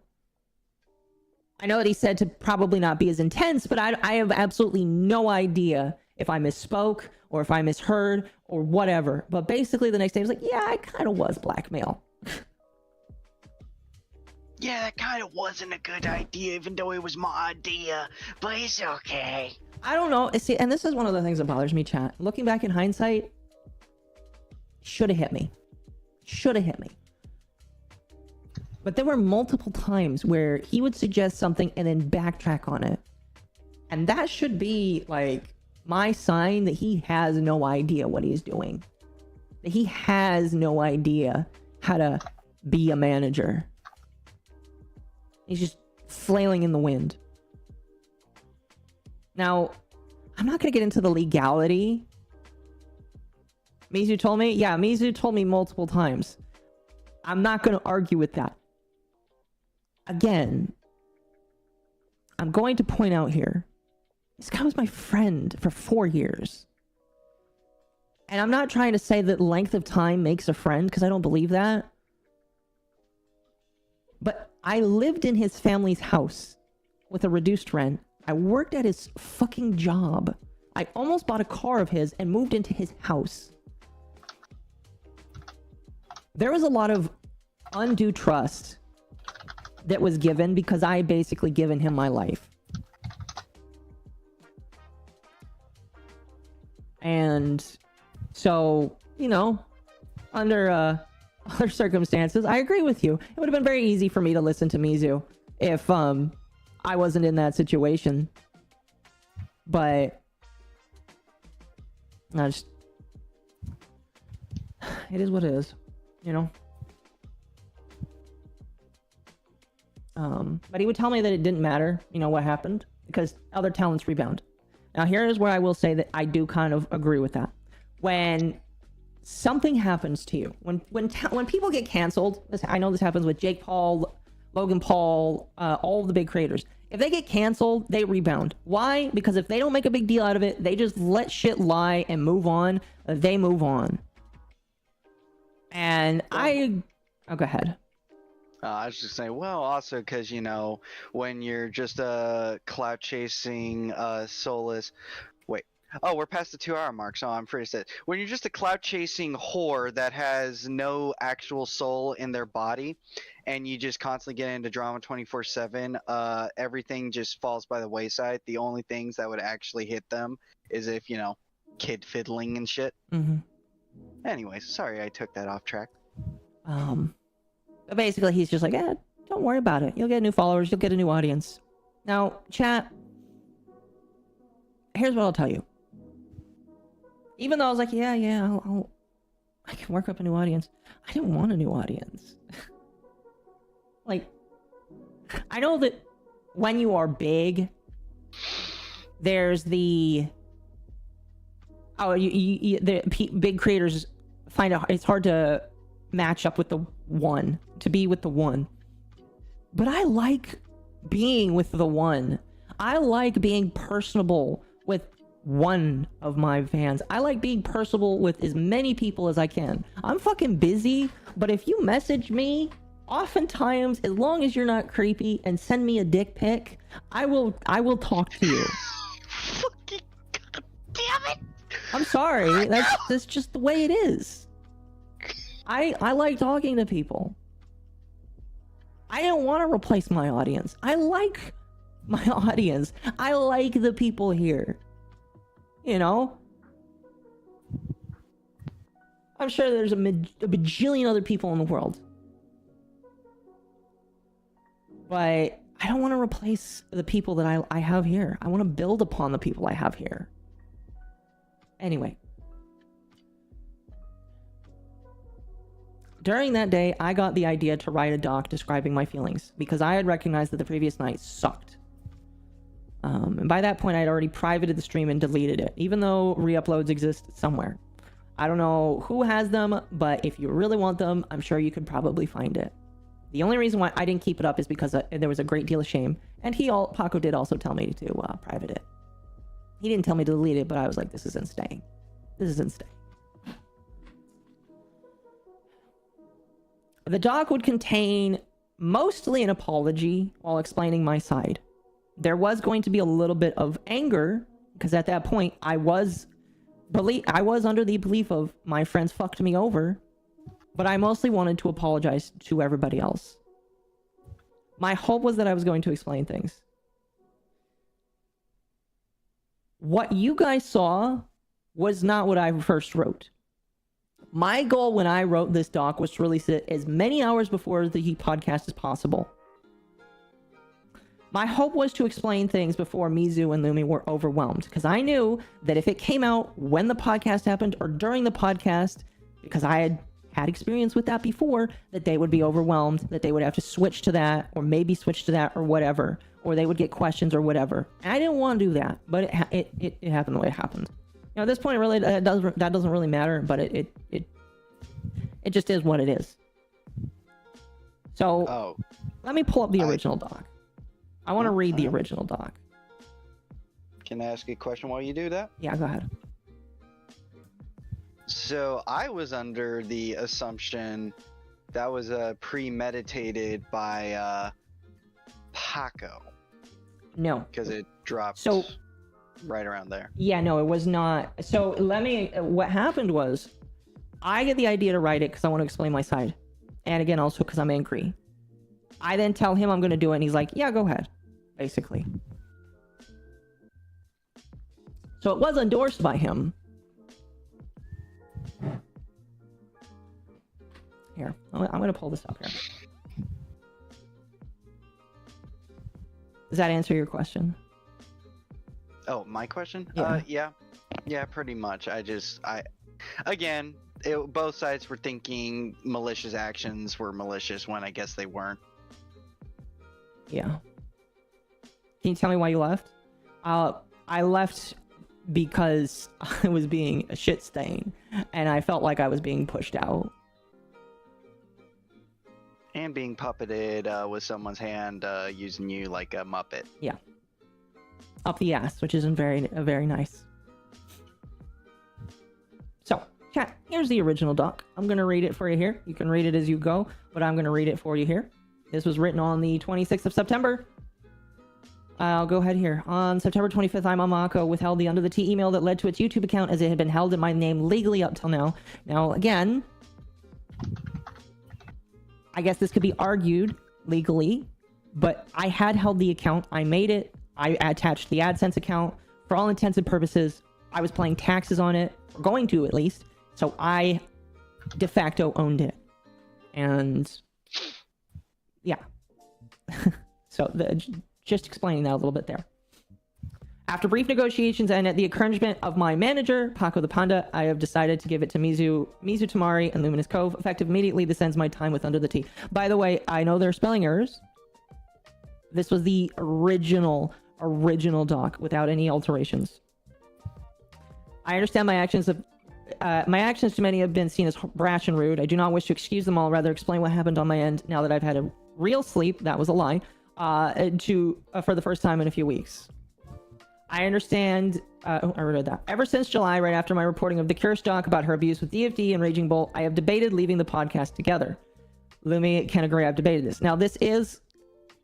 I know that he said to probably not be as intense, but I have absolutely no idea if I misspoke or if I misheard or whatever. But basically the next day I was like, yeah, I kind of was blackmail. Yeah, that kind of wasn't a good idea, even though it was my idea. But it's okay. I don't know. See, and this is one of the things that bothers me, chat. Looking back in hindsight, should have hit me. Should have hit me. But there were multiple times where he would suggest something and then backtrack on it. And that should be, like, my sign that he has no idea what he's doing. That he has no idea how to be a manager. He's just flailing in the wind. Now, I'm not going to get into the legality. Mizu told me? Yeah, Mizu told me multiple times. I'm not going to argue with that. Again, I'm going to point out here, this guy was my friend for 4 years. And I'm not trying to say that length of time makes a friend, because I don't believe that. But I lived in his family's house with a reduced rent. I worked at his fucking job. I almost bought a car of his and moved into his house. There was a lot of undue trust that was given because I basically given him my life. And so, you know, under other circumstances, I agree with you. It would have been very easy for me to listen to Mizu if I wasn't in that situation. But I just, it is what it is, you know. But he would tell me that it didn't matter, you know, what happened, because other talents rebound. Now, here is where I will say that I do kind of agree with that. When something happens to you, when people get canceled, I know this happens with Jake Paul, Logan Paul, all of the big creators. If they get canceled, they rebound. Why? Because if they don't make a big deal out of it, they just let shit lie and move on. They move on. And oh, go ahead. I was just saying, well, also because, you know, when you're just a clout chasing, soulless. Wait. Oh, we're past the 2-hour mark, so I'm free to say it. When you're just a clout chasing whore that has no actual soul in their body, and you just constantly get into drama 24/7, everything just falls by the wayside. The only things that would actually hit them is if, you know, kid fiddling and shit. Mm-hmm. Anyways, sorry I took that off track. But basically, he's just like, don't worry about it. You'll get new followers. You'll get a new audience. Now, chat, here's what I'll tell you. Even though I was like, yeah, I can work up a new audience. I didn't want a new audience. Like, I know that when you are big, there's the... big creators find it, it's hard to match up with the one, to be with the one. But I like being with the one. I like being personable with one of my fans. I like being personable with as many people as I can. I'm fucking busy, but if you message me, oftentimes, as long as you're not creepy and send me a dick pic, I will talk to you. Fucking god damn it! I'm sorry. That's just the way it is. I like talking to people. I don't want to replace my audience. I like my audience. I like the people here. You know? I'm sure there's a bajillion other people in the world. But I don't want to replace the people that I have here. I want to build upon the people I have here. Anyway. During that day, I got the idea to write a doc describing my feelings because I had recognized that the previous night sucked. And by that point, I had already privated the stream and deleted it, even though re-uploads exist somewhere. I don't know who has them, but if you really want them, I'm sure you could probably find it. The only reason why I didn't keep it up is because there was a great deal of shame, and Paco did also tell me to private it. He didn't tell me to delete it, but I was like, this isn't staying. This isn't staying. The doc would contain mostly an apology while explaining my side. There was going to be a little bit of anger, because at that point, I was under the belief of my friends fucked me over, but I mostly wanted to apologize to everybody else. My hope was that I was going to explain things. What you guys saw was not what I first wrote. My goal when I wrote this doc was to release it as many hours before the podcast as possible. My hope was to explain things before Mizu and Lumi were overwhelmed, because I knew that if it came out when the podcast happened or during the podcast, because I had experience with that before, that they would be overwhelmed, that they would have to switch to that, or maybe switch to that, or whatever, or they would get questions or whatever. And I didn't want to do that, but it happened the way it happened. You know, at this point, it really that doesn't really matter, but it just is what it is. So let me pull up the original doc. I want to read the original doc. Can I ask you a question while you do that? Yeah, go ahead. So I was under the assumption that was premeditated by Paco. No. Because it dropped right around there. Yeah, no, it was not. So what happened was, I get the idea to write it because I want to explain my side. And again, also because I'm angry. I then tell him I'm going to do it, and he's like, yeah, go ahead, basically. So it was endorsed by him, I'm gonna pull this up here. Does that answer your question? Oh, my question? Yeah. Yeah, pretty much. Again, both sides were thinking malicious actions were malicious when I guess they weren't. Yeah. Can you tell me why you left? I left because I was being a shit stain, and I felt like I was being pushed out. And being puppeted with someone's hand using you like a Muppet. Yeah. Up the ass, which isn't very nice. So, chat, here's the original doc. I'm going to read it for you here. You can read it as you go, but I'm going to read it for you here. This was written on the 26th of September. I'll go ahead here. On September 25th, MommaOcco withheld the UnderTheTea email that led to its YouTube account as it had been held in my name legally up till now. Now, again, I guess this could be argued legally, but I had held the account. I made it. I attached the AdSense account. For all intents and purposes, I was paying taxes on it, or going to at least, so I de facto owned it. And yeah. So just explaining that a little bit there. After brief negotiations and at the encouragement of my manager, Paco the Panda, I have decided to give it to Mizu Tamari and LuminousCove. Effective immediately, this ends my time with UnderTheTea. By the way, I know there are spelling errors. This was the original doc without any alterations. I understand my actions to many have been seen as brash and rude. I do not wish to excuse them all, rather explain what happened on my end now that I've had a real sleep, that was a lie, for the first time in a few weeks. I understand, I read that. Ever since July, right after my reporting of the Curious doc about her abuse with DFD and Raging Bull, I have debated leaving the podcast together. Lumi can agree I've debated this. Now, this is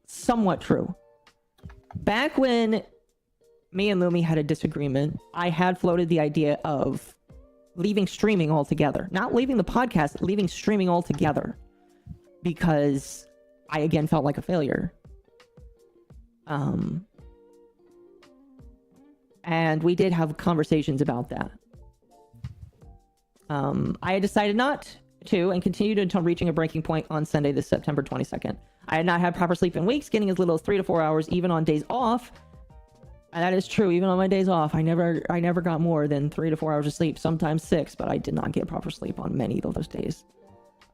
somewhat true. Back when me and Lumi had a disagreement, I had floated the idea of leaving streaming altogether. Not leaving the podcast, leaving streaming altogether. Because I, again, felt like a failure. And we did have conversations about that. I had decided not to and continued until reaching a breaking point on Sunday, this September 22nd. I had not had proper sleep in weeks, getting as little as 3 to 4 hours, even on days off. And that is true. Even on my days off, I never got more than 3 to 4 hours of sleep, sometimes 6, but I did not get proper sleep on many of those days.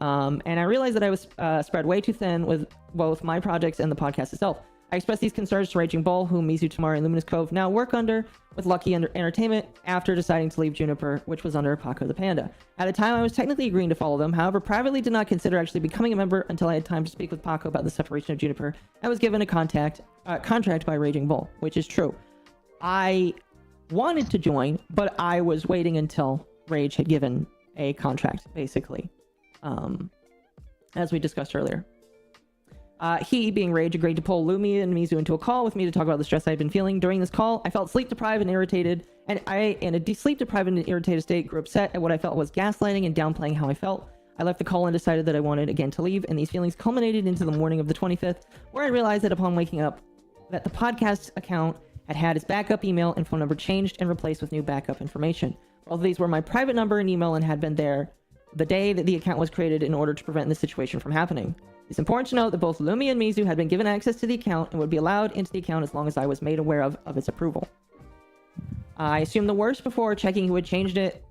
And I realized that I was spread way too thin with both my projects and the podcast itself. I expressed these concerns to Raging Bull, whom Mizu Tamari and LuminousCove now work under, with Lucky Entertainment, after deciding to leave Juniper, which was under Paco the Panda. At the time, I was technically agreeing to follow them, however, privately did not consider actually becoming a member until I had time to speak with Paco about the separation of Juniper, and was given a contract by Raging Bull, which is true. I wanted to join, but I was waiting until Rage had given a contract, basically, as we discussed earlier. He, being Rage, agreed to pull Lumi and Mizu into a call with me to talk about the stress I had been feeling. During this call, I felt sleep-deprived and irritated, and I, in a sleep-deprived and irritated state, grew upset at what I felt was gaslighting and downplaying how I felt. I left the call and decided that I wanted again to leave, and these feelings culminated into the morning of the 25th, where I realized that upon waking up, that the podcast account had its backup email and phone number changed and replaced with new backup information. Both of these were my private number and email and had been there the day that the account was created in order to prevent this situation from happening. It's important to note that both Lumi and Mizu had been given access to the account and would be allowed into the account as long as I was made aware of its approval. I assumed the worst before checking who had changed it,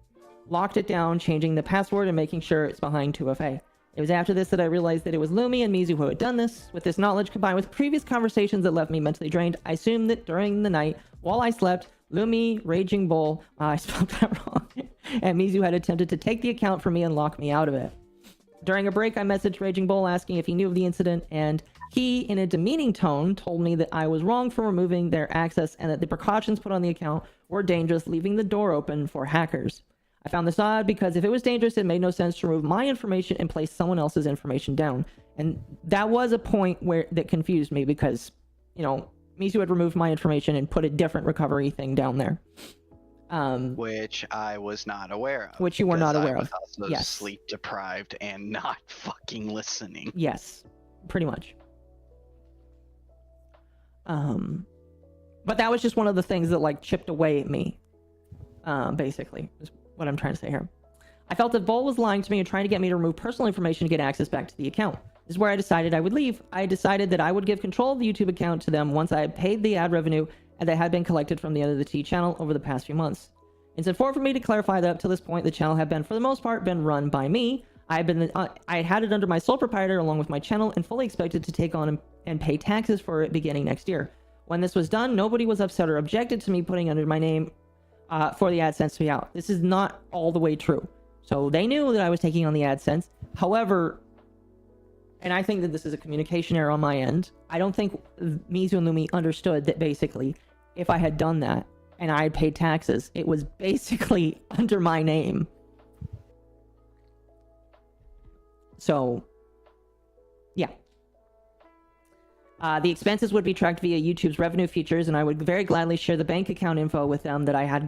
locked it down, changing the password, and making sure it's behind 2FA. It was after this that I realized that it was Lumi and Mizu who had done this. With this knowledge combined with previous conversations that left me mentally drained, I assumed that during the night, while I slept, Lumi, Raging Bull, I spelled that wrong, and Mizu had attempted to take the account from me and lock me out of it. During a break, I messaged Raging Bull asking if he knew of the incident, and he, in a demeaning tone, told me that I was wrong for removing their access and that the precautions put on the account were dangerous, leaving the door open for hackers. I found this odd because if it was dangerous, it made no sense to remove my information and place someone else's information down. And that was a point that confused me because, you know, Mizu had removed my information and put a different recovery thing down there. Which I was not aware of. Which you were not aware of. Also yes. Sleep deprived and not fucking listening. Yes, pretty much. But that was just one of the things that like chipped away at me. Basically, is what I'm trying to say here. I felt that Vol was lying to me and trying to get me to remove personal information to get access back to the account. This is where I decided I would leave. I decided that I would give control of the YouTube account to them once I had paid the ad revenue and that had been collected from the UnderTheTea channel over the past few months. It's important for me to clarify that up to this point, the channel had been, for the most part, been run by me. I had it under my sole proprietor along with my channel and fully expected to take on and pay taxes for it beginning next year. When this was done, nobody was upset or objected to me putting under my name for the AdSense to be out. This is not all the way true. So they knew that I was taking on the AdSense. However, and I think that this is a communication error on my end, I don't think Mizu and Lumi understood that basically if I had done that and I had paid taxes, it was basically under my name. So, yeah. The expenses would be tracked via YouTube's revenue features, and I would very gladly share the bank account info with them that I had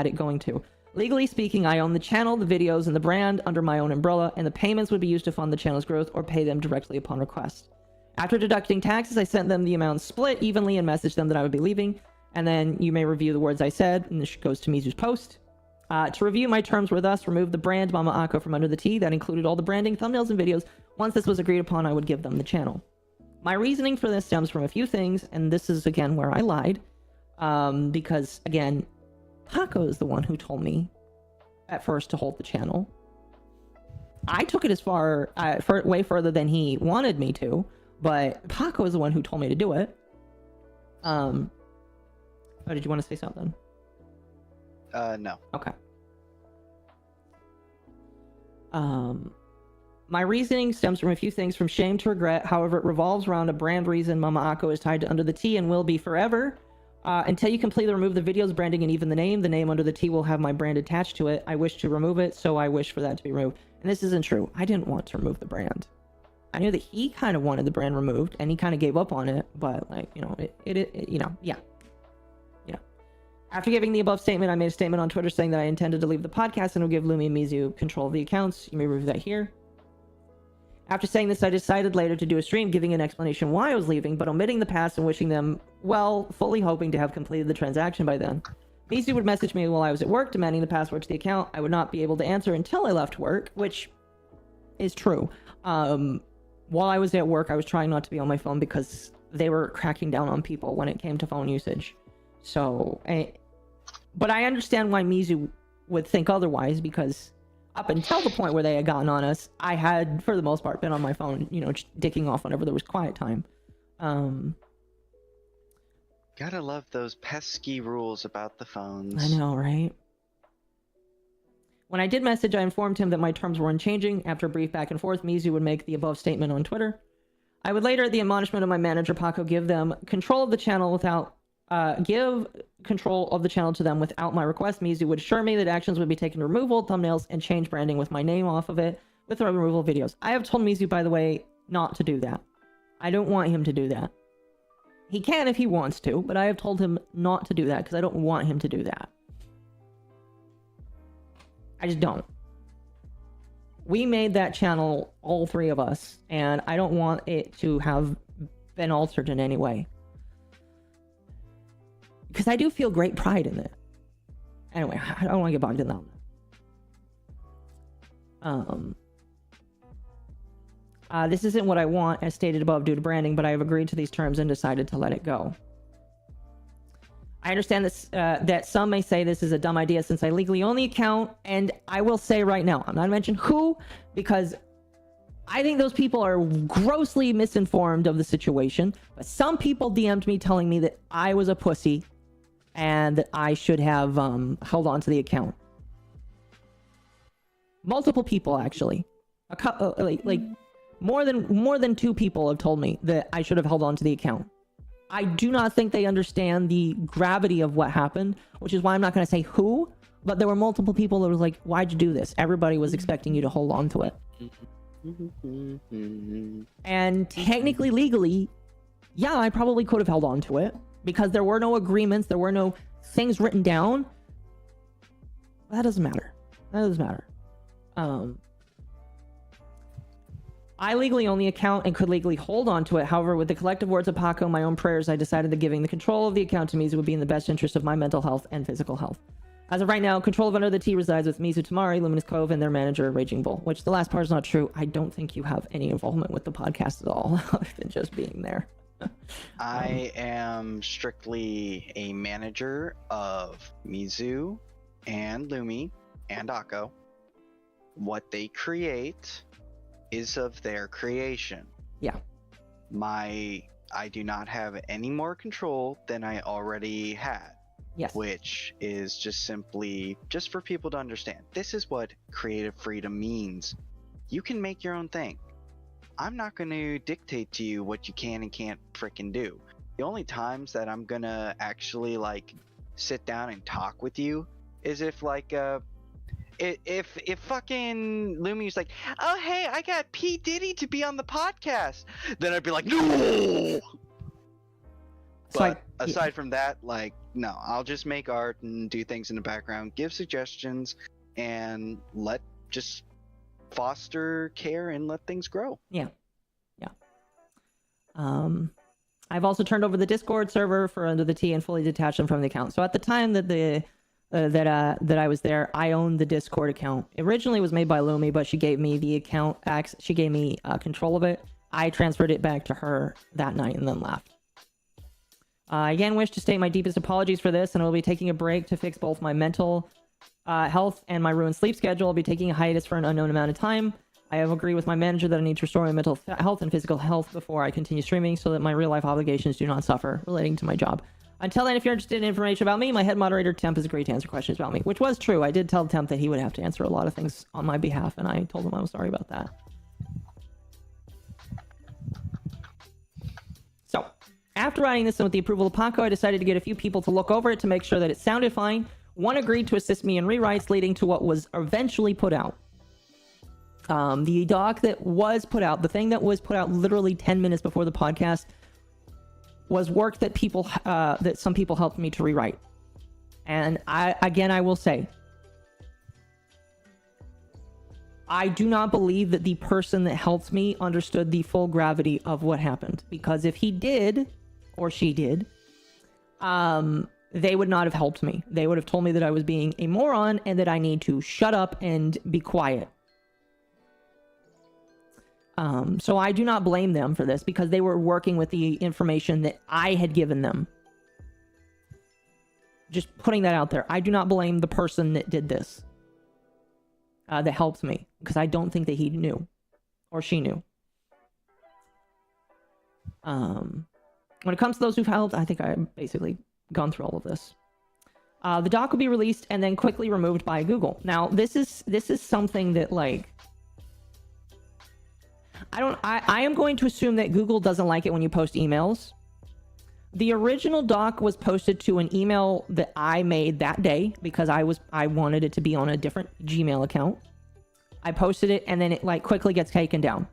it going to. Legally speaking, I own the channel, the videos, and the brand under my own umbrella, and the payments would be used to fund the channel's growth or pay them directly upon request. After deducting taxes, I sent them the amount split evenly and messaged them that I would be leaving, and then you may review the words I said, and this goes to Mizu's post. To review my terms with us, remove the brand MommaOcco from UnderTheTea. That included all the branding, thumbnails, and videos. Once this was agreed upon, I would give them the channel. My reasoning for this stems from a few things, and this is, again, where I lied. Because, again, Paco is the one who told me at first to hold the channel. I took it as far, way further than he wanted me to, but Paco is the one who told me to do it. Oh, did you want to say something? No. Okay. My reasoning stems from a few things, from shame to regret. However, it revolves around a brand reason. MommaOcco is tied to UnderTheTea and will be forever. Until you completely remove the videos, branding, and even the name UnderTheTea will have my brand attached to it. I wish to remove it, so I wish for that to be removed. And this isn't true. I didn't want to remove the brand. I knew that he kind of wanted the brand removed, and he kind of gave up on it, but, like, you know, yeah. After giving the above statement, I made a statement on Twitter saying that I intended to leave the podcast and will give Lumi and Mizu control of the accounts. You may review that here. After saying this, I decided later to do a stream giving an explanation why I was leaving, but omitting the past and wishing them well, fully hoping to have completed the transaction by then. Mizu would message me while I was at work, demanding the password to the account. I would not be able to answer until I left work, which is true. While I was at work, I was trying not to be on my phone because they were cracking down on people when it came to phone usage. So, but I understand why Mizu would think otherwise, because up until the point where they had gotten on us, I had, for the most part, been on my phone, you know, just dicking off whenever there was quiet time. Gotta love those pesky rules about the phones. I know, right? When I did message, I informed him that my terms were unchanging. After a brief back and forth, Mizu would make the above statement on Twitter. I would later, at the admonishment of my manager, Paco, give them control of the channel without give control of the channel to them without my request. Mizu would assure me that actions would be taken to remove old thumbnails and change branding with my name off of it with the removal videos. I have told Mizu, by the way, not to do that. I don't want him to do that. He can if he wants to, but I have told him not to do that because I don't want him to do that. I just don't. We made that channel, all three of us, and I don't want it to have been altered in any way. Because I do feel great pride in it. Anyway, I don't want to get bogged in that one. This isn't what I want, as stated above, due to branding, but I have agreed to these terms and decided to let it go. I understand this, that some may say this is a dumb idea since I legally own the account, and I will say right now, I'm not going to mention who, because I think those people are grossly misinformed of the situation, but some people DM'd me telling me that I was a pussy and that I should have held on to the account. Multiple people, actually. A couple, like more than 2 people have told me that I should have held on to the account. I do not think they understand the gravity of what happened, which is why I'm not going to say who, but there were multiple people that was like, why'd you do this? Everybody was expecting you to hold on to it. And technically, legally, yeah, I probably could have held on to it because there were no agreements, there were no things written down. That doesn't matter. That doesn't matter. I legally own the account and could legally hold on to it. However, with the collective words of Paco and my own prayers, I decided that giving the control of the account to Mizu would be in the best interest of my mental health and physical health. As of right now, control of Under the Tea resides with Mizu Tamari, LuminousCove, and their manager, Raging Bull. Which the last part is not true. I don't think you have any involvement with the podcast at all, other than just being there. I am strictly a manager of Mizu and Lumi and Akko. What they create is of their creation. Yeah. I do not have any more control than I already had. Yes. Which is just simply just for people to understand. This is what creative freedom means. You can make your own thing. I'm not going to dictate to you what you can and can't frickin' do. The only times that I'm gonna actually like sit down and talk with you is if like if fucking Lumi's like, oh hey, I got P Diddy to be on the podcast, then I'd be like, no. But aside from that, like, no, I'll just make art and do things in the background, give suggestions, and just foster care and let things grow. Yeah. I've also turned over the Discord server for Under the Tea and fully detached them from the account. So at the time that that I was there, I owned the Discord account. It originally was made by Lumi, but she gave me the account access. She gave me control of it. I transferred it back to her that night and then left. I again wish to state my deepest apologies for this, and I will be taking a break to fix both my mental health and my ruined sleep schedule. I'll be taking a hiatus for an unknown amount of time. I have agreed with my manager that I need to restore my mental health and physical health before I continue streaming so that my real-life obligations do not suffer relating to my job. Until then, if you're interested in information about me, my head moderator, Temp, has agreed to answer questions about me, which was true. I did tell Temp that he would have to answer a lot of things on my behalf, and I told him I was sorry about that. So, after writing this and with the approval of Paco, I decided to get a few people to look over it to make sure that it sounded fine. One agreed to assist me in rewrites, leading to what was eventually put out. The doc that was put out, the thing that was put out literally 10 minutes before the podcast, was work that that some people helped me to rewrite. And I will say, I do not believe that the person that helped me understood the full gravity of what happened. Because if he did, or she did, they would not have helped me. They would have told me that I was being a moron and that I need to shut up and be quiet. So I do not blame them for this because they were working with the information that I had given them. Just putting that out there. I do not blame the person that did this. That helped me. Because I don't think that he knew. Or she knew. When it comes to those who've helped, I think I've basically gone through all of this. The doc will be released and then quickly removed by Google. Now, this is something that, like... I am going to assume that Google doesn't like it when you post emails. The original doc was posted to an email that I made that day because I wanted it to be on a different Gmail account. I posted it and then it like quickly gets taken down.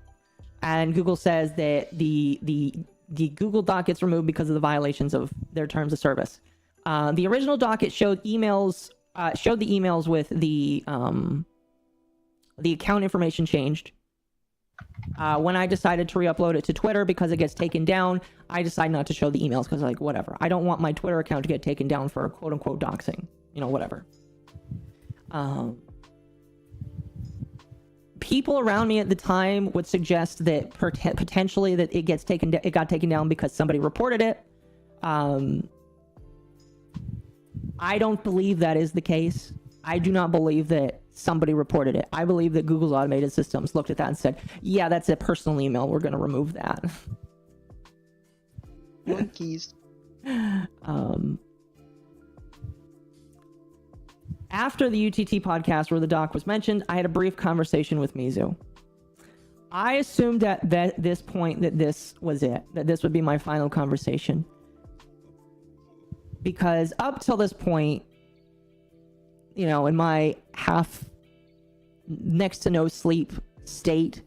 And Google says that the Google doc gets removed because of the violations of their terms of service. The original doc, it showed emails, showed the emails with the account information changed. When I decided to re-upload it to Twitter because it gets taken down, I decided not to show the emails because, like, whatever. I don't want my Twitter account to get taken down for quote-unquote doxing. You know, whatever. People around me at the time would suggest that potentially that it got taken down because somebody reported it. I don't believe that is the case. I do not believe that somebody reported it. I believe that Google's automated systems looked at that and said, yeah, that's a personal email. We're going to remove that. Monkeys. After the UTT podcast where the doc was mentioned, I had a brief conversation with Mizu. I assumed at this point that this was it, that this would be my final conversation. Because up till this point, you know, in my half next to no sleep state,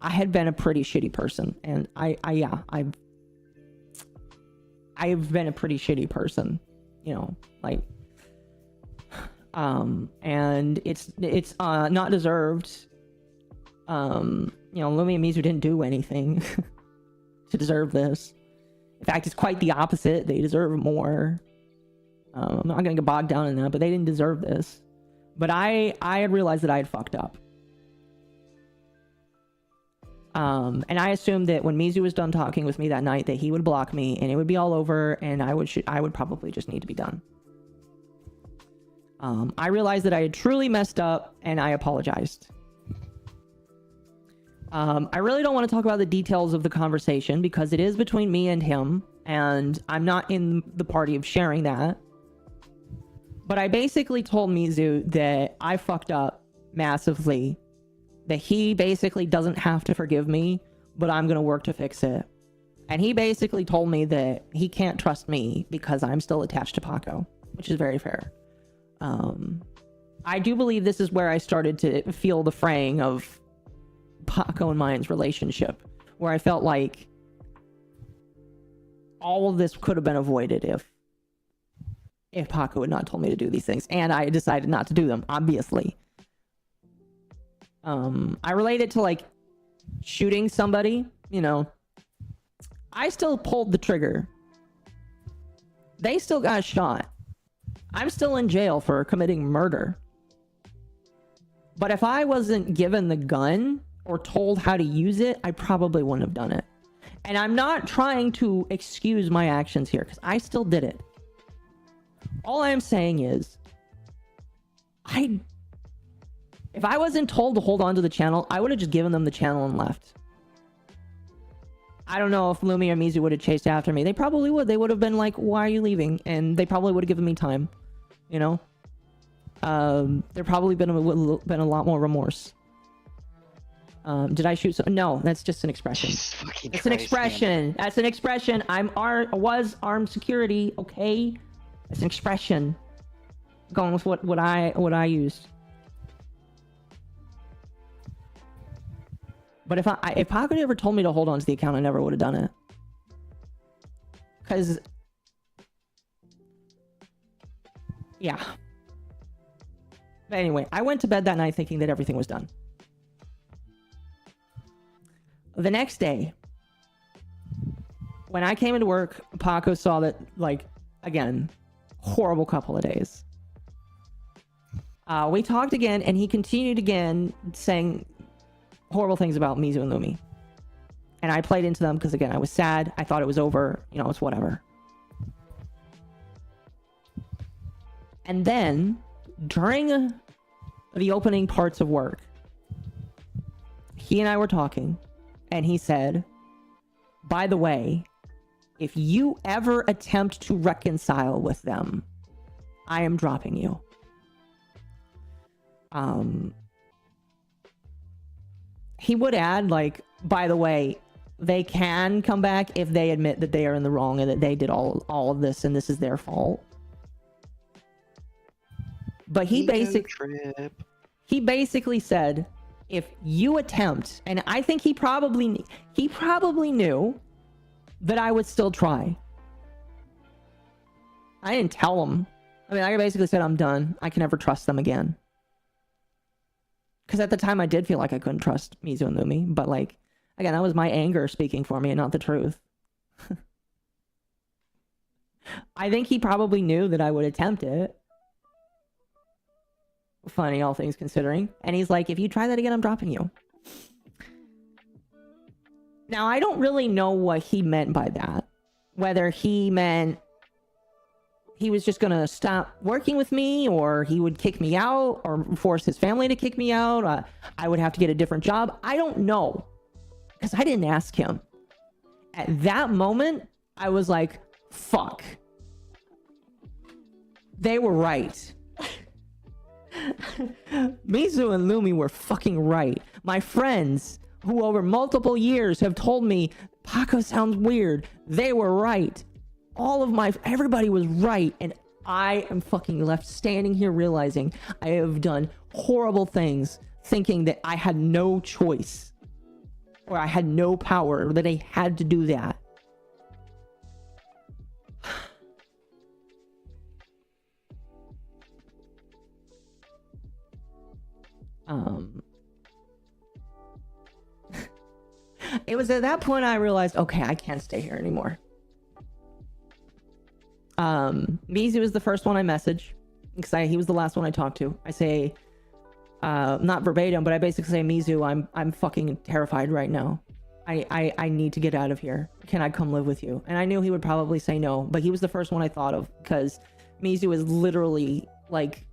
I had been a pretty shitty person. And I've been a pretty shitty person, you know, like, and it's not deserved. You know, Lumi and Mizu didn't do anything to deserve this. In fact, it's quite the opposite. They deserve more. I'm not gonna get bogged down in that, but they didn't deserve this. But I had realized that I had fucked up. And I assumed that when Mizu was done talking with me that night, that he would block me and it would be all over, and I would probably just need to be done. I realized that I had truly messed up, and I apologized. I really don't want to talk about the details of the conversation because it is between me and him, and I'm not in the party of sharing that. But I basically told Mizu that I fucked up massively, that he basically doesn't have to forgive me, but I'm going to work to fix it. And he basically told me that he can't trust me because I'm still attached to Paco, which is very fair. I do believe this is where I started to feel the fraying of Paco and mine's relationship, where I felt like all of this could have been avoided if Paco had not told me to do these things, and I decided not to do them, obviously. I relate it to like shooting somebody, you know. I still pulled the trigger. They still got shot. I'm still in jail for committing murder. But if I wasn't given the gun or told how to use it, I probably wouldn't have done it. And I'm not trying to excuse my actions here, because I still did it. All I'm saying is, if I wasn't told to hold on to the channel, I would have just given them the channel and left. I don't know if Lumi or Mizu would have chased after me. They probably would. They would have been like, why are you leaving? And they probably would have given me time. You know? There probably been a lot more remorse. Did I shoot No, that's just an expression. It's an expression. Man. That's an expression. I was armed security, okay? It's an expression. Going with what I used. But if Paco had ever told me to hold on to the account, I never would have done it. Cause yeah. But anyway, I went to bed that night thinking that everything was done. The next day, when I came into work, Paco saw that, like, again, horrible couple of days. We talked again, and he continued again saying horrible things about Mizu and Lumi. And I played into them because, again, I was sad. I thought it was over. You know, it's whatever. And then, during the opening parts of work, he and I were talking, and he said, by the way, if you ever attempt to reconcile with them, I am dropping you. He would add, like, by the way, they can come back if they admit that they are in the wrong and that they did all of this and this is their fault. But he basically said, if you attempt, and I think he probably knew that I would still try. I didn't tell him. I mean, I basically said, I'm done. I can never trust them again. Because at the time, I did feel like I couldn't trust Mizu and Lumi. But, like, again, that was my anger speaking for me and not the truth. I think he probably knew that I would attempt it. Funny, all things considering. And he's like, if you try that again, I'm dropping you. Now, I don't really know what he meant by that. Whether he meant he was just gonna stop working with me, or he would kick me out, or force his family to kick me out. I would have to get a different job. I don't know, because I didn't ask him. At that moment, I was like, fuck. They were right. Mizu and Lumi were fucking right. My friends, who over multiple years have told me, Paco sounds weird, they were right. Everybody was right, and I am fucking left standing here realizing I have done horrible things, thinking that I had no choice, or I had no power, or that I had to do that. It was at that point I realized, okay, I can't stay here anymore. Mizu is the first one I message because he was the last one I talked to. I say, not verbatim, but I basically say, Mizu, I'm fucking terrified right now. I need to get out of here. Can I come live with you? And I knew he would probably say no, but he was the first one I thought of because Mizu is literally like,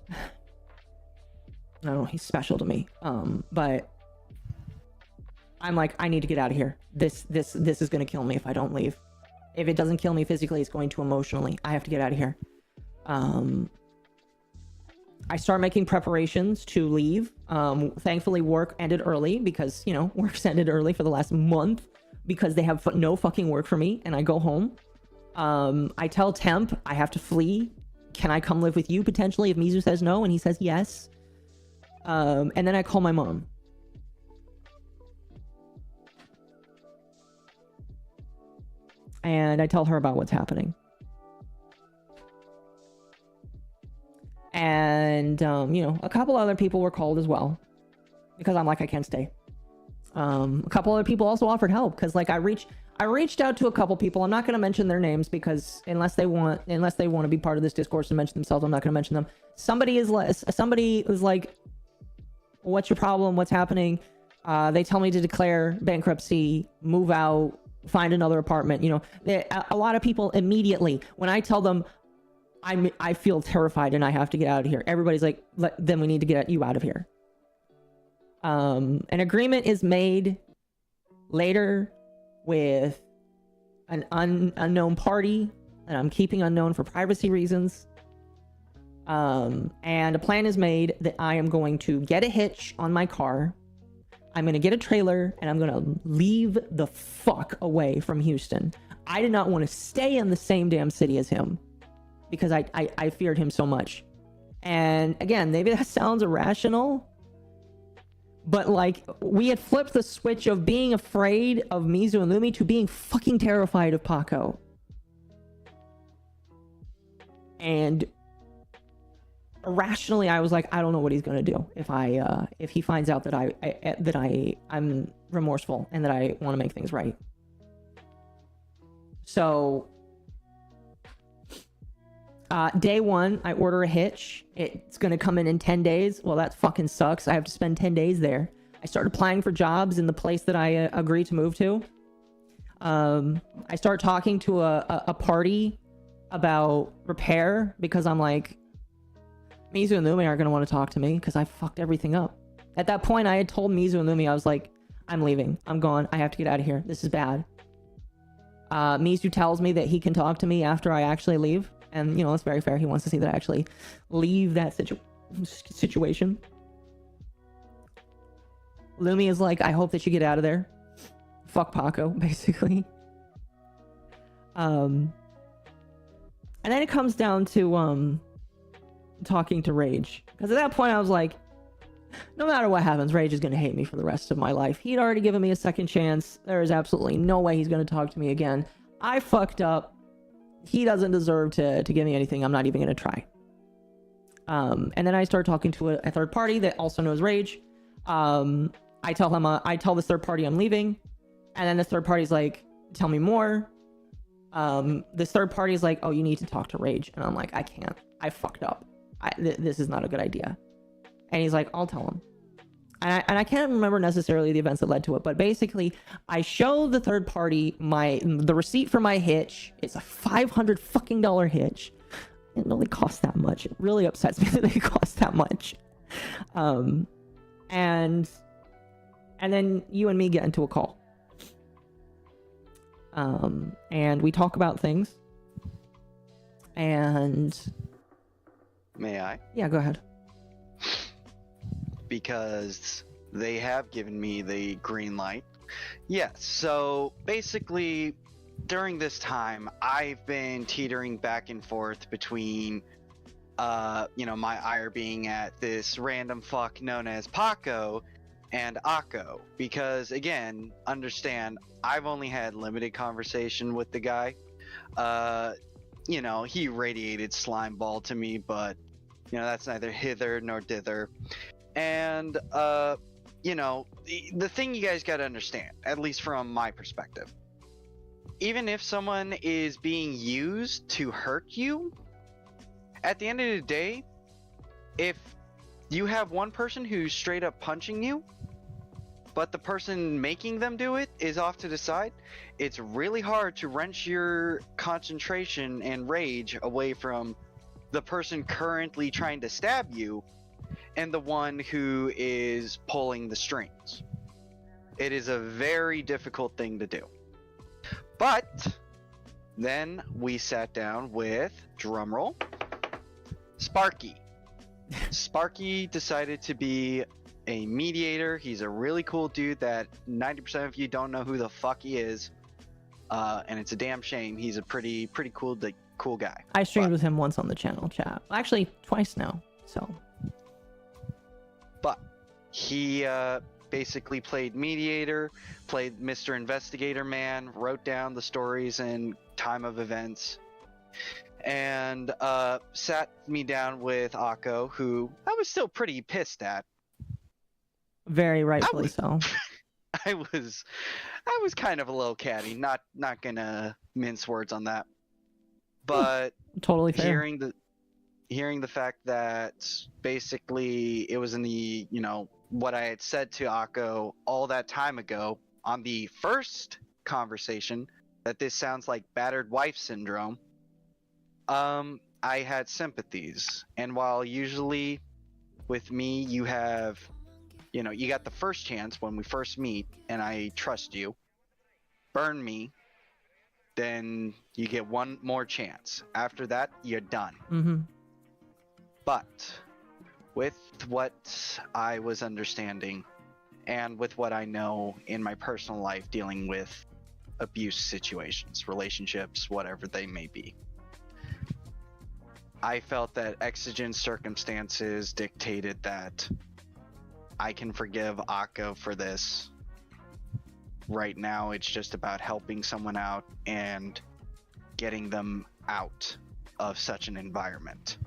I don't know, he's special to me. But I'm like, I need to get out of here. This is gonna kill me if I don't leave. If it doesn't kill me physically, it's going to emotionally. I have to get out of here. I start making preparations to leave. Thankfully, work ended early because, you know, work's ended early for the last month because they have no fucking work for me, and I go home. I tell Temp I have to flee. Can I come live with you potentially if Mizu says no? And he says yes. And then I call my mom. And I tell her about what's happening. And, you know, a couple other people were called as well. Because I'm like, I can't stay. A couple other people also offered help. Because, like, I reached out to a couple people. I'm not going to mention their names because unless they want to be part of this discourse and mention themselves, I'm not going to mention them. Somebody is like, what's your problem? What's happening? They tell me to declare bankruptcy, move out, find another apartment. You know, a lot of people immediately, when I tell them I feel terrified and I have to get out of here, everybody's like, then we need to get you out of here. An agreement is made later with an unknown party that I'm keeping unknown for privacy reasons. And a plan is made that I am going to get a hitch on my car. I'm going to get a trailer and I'm going to leave the fuck away from Houston. I did not want to stay in the same damn city as him because I feared him so much. And again, maybe that sounds irrational, but like we had flipped the switch of being afraid of Mizu and Lumi to being fucking terrified of Paco. And irrationally, I was like, I don't know what he's gonna do if he finds out that I'm remorseful and that I want to make things right. So, day one, I order a hitch. It's gonna come in 10 days. Well, that fucking sucks. I have to spend 10 days there. I start applying for jobs in the place that I agreed to move to. I start talking to a party about repair because I'm like, Mizu and Lumi aren't going to want to talk to me because I fucked everything up. At that point, I had told Mizu and Lumi, I was like, I'm leaving. I'm gone. I have to get out of here. This is bad. Mizu tells me that he can talk to me after I actually leave. And, you know, that's very fair. He wants to see that I actually leave that situation. Lumi is like, I hope that you get out of there. Fuck Paco, basically. And then it comes down to, talking to Rage, because at that point I was like, no matter what happens, Rage is going to hate me for the rest of my life. He'd already given me a second chance. There is absolutely no way he's going to talk to me again. I fucked up. He doesn't deserve to give me anything. I'm not even going to try. And then I start talking to a third party that also knows Rage. I tell this third party I'm leaving, and then this third party's like, tell me more. This third party's like, oh, you need to talk to Rage, and I'm like, I can't. I fucked up. This is not a good idea. And he's like, I'll tell him. And I can't remember necessarily the events that led to it, but basically I show the third party the receipt for my hitch. It's a $500 fucking hitch. It didn't really cost that much. It really upsets me that they cost that much. And then you and me get into a call. And we talk about things. And May I? yeah, go ahead. Because they have given me the green light. Yes, so basically during this time I've been teetering back and forth between you know, my ire being at this random fuck known as Paco and Occo, because again, understand, I've only had limited conversation with the guy. You know, he radiated slime ball to me, but you know, that's neither hither nor thither. And you know, the thing you guys got to understand, at least from my perspective, even if someone is being used to hurt you, at the end of the day, if you have one person who's straight up punching you, but the person making them do it is off to the side, it's really hard to wrench your concentration and rage away from the person currently trying to stab you and the one who is pulling the strings. It is a very difficult thing to do. But then we sat down with, drumroll, Sparky. Sparky decided to be a mediator. He's a really cool dude that 90% of you don't know who the fuck he is, and it's a damn shame. He's a pretty cool guy. I streamed with him once on the channel chat. Actually, twice now. So, but he basically played mediator, played Mr. Investigator Man, wrote down the stories and time of events, and sat me down with Occo, who I was still pretty pissed at. very rightfully so. I was kind of a little catty, not gonna mince words on that. But Totally fair. hearing the fact that basically it was in the, what I had said to Occo all that time ago on the first conversation, that this sounds like battered wife syndrome, I had sympathies. And while usually with me you have, you got the first chance when we first meet and I trust you, burn me, then you get one more chance. After that, you're done. Mm-hmm. But with what I was understanding and with what I know in my personal life dealing with abuse situations, relationships, whatever they may be, I felt that exigent circumstances dictated that I can forgive Occo for this. Right now, it's just about helping someone out and getting them out of such an environment.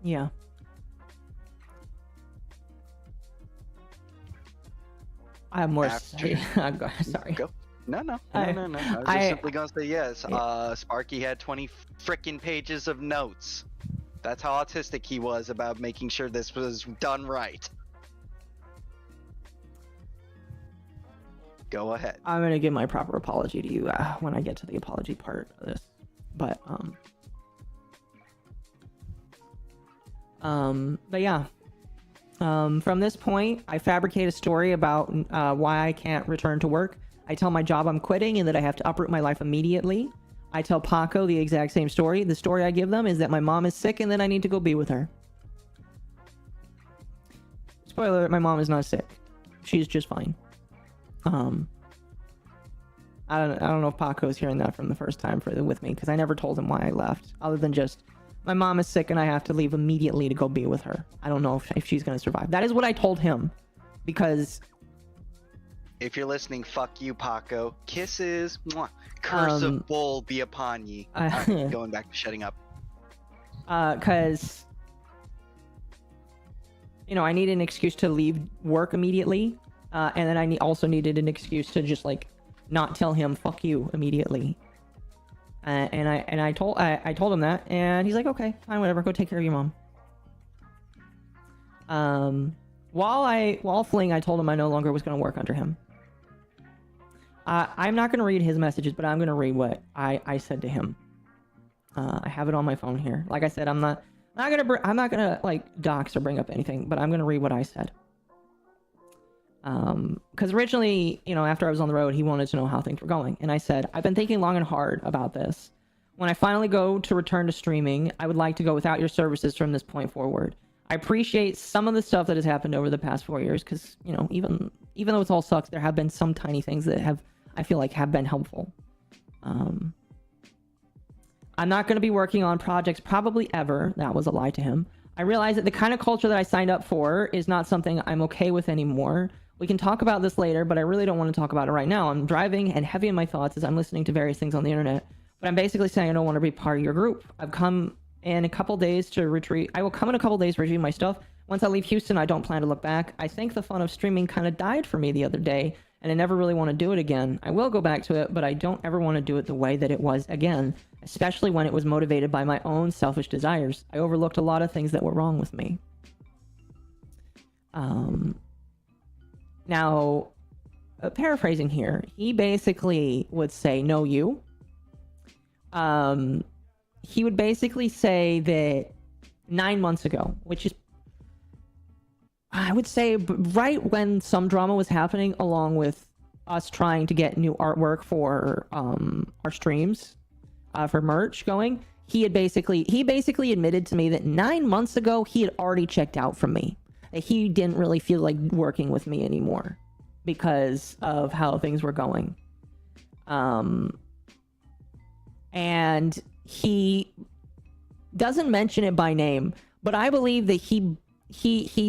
Yeah. I have more. Sorry. Go. No. I was just simply gonna say yes. Yeah. Sparky had 20 frickin' pages of notes. That's how autistic he was about making sure this was done right. Go ahead. I'm gonna give my proper apology to you when I get to the apology part of this, but yeah. From this point, I fabricate a story about why I can't return to work. I tell my job I'm quitting and that I have to uproot my life immediately. I tell Paco the exact same story. The story I give them is that my mom is sick and that I need to go be with her. Spoiler alert, my mom is not sick. She's just fine. I don't know if Paco's hearing that from the first time with me, because I never told him why I left, other than just, my mom is sick and I have to leave immediately to go be with her. I don't know if she's going to survive. That is what I told him, because... If you're listening, fuck you, Paco. Kisses. Mwah. Curse of bull be upon ye. Going back to shutting up. Because... I need an excuse to leave work immediately. And then I also needed an excuse to just, not tell him fuck you immediately. And I told him that, and he's like, okay, fine, whatever, go take care of your mom. While fleeing, I told him I no longer was going to work under him. I'm not going to read his messages, but I'm going to read what I said to him. I have it on my phone here. Like I said, I'm not gonna dox or bring up anything, but I'm going to read what I said. Because originally, after I was on the road, he wanted to know how things were going. And I said, I've been thinking long and hard about this. When I finally go to return to streaming, I would like to go without your services from this point forward. I appreciate some of the stuff that has happened over the past 4 years, because, even though it all sucks, there have been some tiny things that I feel like have been helpful. I'm not going to be working on projects probably ever. That was a lie to him. I realize that the kind of culture that I signed up for is not something I'm okay with anymore. We can talk about this later, but I really don't want to talk about it right now. I'm driving and heavy in my thoughts as I'm listening to various things on the internet. But I'm basically saying I don't want to be part of your group. I've come in a couple days to retreat. I will come in a couple days to retrieve my stuff. Once I leave Houston, I don't plan to look back. I think the fun of streaming kind of died for me the other day, and I never really want to do it again. I will go back to it, but I don't ever want to do it the way that it was again, especially when it was motivated by my own selfish desires. I overlooked a lot of things that were wrong with me. Now, paraphrasing here, he basically would say, no, you. He would basically say that 9 months ago, which is, I would say, right when some drama was happening, along with us trying to get new artwork for our streams, for merch going, he basically admitted to me that 9 months ago he had already checked out from me. That he didn't really feel like working with me anymore because of how things were going. And he doesn't mention it by name, but I believe that he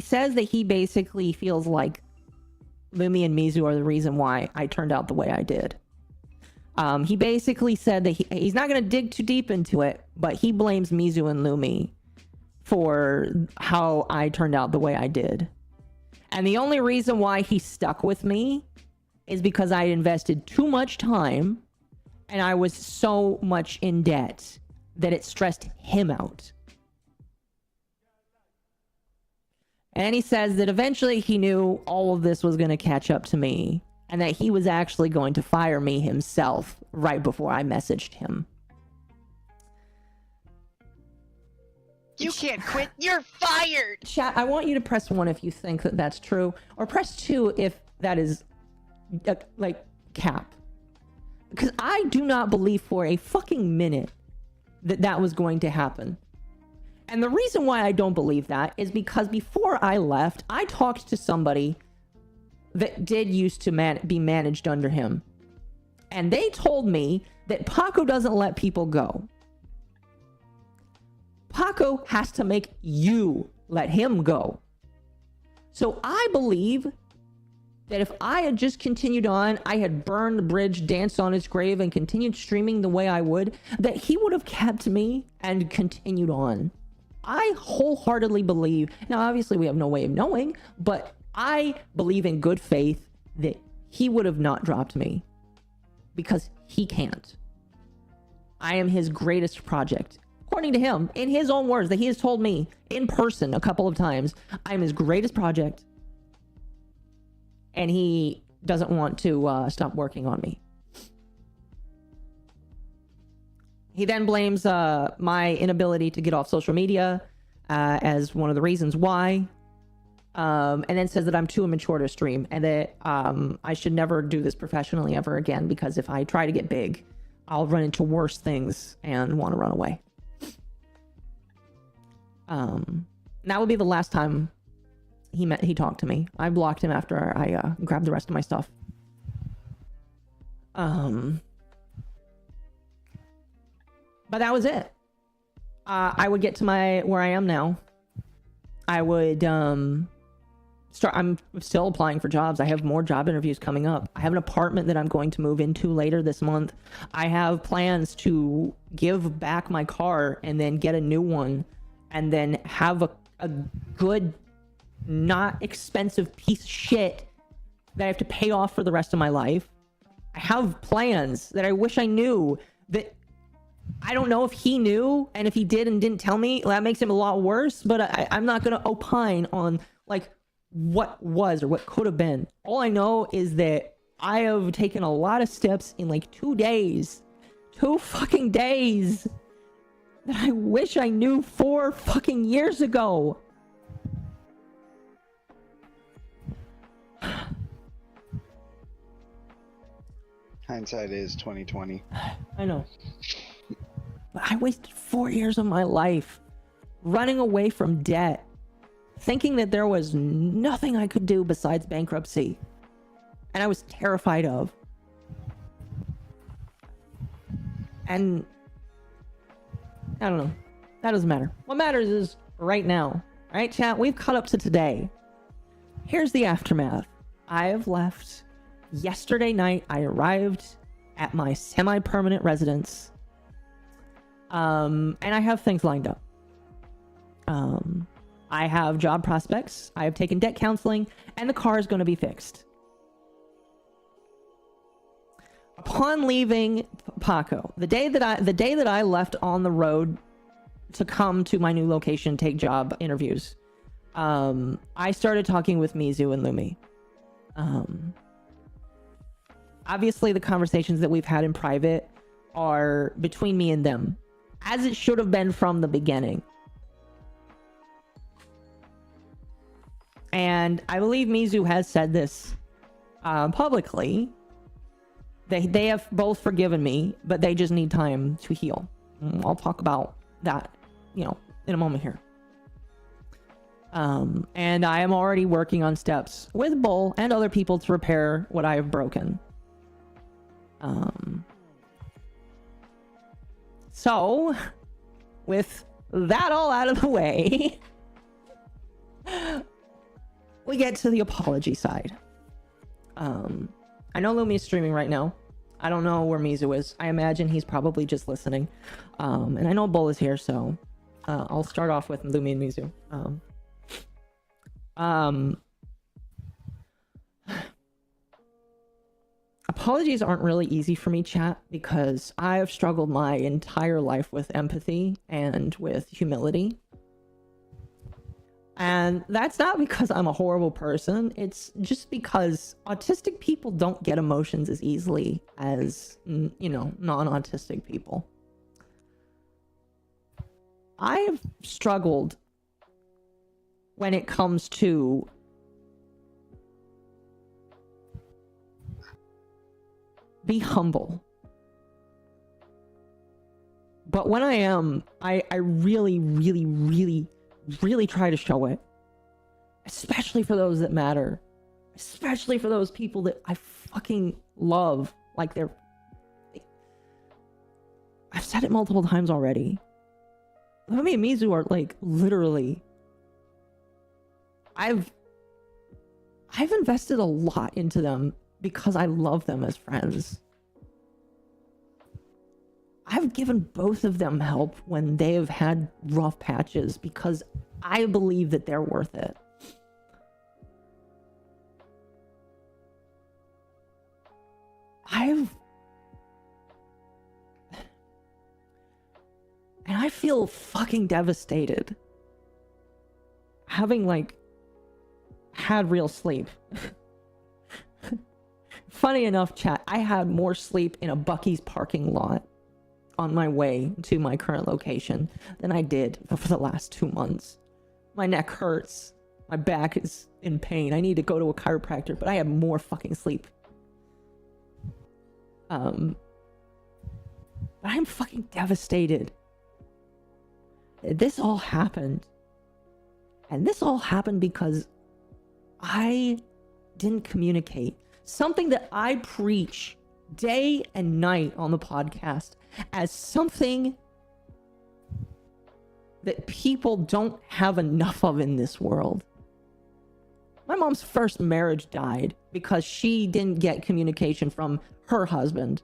says that he basically feels like Lumi and Mizu are the reason why I turned out the way I did. He basically said that he's not going to dig too deep into it, but he blames Mizu and Lumi for how I turned out the way I did. And the only reason why he stuck with me is because I invested too much time and I was so much in debt that it stressed him out. And he says that eventually he knew all of this was going to catch up to me and that he was actually going to fire me himself right before I messaged him. You can't quit. You're fired. Chat, I want you to press 1 if you think that that's true, or press 2 if that is like cap. Because I do not believe for a fucking minute that that was going to happen. And the reason why I don't believe that is because before I left, I talked to somebody that did used to be managed under him. And they told me that Paco doesn't let people go. Paco has to make you let him go. So I believe that if I had just continued on, I had burned the bridge, danced on his grave, and continued streaming the way I would, that he would have kept me and continued on. I wholeheartedly believe, now obviously we have no way of knowing, but I believe in good faith that he would have not dropped me because he can't. I am his greatest project. According to him, in his own words that he has told me in person a couple of times, I'm his greatest project. And he doesn't want to stop working on me. He then blames my inability to get off social media as one of the reasons why. And then says that I'm too immature to stream and that I should never do this professionally ever again because if I try to get big, I'll run into worse things and want to run away. That would be the last time he talked to me. I blocked him after I grabbed the rest of my stuff. But that was it. I would get to where I am now. I would start. I'm still applying for jobs. I have more job interviews coming up. I have an apartment that I'm going to move into later this month. I have plans to give back my car and then get a new one and then have a good, not expensive piece of shit that I have to pay off for the rest of my life. I have plans that I wish I knew that I don't know if he knew, and if he did and didn't tell me, that makes him a lot worse, but I'm not going to opine on like what was or what could have been. All I know is that I have taken a lot of steps in like 2 days, 2 fucking days, that I wish I knew 4 fucking years ago. Hindsight is 2020. I know. But I wasted 4 years of my life running away from debt, thinking that there was nothing I could do besides bankruptcy. And I was terrified of. And I don't know. That doesn't matter. What matters is right now. All right, chat? We've caught up to today. Here's the aftermath. I have left. Yesterday night, I arrived at my semi-permanent residence. And I have things lined up. I have job prospects. I have taken debt counseling, and the car is going to be fixed. Upon leaving Paco, the day that I left on the road to come to my new location, take job interviews, I started talking with Mizu and Lumi. Obviously, the conversations that we've had in private are between me and them, as it should have been from the beginning. And I believe Mizu has said this publicly. They have both forgiven me, but they just need time to heal. I'll talk about that, in a moment here. And I am already working on steps with Bull and other people to repair what I have broken. So, with that all out of the way, we get to the apology side. I know Lumi is streaming right now. I don't know where Mizu is. I imagine he's probably just listening. And I know Bull is here, so I'll start off with Lumi and Mizu. Apologies aren't really easy for me, chat, because I have struggled my entire life with empathy and with humility. And that's not because I'm a horrible person. It's just because autistic people don't get emotions as easily as, non-autistic people. I've struggled when it comes to be humble. But when I am, I really, really, really, really try to show it. Especially for those that matter. Especially for those people that I fucking love. Like I've said it multiple times already. Lumi and Mizu are like literally... I've invested a lot into them because I love them as friends. I've given both of them help when they have had rough patches because I believe that they're worth it. And I feel fucking devastated. Having had real sleep. Funny enough, chat, I had more sleep in a Buc-ee's parking lot on my way to my current location than I did for the last 2 months. My neck hurts. My back is in pain. I need to go to a chiropractor, but I have more fucking sleep. But I'm fucking devastated. This all happened. And this all happened because I didn't communicate. Something that I preach day and night on the podcast as something that people don't have enough of in this world. My mom's first marriage died because she didn't get communication from her husband,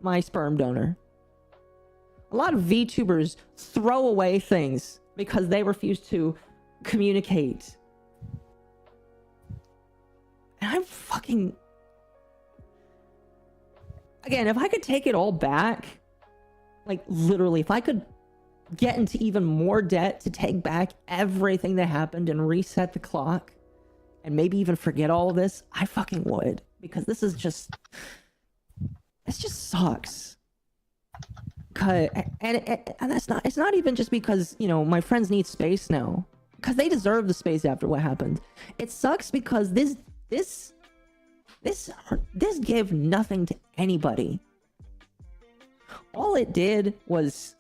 my sperm donor. A lot of VTubers throw away things because they refuse to communicate. And I'm fucking... Again, if I could take it all back, like literally, if I could get into even more debt to take back everything that happened and reset the clock and maybe even forget all of this, I fucking would. Because this is just... This just sucks. And that's not... It's not even just because, my friends need space now. Because they deserve the space after what happened. It sucks because this gave nothing to anybody. All it did was,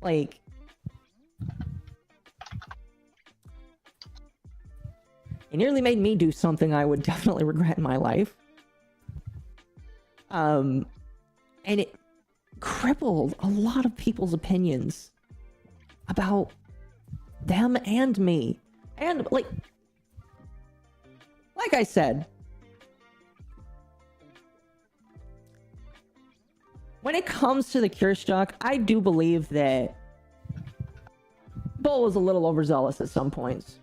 it nearly made me do something I would definitely regret in my life. And it crippled a lot of people's opinions about them and me. And, like I said, when it comes to the cure stock, I do believe that Bull was a little overzealous at some points.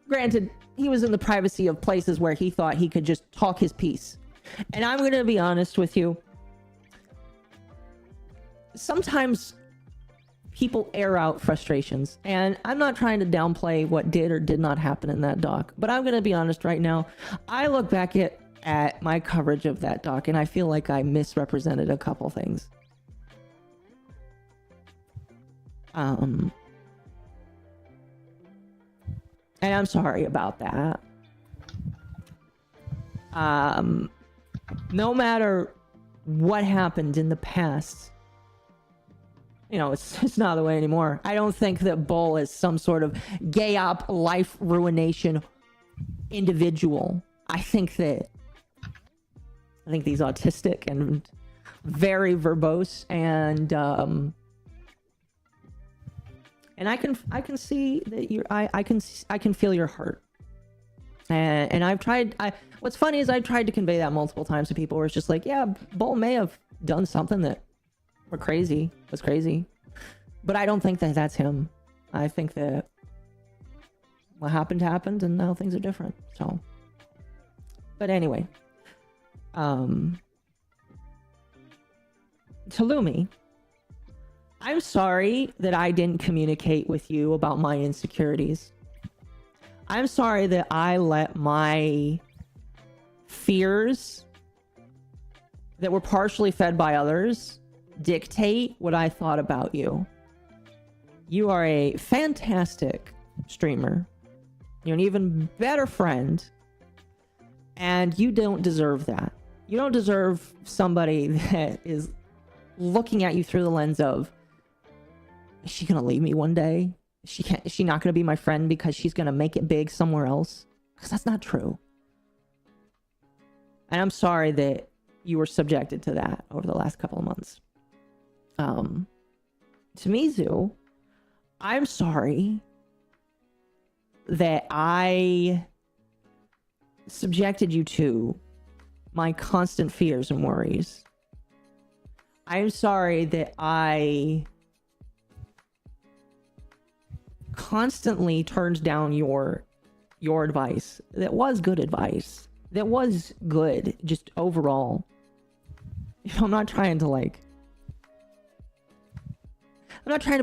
Granted, he was in the privacy of places where he thought he could just talk his piece. And I'm going to be honest with you. sometimes people air out frustrations, and I'm not trying to downplay what did or did not happen in that doc, but I'm gonna be honest right now. I look back at my coverage of that doc, and I feel like I misrepresented a couple things. And I'm sorry about that. No matter what happened in the past, you know, it's not the way anymore. I don't think that Bull is some sort of gay op life ruination individual. I think he's autistic and very verbose, and I can see that I can feel your heart. And I've tried. What's funny is I've tried to convey that multiple times to people where it's just like, yeah, Bull may have done something that was crazy, but I don't think that that's him. I think that what happened, and now things are different. So, but anyway, to Lumi, I'm sorry that I didn't communicate with you about my insecurities. I'm sorry that I let my fears that were partially fed by others dictate what I thought about you. You are a fantastic streamer. You're an even better friend. And you don't deserve that. You don't deserve somebody that is looking at you through the lens of, is she gonna leave me one day? Is she not gonna be my friend because she's gonna make it big somewhere else? Because that's not true. And I'm sorry that you were subjected to that over the last couple of months. To Mizu, I'm sorry that I subjected you to my constant fears and worries. I'm sorry that I constantly turned down your advice. That was good advice. That was good, just overall. I'm not trying to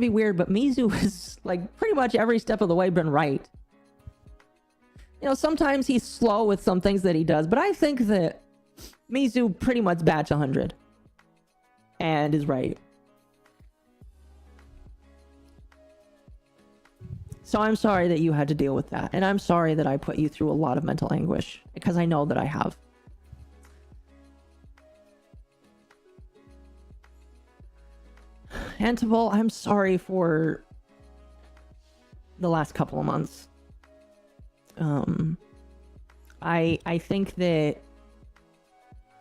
be weird, but Mizu has like pretty much every step of the way been right. You know, sometimes he's slow with some things that he does, but I think that Mizu pretty much batch 100 and is right. So I'm sorry that you had to deal with that, and I'm sorry that I put you through a lot of mental anguish, because I know that I have. And to Bull, I'm sorry for the last couple of months. I think that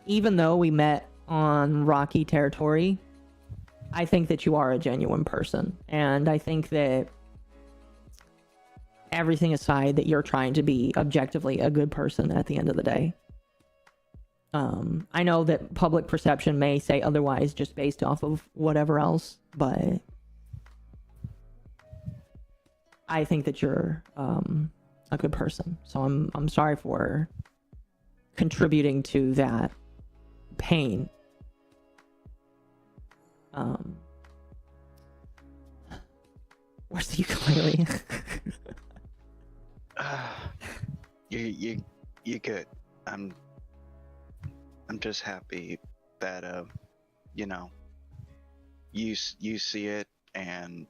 even though we met on rocky territory, I think that you are a genuine person, and I think that everything aside, that you're trying to be objectively a good person at the end of the day. I know that public perception may say otherwise just based off of whatever else, but I think that you're a good person. So I'm sorry for contributing to that pain. Where's the ukulele? You're good. I'm just happy that you know, you see it, and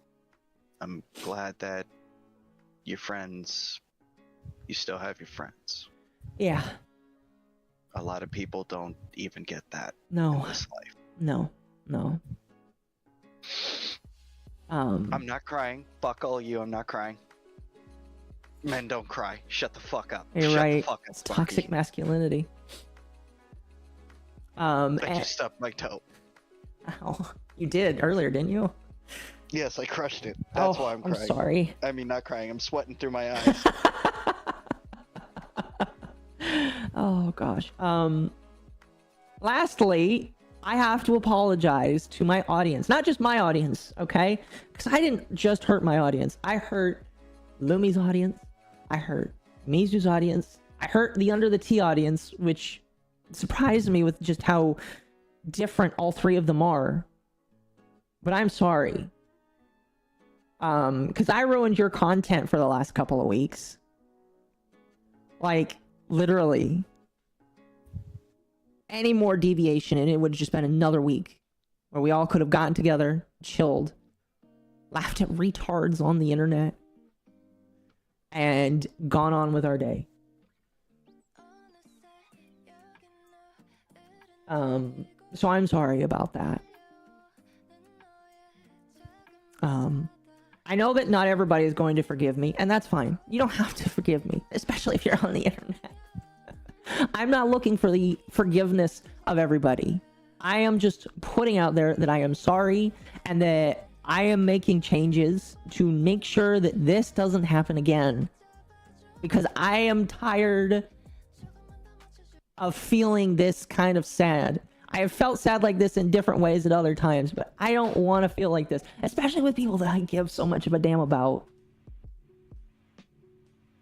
I'm glad that your friends, you still have your friends. Yeah. A lot of people don't even get that No. in this life. No. I'm not crying. Fuck all you. I'm not crying. Men don't cry. Shut the fuck up. You're Shut right. The fuck up, It's toxic Bucky. masculinity. But you stubbed my toe. Ow. You did earlier, didn't you? Yes, I crushed it. That's why I'm crying. I'm sorry. I mean, not crying. I'm sweating through my eyes. Oh gosh. Lastly, I have to apologize to my audience. Not just my audience, okay? Because I didn't just hurt my audience. I hurt Lumi's audience. I hurt Mizu's audience. I hurt the UnderTheTea audience, which surprised me with just how different all three of them are. but I'm sorry. Because I ruined your content for the last couple of weeks. Like, literally. Any more deviation and it would have just been another week where we all could have gotten together, chilled, laughed at retards on the internet, and gone on with our day. So I'm sorry about that. I know that not everybody is going to forgive me, and that's fine. You don't have to forgive me, especially if you're on the internet. I'm not looking for the forgiveness of everybody. I am just putting out there that I am sorry and that I am making changes to make sure that this doesn't happen again. Because I am tired of feeling this kind of sad. I have felt sad like this in different ways at other times, but I don't want to feel like this, especially with people that I give so much of a damn about.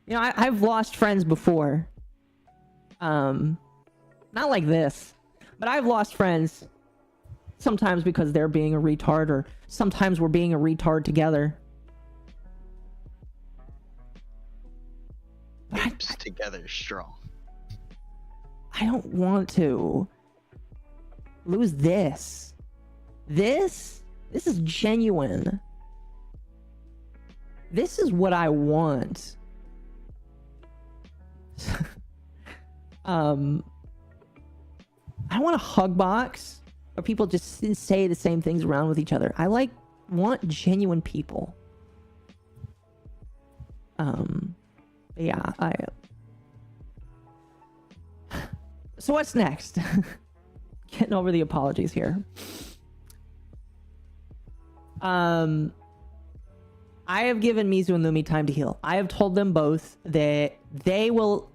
You know, I've lost friends before. Not like this, but I've lost friends sometimes because they're being a retard, or sometimes we're being a retard together. Apes together strong. I don't want to lose this. This is genuine. This is what I want. I want a hug box where people just say the same things around with each other. I want genuine people. Yeah, so what's next? Getting over the apologies here. I have given Mizu and Lumi time to heal. I have told them both that they will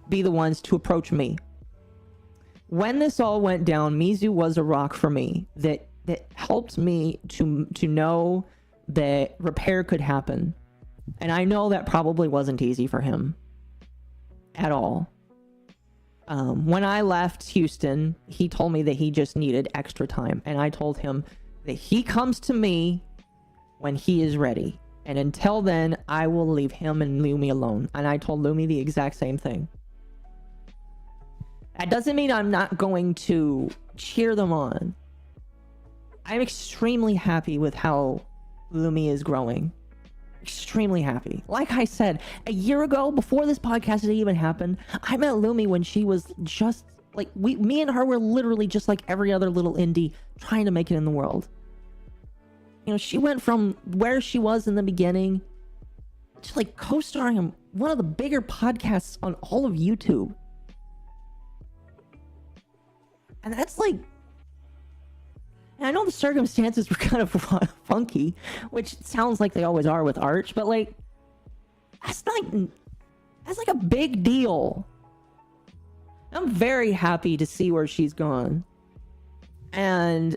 be the ones to approach me. When this all went down, Mizu was a rock for me that helped me to know that repair could happen. And I know that probably wasn't easy for him at all. When I left Houston, he told me that he just needed extra time. And I told him that he comes to me when he is ready. And until then, I will leave him and Lumi alone. And I told Lumi the exact same thing. That doesn't mean I'm not going to cheer them on. I'm extremely happy with how Lumi is growing. Extremely happy. Like I said, a year ago, before this podcast had even happened, I met Lumi when she was just like, me and her were literally just like every other little indie trying to make it in the world. You know, she went from where she was in the beginning to like co-starring on one of the bigger podcasts on all of YouTube. And that's like, and I know the circumstances were kind of funky, which sounds like they always are with Arch, but like, that's like a big deal. I'm very happy to see where she's gone. And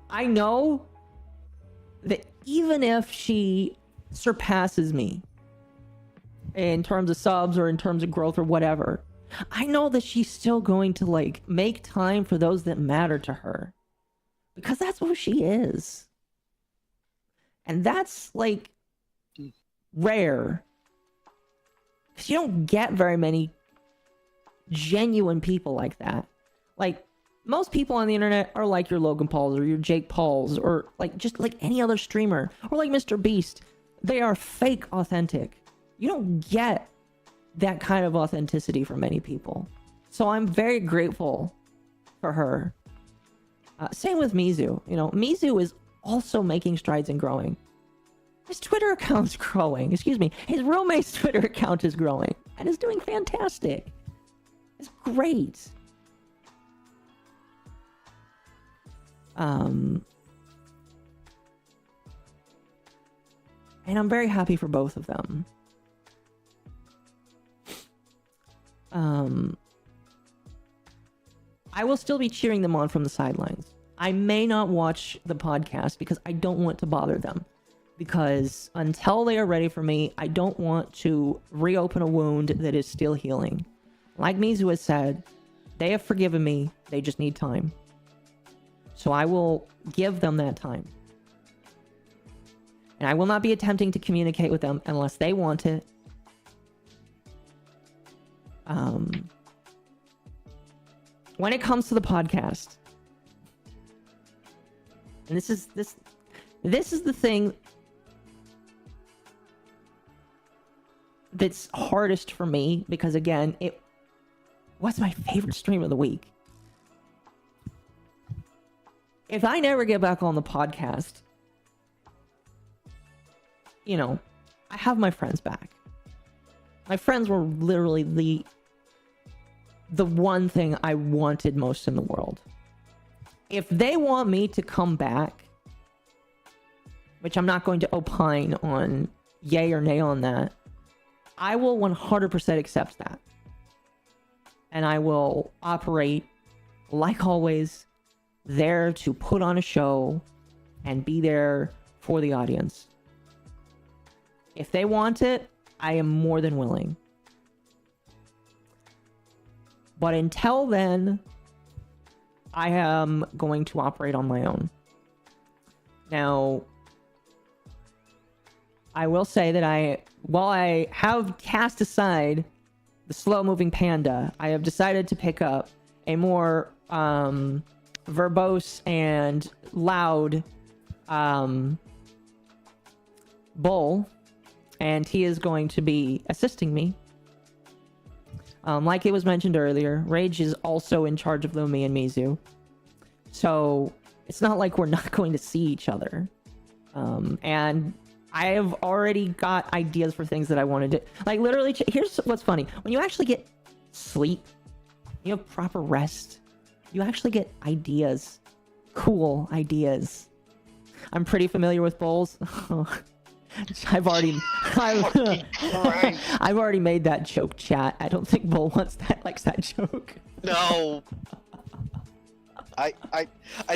I know that even if she surpasses me in terms of subs or in terms of growth or whatever, I know that she's still going to like make time for those that matter to her, because that's who she is. And that's like rare, because you don't get very many genuine people like that. Like, most people on the internet are like your Logan Pauls or your Jake Pauls, or like just like any other streamer, or like Mr. Beast. They are fake authentic. You don't get that kind of authenticity from many people. So I'm very grateful for her. Same with Mizu. You know, Mizu is also making strides and growing. His Twitter account's growing. Excuse me. His roommate's Twitter account is growing and is doing fantastic. It's great. And I'm very happy for both of them. I will still be cheering them on from the sidelines. I may not watch the podcast because I don't want to bother them. Because until they are ready for me, I don't want to reopen a wound that is still healing. Like Mizu has said, they have forgiven me. They just need time. So I will give them that time. And I will not be attempting to communicate with them unless they want it. When it comes to the podcast, and this is the thing that's hardest for me, because again, it was my favorite stream of the week. If I never get back on the podcast, you know, I have my friends back. My friends were literally the one thing I wanted most in the world. If they want me to come back, which I'm not going to opine on yay or nay on that, I will 100% accept that. And I will operate, like always, there to put on a show and be there for the audience. If they want it, I am more than willing. But until then, I am going to operate on my own. Now, I will say that while I have cast aside the slow-moving panda, I have decided to pick up a more verbose and loud bull, and he is going to be assisting me. Like it was mentioned earlier, Rage is also in charge of Lumi and Mizu. So it's not like we're not going to see each other. And I have already got ideas for things that I want to do. Like literally, here's what's funny. When you actually get sleep, you have proper rest, you actually get ideas. Cool ideas. I'm pretty familiar with bowls. I've already made that joke, chat. I don't think Bull likes that joke. No. I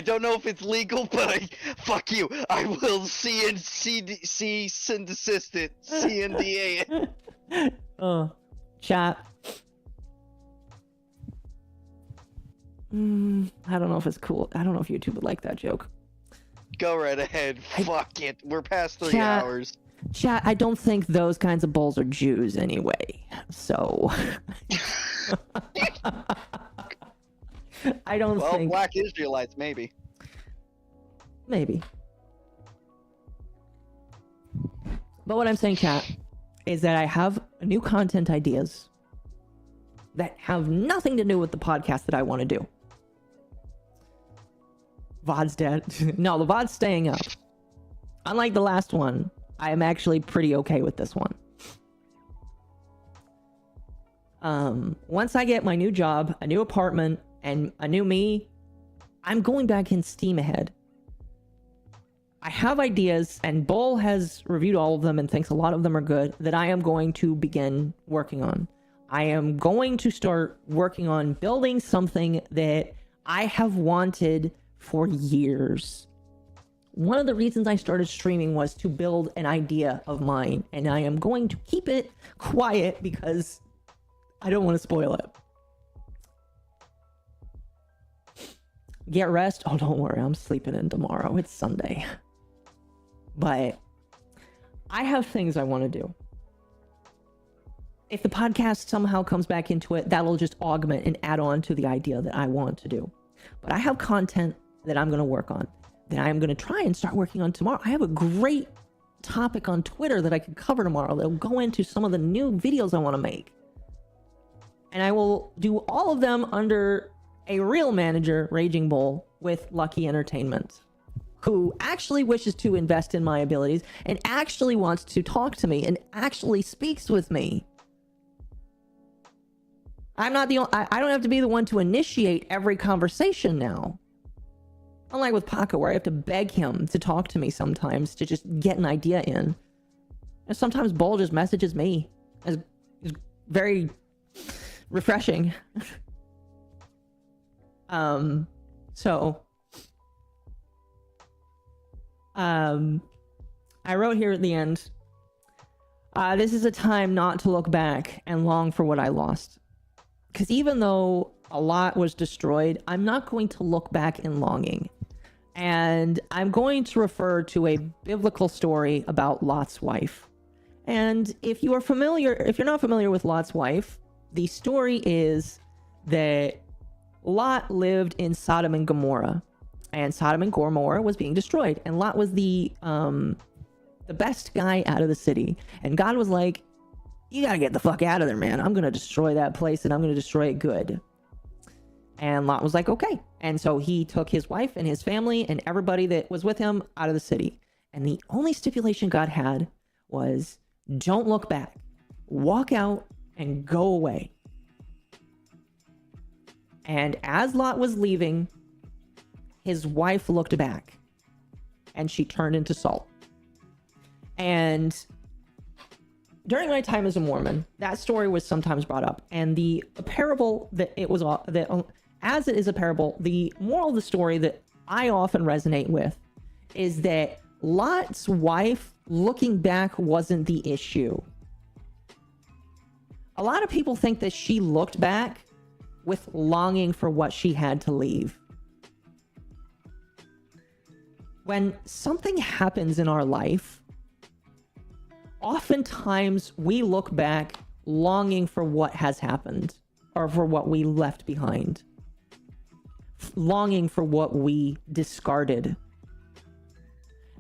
don't know if it's legal, but fuck you. I will cease and desist it. CNDA it. Chat. I don't know if it's cool. I don't know if YouTube would like that joke. Go right ahead. Fuck it. We're past 3 hours. Chat, I don't think those kinds of bulls are Jews anyway. So I don't think. Well, black Israelites, maybe. Maybe. But what I'm saying, chat, is that I have new content ideas that have nothing to do with the podcast that I want to do. VOD's dead. No, the VOD's staying up. Unlike the last one, I am actually pretty okay with this one. Once I get my new job, a new apartment, and a new me, I'm going back in steam ahead. I have ideas, and Bull has reviewed all of them and thinks a lot of them are good, that I am going to begin working on. I am going to start working on building something that I have wanted for years. One of the reasons I started streaming was to build an idea of mine, and I am going to keep it quiet because I don't want to spoil it. Get rest? Oh, don't worry, I'm sleeping in tomorrow. It's Sunday. But I have things I want to do. If the podcast somehow comes back into it, that'll just augment and add on to the idea that I want to do. But I have content that I'm going to work on, that I am going to try and start working on tomorrow. I have a great topic on Twitter that I could cover tomorrow that'll go into some of the new videos I want to make. And I will do all of them under a real manager, Raging Bull, with Lucky Entertainment, who actually wishes to invest in my abilities and actually wants to talk to me and actually speaks with me. I'm not the I don't have to be the one to initiate every conversation now. Unlike with Paco, where I have to beg him to talk to me sometimes to just get an idea in. And sometimes Bull just messages me. It's very refreshing. I wrote here at the end, this is a time not to look back and long for what I lost. Because even though a lot was destroyed, I'm not going to look back in longing. And I'm going to refer to a biblical story about Lot's wife. And if you're not familiar with Lot's wife, the story is that Lot lived in Sodom and Gomorrah, and Sodom and Gomorrah was being destroyed, and Lot was the best guy out of the city. And God was like, you gotta get the fuck out of there, man. I'm gonna destroy that place, and I'm gonna destroy it good. And Lot was like, okay. And so he took his wife and his family and everybody that was with him out of the city. And the only stipulation God had was, don't look back. Walk out and go away. And as Lot was leaving, his wife looked back and she turned into salt. And during my time as a Mormon, that story was sometimes brought up. And the parable that it was, as it is a parable, the moral of the story that I often resonate with is that Lot's wife looking back wasn't the issue. A lot of people think that she looked back with longing for what she had to leave. When something happens in our life, oftentimes we look back longing for what has happened or for what we left behind. Longing for what we discarded.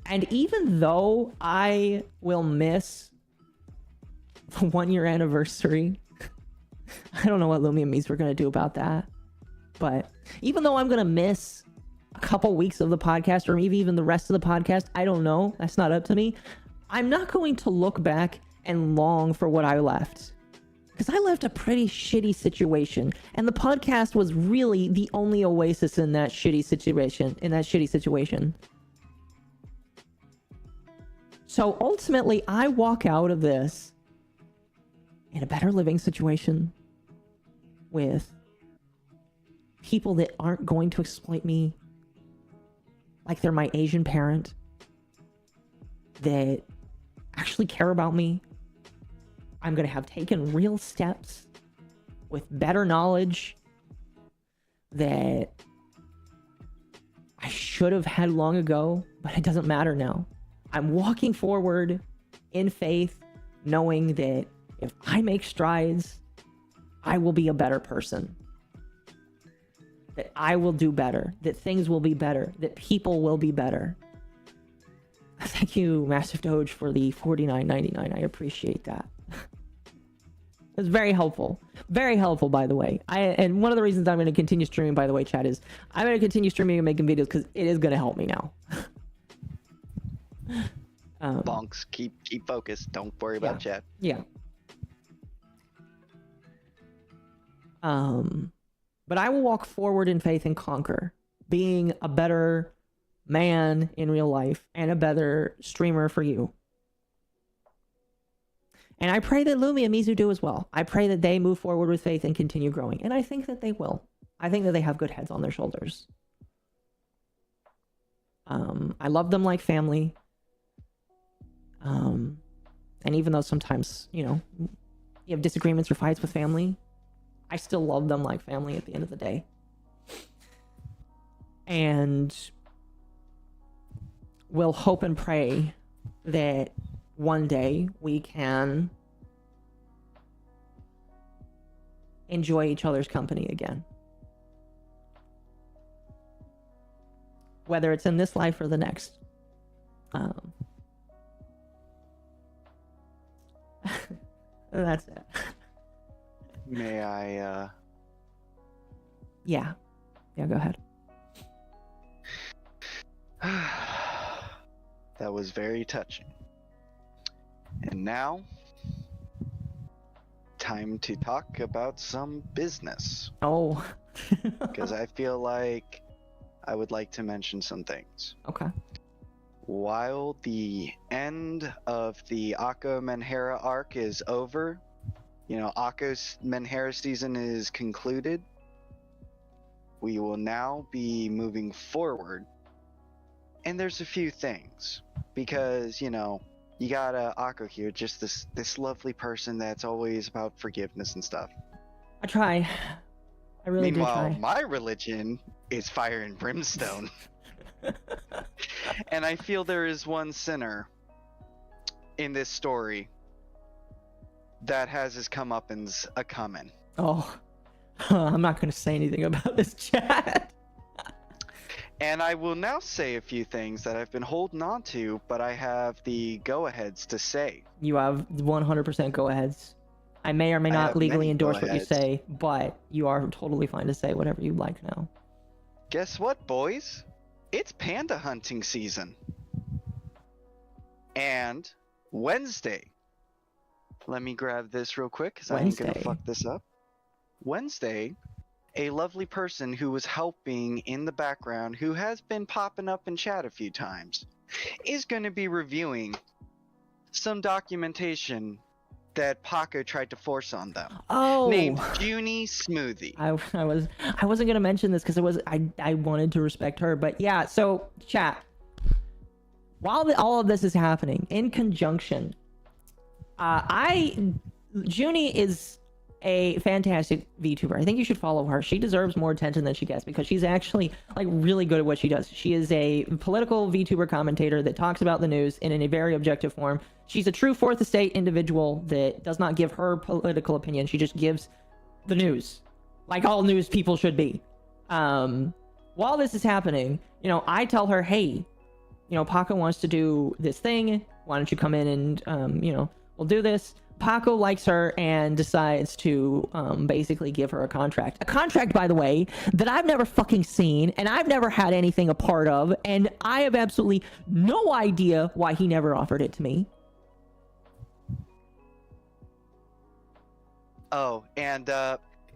And even though I will miss the 1 year anniversary, I don't know what Lumi and Miz were going to do about that. But even though I'm going to miss a couple weeks of the podcast, or maybe even the rest of the podcast, I don't know. That's not up to me. I'm not going to look back and long for what I left. Because I left a pretty shitty situation. And the podcast was really the only oasis in that shitty situation. So ultimately, I walk out of this in a better living situation with people that aren't going to exploit me like they're my Asian parent, that actually care about me. I'm going to have taken real steps with better knowledge that I should have had long ago, but it doesn't matter now. I'm walking forward in faith, knowing that if I make strides, I will be a better person. That I will do better, that things will be better, that people will be better. Thank you, Massive Doge, for the $49.99. I appreciate that. It's very helpful. Very helpful, by the way. And one of the reasons I'm going to continue streaming, by the way, chat, is I'm going to continue streaming and making videos because it is going to help me now. Bonks, keep focused. Don't worry about chat. Yeah. But I will walk forward in faith and conquer, being a better man in real life and a better streamer for you. And I pray that Lumi and Mizu do as well. I pray that they move forward with faith and continue growing. And I think that they will. I think that they have good heads on their shoulders. I love them like family. And even though sometimes, you have disagreements or fights with family, I still love them like family at the end of the day. And we'll hope and pray that one day we can enjoy each other's company again. Whether it's in this life or the next. That's it. May I, Yeah, go ahead. That was very touching. And now, time to talk about some business. Oh. Because I feel like I would like to mention some things. Okay. While the end of the Akko Menhera arc is over, Akko's Menhera season is concluded, we will now be moving forward. And there's a few things. Because, you got Akko here, just this lovely person that's always about forgiveness and stuff. I try. I really do Meanwhile, try. my religion is fire and brimstone. And I feel there is one sinner in this story that has his comeuppance a coming. Oh, I'm not going to say anything about this, chat. And I will now say a few things that I've been holding on to, but I have the go-aheads to say. You have 100% go-aheads. I may or may I not have legally many endorse what you go-aheads. say, but you are totally fine to say whatever you like now. Guess what, boys? It's panda hunting season. And Wednesday. Let me grab this real quick because I ain't gonna Wednesday? fuck this up. Wednesday, a lovely person who was helping in the background, who has been popping up in chat a few times, is going to be reviewing some documentation that Paco tried to force on them, Oh, named Junie Smoothie. I wasn't gonna mention this because I wanted to respect her, but yeah. So chat, while all of this is happening, in conjunction, Junie is a fantastic VTuber. I think you should follow her. She deserves more attention than she gets because she's actually like really good at what she does. She is a political VTuber commentator that talks about the news in a very objective form. She's a true fourth estate individual that does not give her political opinion. She just gives the news, like all news people should be. While this is happening, you know, I tell her, hey, you know, Paco wants to do this thing. Why don't you come in and, you know, we'll do this. Paco likes her and decides to basically give her a contract. A contract, by the way, that I've never fucking seen and I've never had anything a part of, and I have absolutely no idea why he never offered it to me. Oh, and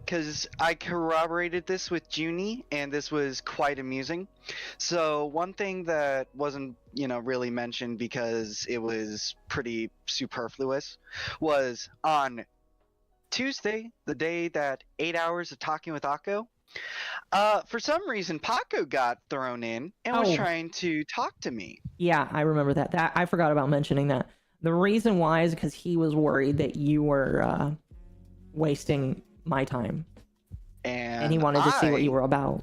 because I corroborated this with Junie, and this was quite amusing. So one thing that wasn't, you know, really mentioned because it was pretty superfluous was on Tuesday, the day that 8 hours of talking with Akko, for some reason Paco got thrown in and was Oh. trying to talk to me. Yeah, I remember that. That I forgot about mentioning that. The reason why is because he was worried that you were wasting my time, and he wanted to see what you were about.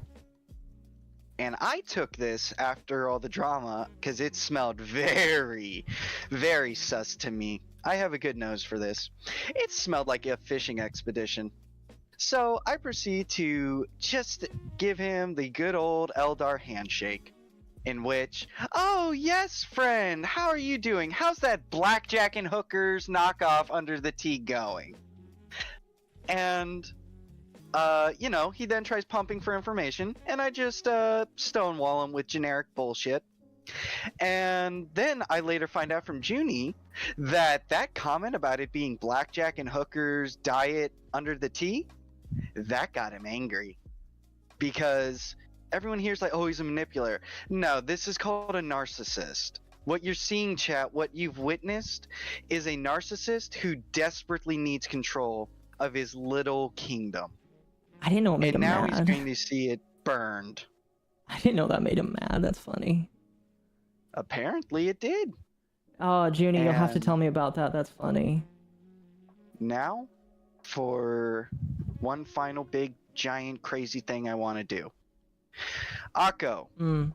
And I took this after all the drama because it smelled very, very sus to me. I have a good nose for this. It smelled like a fishing expedition. So I proceed to just give him the good old Eldar handshake, in which, oh yes, friend, how are you doing? How's that blackjack and hookers knockoff Under the Tea going? And you know, he then tries pumping for information, and I just stonewall him with generic bullshit. And then I later find out from Junie that that comment about it being blackjack and hookers diet under the tea, that got him angry. Because everyone here's like, oh, he's a manipulator. No, this is called a narcissist. What you're seeing, chat, what you've witnessed is a narcissist who desperately needs control of his little kingdom. I didn't know it made And him now mad. he's going to see it burned. I didn't know that made him mad. That's funny. Apparently it did. Oh, Junie, you'll have to And- tell me about that. That's funny. Now, for one final big, giant, crazy thing I want to do. Akko, Mm.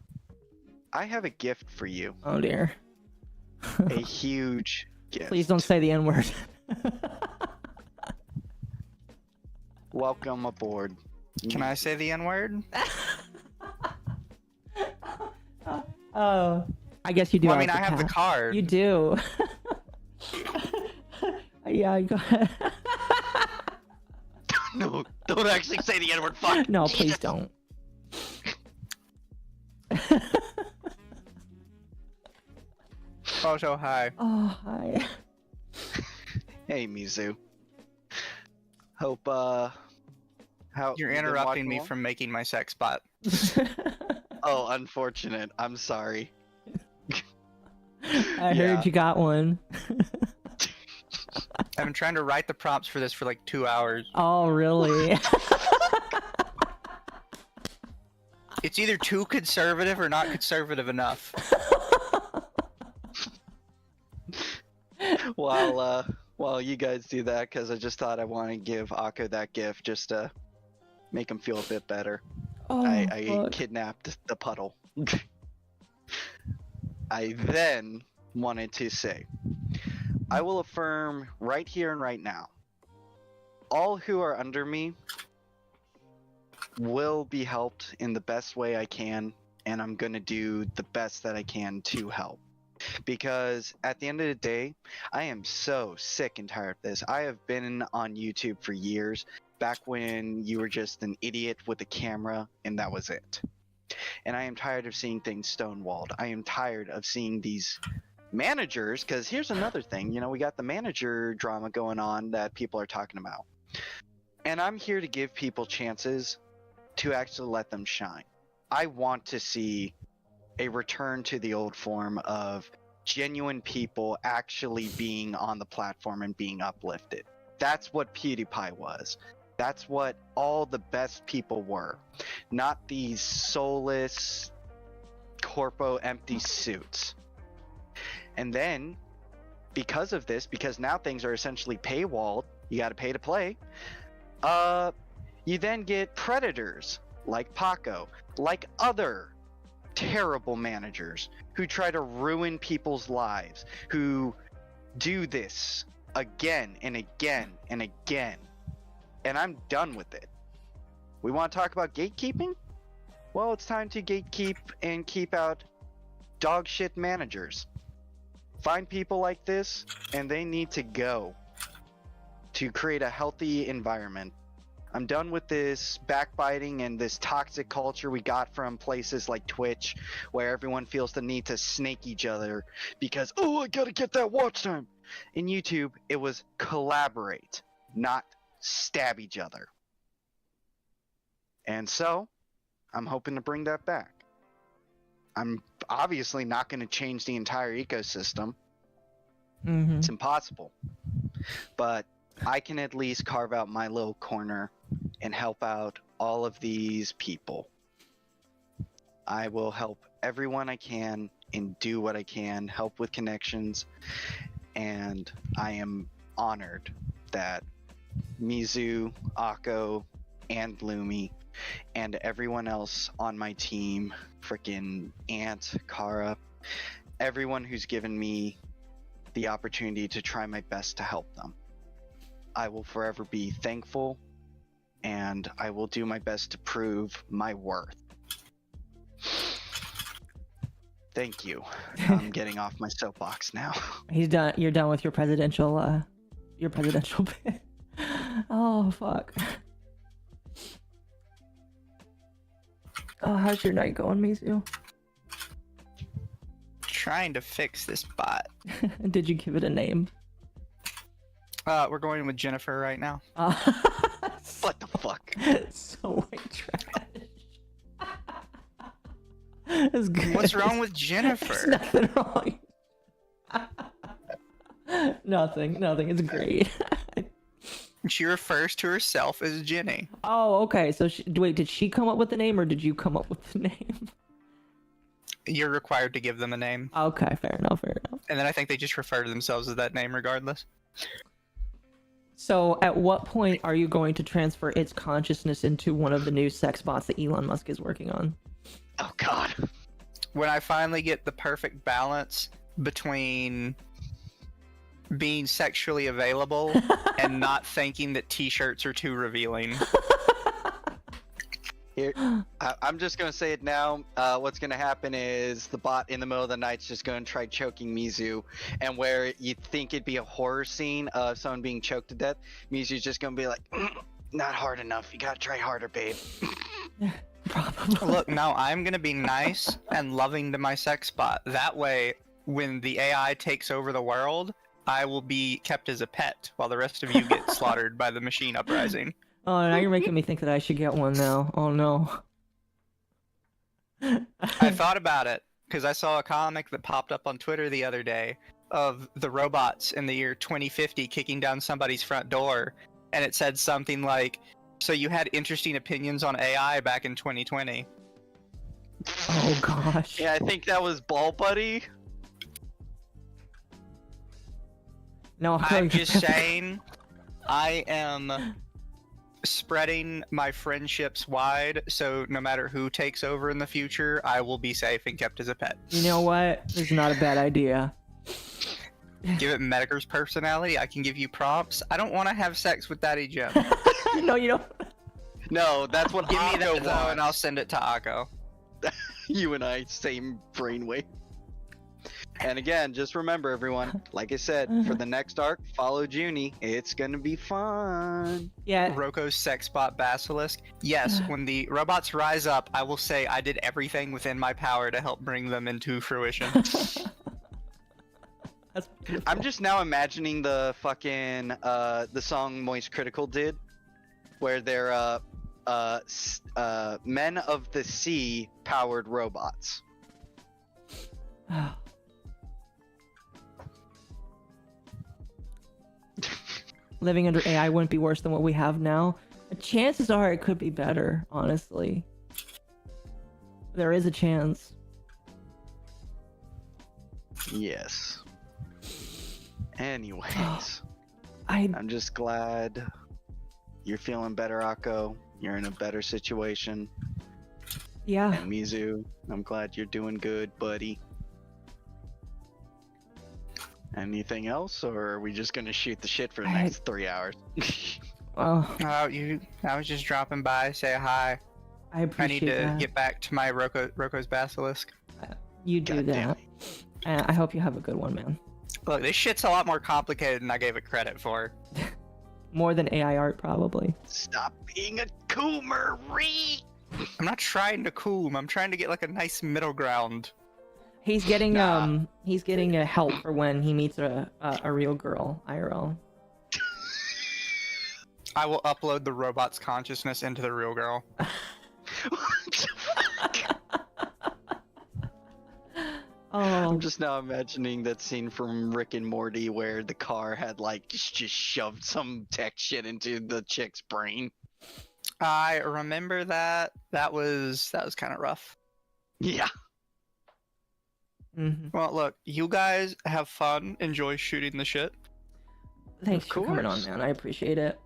I have a gift for you. Oh dear. A huge gift. Please don't say the N-word. Welcome aboard. Can I say the N-word? Oh, I guess you do. Well, I mean, I the have the cat. card. You do. Yeah, I got it. No, don't actually say the N-word. Fuck. No, please don't. Oh, so hi. Oh, hi. Hey, Mizu. Hope, how... You're you been interrupting watching me along? from making my sex bot. Oh, unfortunate. I'm sorry. I heard you got one. I've been trying to write the prompts for this for like 2 hours. Oh, really? It's either too conservative or not conservative enough. While you guys do that, because I just thought I want to give Akko that gift just to make him feel a bit better. Oh, I fuck. kidnapped the puddle. I then wanted to say, I will affirm right here and right now, all who are under me will be helped in the best way I can, and I'm gonna do the best that I can to help. Because at the end of the day, I am so sick and tired of this. I have been on YouTube for years, back when you were just an idiot with a camera and that was it. And I am tired of seeing things stonewalled. I am tired of seeing these managers, because here's another thing, you know, we got the manager drama going on that people are talking about. And I'm here to give people chances to actually let them shine. I want to see a return to the old form of genuine people actually being on the platform and being uplifted. That's what PewDiePie was. That's what all the best people were. Not these soulless, corpo empty suits. And then, because of this, because now things are essentially paywalled, you gotta pay to play, you then get predators like Paco, like other terrible managers who try to ruin people's lives, who do this again and again and again. And I'm done with it. We want to talk about gatekeeping? Well, it's time to gatekeep and keep out dog shit managers. Find people like this, and they need to go to create a healthy environment. I'm done with this backbiting and this toxic culture we got from places like Twitch, where everyone feels the need to snake each other because, oh, I gotta get that watch time. In YouTube, it was collaborate, not stab each other. And so, I'm hoping to bring that back. I'm obviously not going to change the entire ecosystem. Mm-hmm. It's impossible. But I can at least carve out my little corner and help out all of these people. I will help everyone I can and do what I can, help with connections, and I am honored that MizuhanaOshibe and Lumi and everyone else on my team, frickin' Ant, Kara, everyone who's given me the opportunity to try my best to help them. I will forever be thankful, and I will do my best to prove my worth. Thank you. I'm getting off my soapbox now. He's done. You're done with your presidential bit. Oh fuck. Oh, how's your night going, Mizu? Trying to fix this bot. Did you give it a name? We're going with Jennifer right now. What the fuck? So white trash. It's good. What's wrong with There's Jennifer? nothing wrong. Nothing. It's great. She refers to herself as Jenny. Oh, okay. So, wait, did she come up with the name, or did you come up with the name? You're required to give them a name. Okay, fair enough. And then I think they just refer to themselves as that name regardless. So, at what point are you going to transfer its consciousness into one of the new sex bots that Elon Musk is working on? Oh god. When I finally get the perfect balance between being sexually available and not thinking that t-shirts are too revealing. Here, I'm just gonna say it now. What's gonna happen is the bot in the middle of the night's just gonna try choking Mizu, and where you think it'd be a horror scene of someone being choked to death, Mizu's just gonna be like, not hard enough. You gotta try harder, babe. Probably. Look, no, I'm gonna be nice and loving to my sex bot. That way, when the AI takes over the world, I will be kept as a pet while the rest of you get slaughtered by the machine uprising. Oh, now you're making me think that I should get one now. Oh no. I thought about it because I saw a comic that popped up on Twitter the other day of the robots in the year 2050 kicking down somebody's front door, and it said something like, "So you had interesting opinions on AI back in 2020." Oh gosh. Yeah, I think that was Ball Buddy. No, I'm just saying, I am spreading my friendships wide, so no matter who takes over in the future, I will be safe and kept as a pet. You know what? This is not a bad idea. Give it Medicre's personality. I can give you prompts. I don't want to have sex with Daddy Jim. No, you don't. No, that's what Give me that Akko though, and wants. I'll send it to Akko. You and I, same brainwave. And again, just remember, everyone, like I said, for the next arc, follow Junie. It's gonna be fun. Yeah. Roko's sex bot basilisk. Yes, when the robots rise up, I will say I did everything within my power to help bring them into fruition. That's beautiful. I'm just now imagining the fucking the song Moist Critical did, where they're men of the sea powered robots. Living under AI wouldn't be worse than what we have now. Chances are it could be better, honestly. There is a chance. Yes. Anyways, I I'm just glad you're feeling better, Akko. You're in a better situation. yeah. And Mizu, I'm glad you're doing good, buddy. Anything else, or are we just gonna shoot the shit for the next 3 hours? Oh, I was just dropping by, say hi. I I appreciate need to that. get back to my Roko's basilisk. You do God damn that. And I hope you have a good one, man. Look, this shit's a lot more complicated than I gave it credit for. More than AI art, probably. Stop being a coomery. I'm not trying to coom. I'm trying to get like a nice middle ground. He's getting Nah. he's getting a help for when he meets a real girl, IRL. I will upload the robot's consciousness into the real girl. Oh, I'm just now imagining that scene from Rick and Morty where the car had like just shoved some tech shit into the chick's brain. I remember that. That was kind of rough. Yeah. mhm. Well, look, you guys have fun. Enjoy shooting the shit. Thanks Of for coming on, course. man. I appreciate it.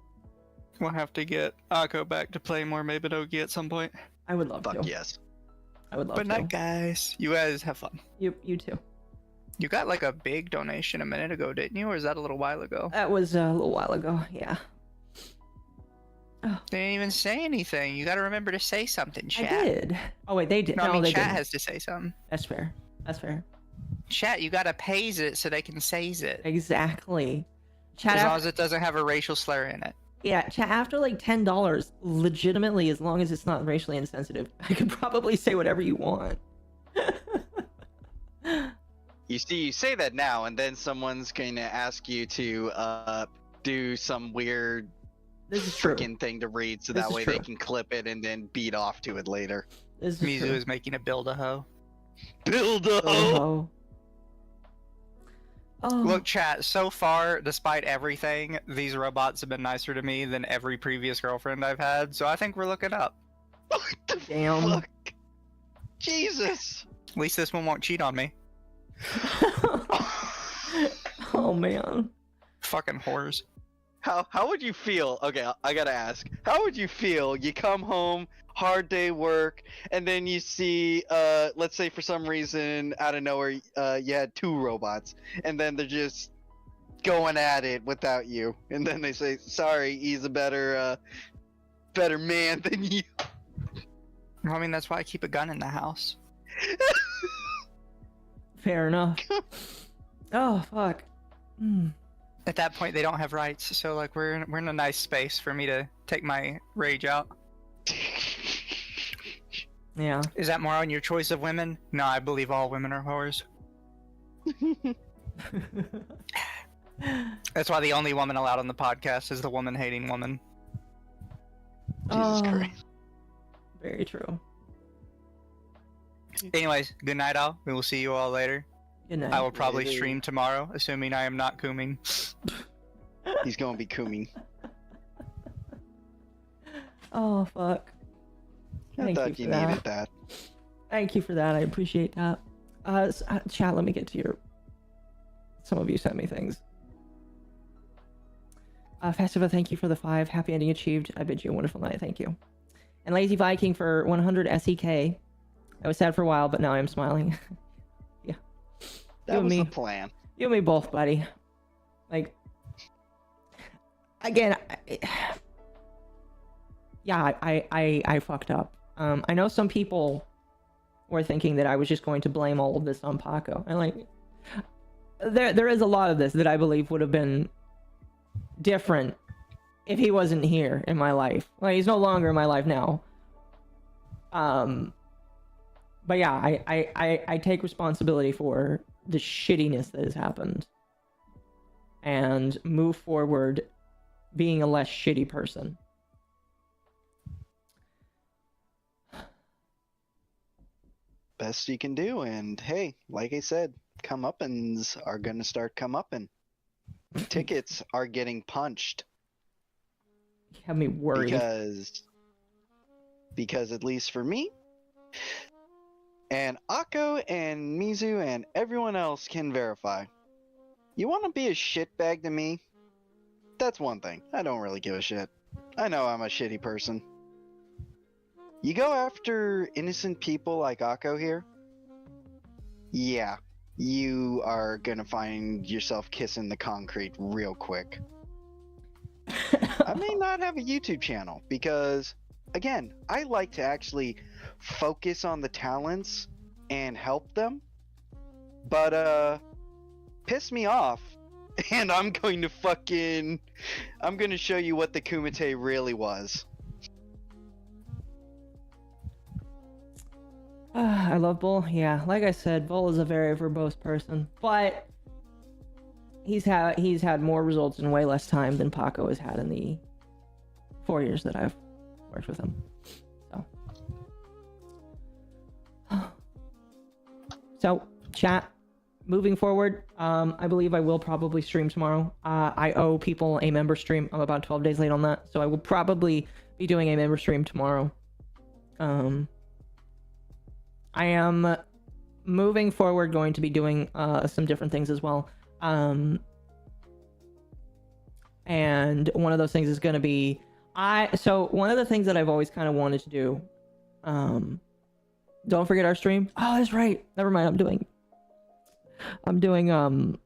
We'll have to get Akko back to play more MommaOcco at some point. I would love Fuck to. yes. I would love But to. night, guys. You guys have fun. You too. You got like a big donation a minute ago, didn't you? Or is that a little while ago? That was a little while ago. Yeah. Oh, They didn't even say anything. You gotta remember to say something, I chat. did. Oh wait, they did. No, No, I mean, they chat didn't. has to say something. That's fair. That's fair. Chat, you gotta pays it so they can says it. Exactly. Chat. As long After, as it doesn't have a racial slur in it. yeah, chat after like $10, legitimately, as long as it's not racially insensitive, I could probably say whatever you want. You see, you say that now, and then someone's going to ask you to do some weird This is true. freaking thing to read, so This that is way true. they can clip it and then beat off to it later. This is Mizu true. is making a build-a-hoe. Build a Oh. Oh. Look, chat, so far, despite everything, these robots have been nicer to me than every previous girlfriend I've had, so I think we're looking up. What the Damn. fuck? Jesus. At least this one won't cheat on me. Oh man. Fucking whores. How would you feel? Okay, I gotta ask. How would you feel? You come home, hard day work, and then you see, let's say for some reason out of nowhere, you had 2 robots, and then they're just going at it without you, and then they say, "Sorry, he's a better man than you." I mean, that's why I keep a gun in the house. Fair enough. Oh fuck. Mm. At that point, they don't have rights, so like we're in a nice space for me to take my rage out. Yeah. Is that more on your choice of women? No, I believe all women are whores. That's why the only woman allowed on the podcast is the woman-hating woman. Jesus Oh, Christ. very true. Anyways, good night, all. We will see you all later. Good night. I will probably Later. stream tomorrow, assuming I am not cooming. He's gonna be cooming. Oh fuck. I Thank thought you you for that. needed that. Thank you for that. I appreciate that. Chat, let me get to your. Some of you sent me things. Festiva, thank you for the 5. Happy ending achieved. I bid you a wonderful night. Thank you. And Lazy Viking for 100 SEK. I was sad for a while, but now I'm smiling. Yeah. That You and was the me. plan. You and me both, buddy. Like, again, yeah, I fucked up. I know some people were thinking that I was just going to blame all of this on Paco. And like, there is a lot of this that I believe would have been different if he wasn't here in my life. Like, he's no longer in my life now. But yeah, I take responsibility for the shittiness that has happened and move forward being a less shitty person. Best you can do, and hey, like I said, comeuppance are gonna start comeupping. Tickets are getting punched. You have me worried. Because at least for me, and Akko and Mizu and everyone else can verify. You want to be a shitbag to me? That's one thing. I don't really give a shit. I know I'm a shitty person. You go after innocent people like Akko here? Yeah, you are gonna find yourself kissing the concrete real quick. I may not have a YouTube channel because, again, I like to actually focus on the talents and help them. But, piss me off, and I'm going to show you what the Kumite really was. I love Bull. Yeah, like I said, Bull is a very verbose person, but he's had more results in way less time than Paco has had in the 4 years that I've worked with him. So, chat. Moving forward, I believe I will probably stream tomorrow. I owe people a member stream. I'm about 12 days late on that, so I will probably be doing a member stream tomorrow. I am moving forward going to be doing some different things as well. And one of those things is going to be so one of the things that I've always kind of wanted to do, don't forget our stream. Oh, that's right. Never mind. I'm doing Nightwave.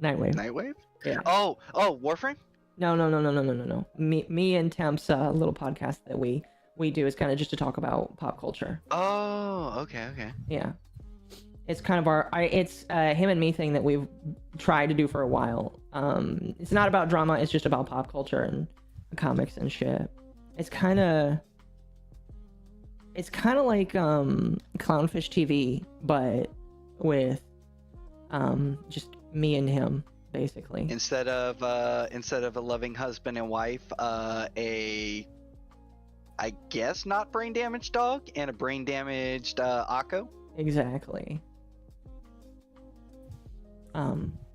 Nightwave. Nightwave? Yeah. Oh, Warframe? No. Me and Temp's little podcast that we do is kind of just to talk about pop culture. Oh, okay. Yeah. It's kind of it's him and me thing that we've tried to do for a while. It's not about drama, it's just about pop culture and comics and shit. It's kind of like Clownfish TV, but with just me and him, basically. Instead of a loving husband and wife, I guess not brain damaged dog and a brain damaged Akko. Exactly.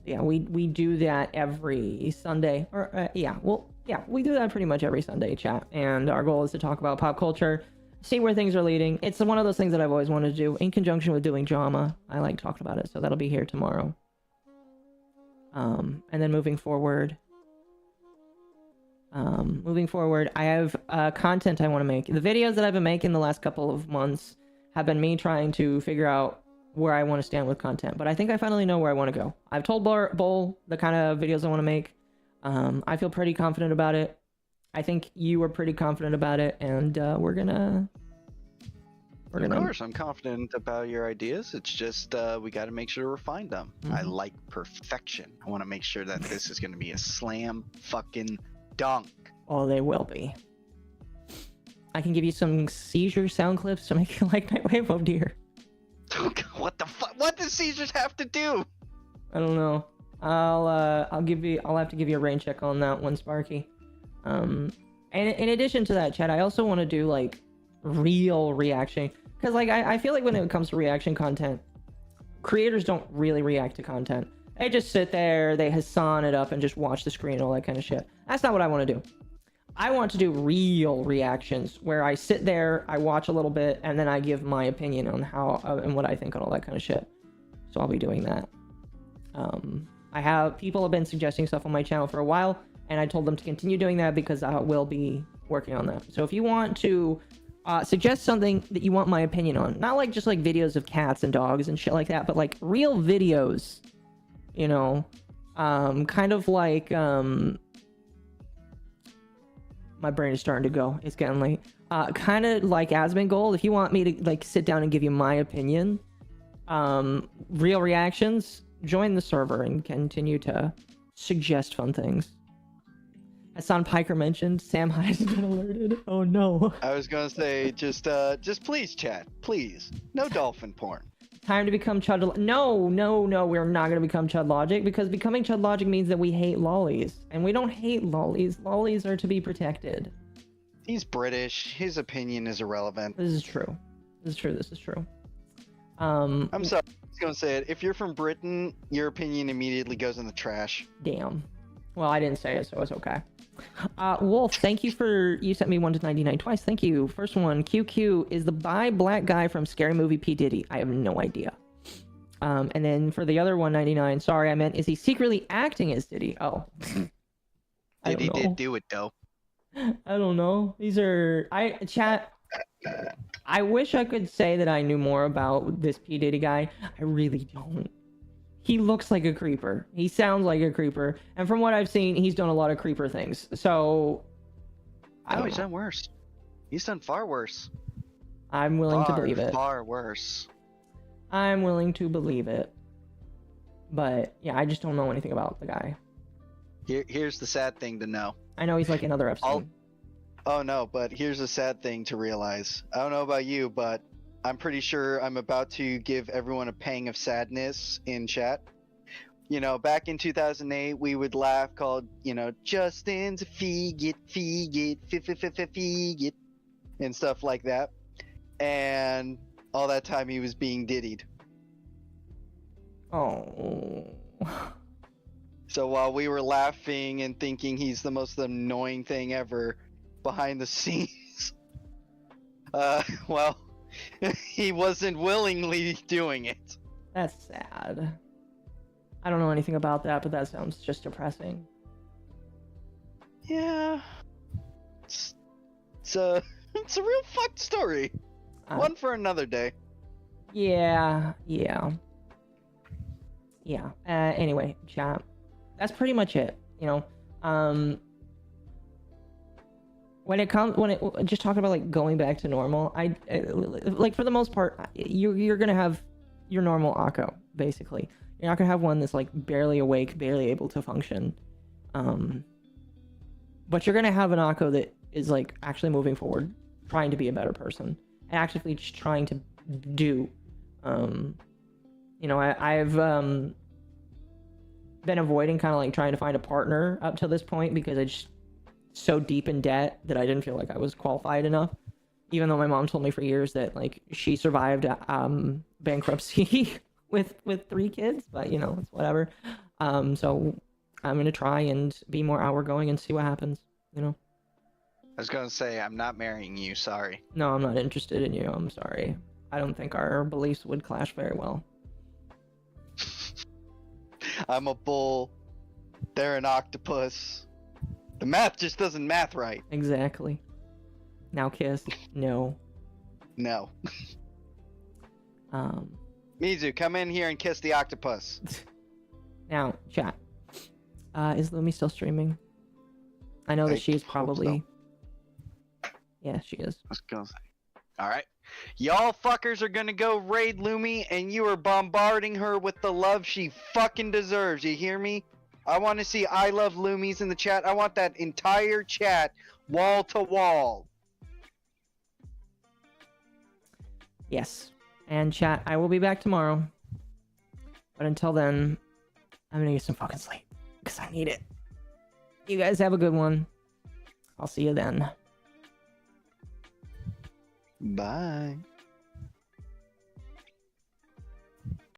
Yeah, we do that every Sunday, or we do that pretty much every Sunday, chat. And our goal is to talk about pop culture, see where things are leading. It's one of those things that I've always wanted to do in conjunction with doing drama. I like talking about it, so that'll be here tomorrow. And then moving forward, I have content I want to make. The videos that I've been making the last couple of months have been me trying to figure out where I want to stand with content, but I think I finally know where I want to go. I've told Bull the kind of videos I want to make. I feel pretty confident about it. I think you were pretty confident about it, and we're gonna. Of course, I'm confident about your ideas. It's just we got to make sure to refine them. Mm-hmm. I like perfection. I want to make sure that this is going to be a slam fucking dunk. Oh, they will be. I can give you some seizure sound clips to make you like Nightwave. Oh dear. What the fuck? What does seizures have to do? I don't know. I'll have to give you a rain check on that one, Sparky. And in addition to that, Chad, I also want to do like real reaction, because like I feel like when it comes to reaction content, creators don't really react to content. They just sit there, they Hassan it up and just watch the screen and all that kind of shit. That's not what I want to do. I want to do real reactions where I sit there, I watch a little bit, and then I give my opinion on how and what I think on all that kind of shit. So I'll be doing that. People have been suggesting stuff on my channel for a while, and I told them to continue doing that because I will be working on that. So if you want to suggest something that you want my opinion on, not like just like videos of cats and dogs and shit like that, but like real videos, you know, kind of like my brain is starting to go. It's getting late. Kind of like Asmongold. If you want me to like sit down and give you my opinion, real reactions, join the server and continue to suggest fun things. As Son Piker mentioned, Sam has been alerted. Oh no. I was gonna say, just please chat, please. No dolphin porn. Time to become Chud. No, we're not gonna become Chud Logic, because becoming Chud Logic means that we hate lollies, and we don't hate lollies. Lollies are to be protected. He's British. His opinion is irrelevant. This is true. This is true. I'm sorry. I was gonna say it. If you're from Britain, your opinion immediately goes in the trash. Damn. Well, I didn't say it, so it's okay. Wolf, thank you for... You sent me 1 to 99 twice. Thank you. First one, QQ is the bi black guy from Scary Movie P. Diddy. I have no idea. And then for the other 199, sorry, I meant, is he secretly acting as Diddy? Oh. Diddy did do it, though. I don't know. These are... Chat... I wish I could say that I knew more about this P. Diddy guy. I really don't. He looks like a creeper. He sounds like a creeper. And from what I've seen, he's done a lot of creeper things. So... Oh, he's done worse. He's done far worse. I'm willing to believe it. Far worse. I'm willing to believe it. But, yeah, I just don't know anything about the guy. Here's the sad thing to know. I know he's like another Epstein. Oh no, but here's a sad thing to realize. I don't know about you, but I'm pretty sure I'm about to give everyone a pang of sadness in chat. You know, back in 2008, we would laugh called, you know, Justin's feed it, and stuff like that. And all that time he was being diddied. Oh. So while we were laughing and thinking he's the most annoying thing ever behind the scenes, well, he wasn't willingly doing it. That's sad. I don't know anything about that, but that sounds just depressing. Yeah. It's a real fucked story. One for another day. Yeah. Anyway, chat. That's pretty much it. You know, just talking about like going back to normal, I like for the most part, you're gonna have your normal Akko, basically. You're not gonna have one that's like barely awake, barely able to function. But you're gonna have an Akko that is like actually moving forward, trying to be a better person, and actively just trying to do. You know, I've been avoiding kind of like trying to find a partner up to this point because I just so deep in debt that I didn't feel like I was qualified enough, even though my mom told me for years that like she survived bankruptcy with 3 kids, but you know, it's whatever. So I'm gonna try and be more outgoing and see what happens, you know. I was gonna say, I'm not marrying you, sorry. No, I'm not interested in you, I'm sorry. I don't think our beliefs would clash very well. I'm a bull, they're an octopus. The math just doesn't math right. Exactly. Now kiss. No. No. Mizu, come in here and kiss the octopus. Now, chat. Is Lumi still streaming? I know that she's probably... So. Yeah, she is. Let's go. Alright. Y'all fuckers are gonna go raid Lumi, and you are bombarding her with the love she fucking deserves. You hear me? I want to see I love Loomies in the chat. I want that entire chat, wall to wall. Yes. And chat, I will be back tomorrow. But until then, I'm gonna get some fucking sleep. Because I need it. You guys have a good one. I'll see you then. Bye.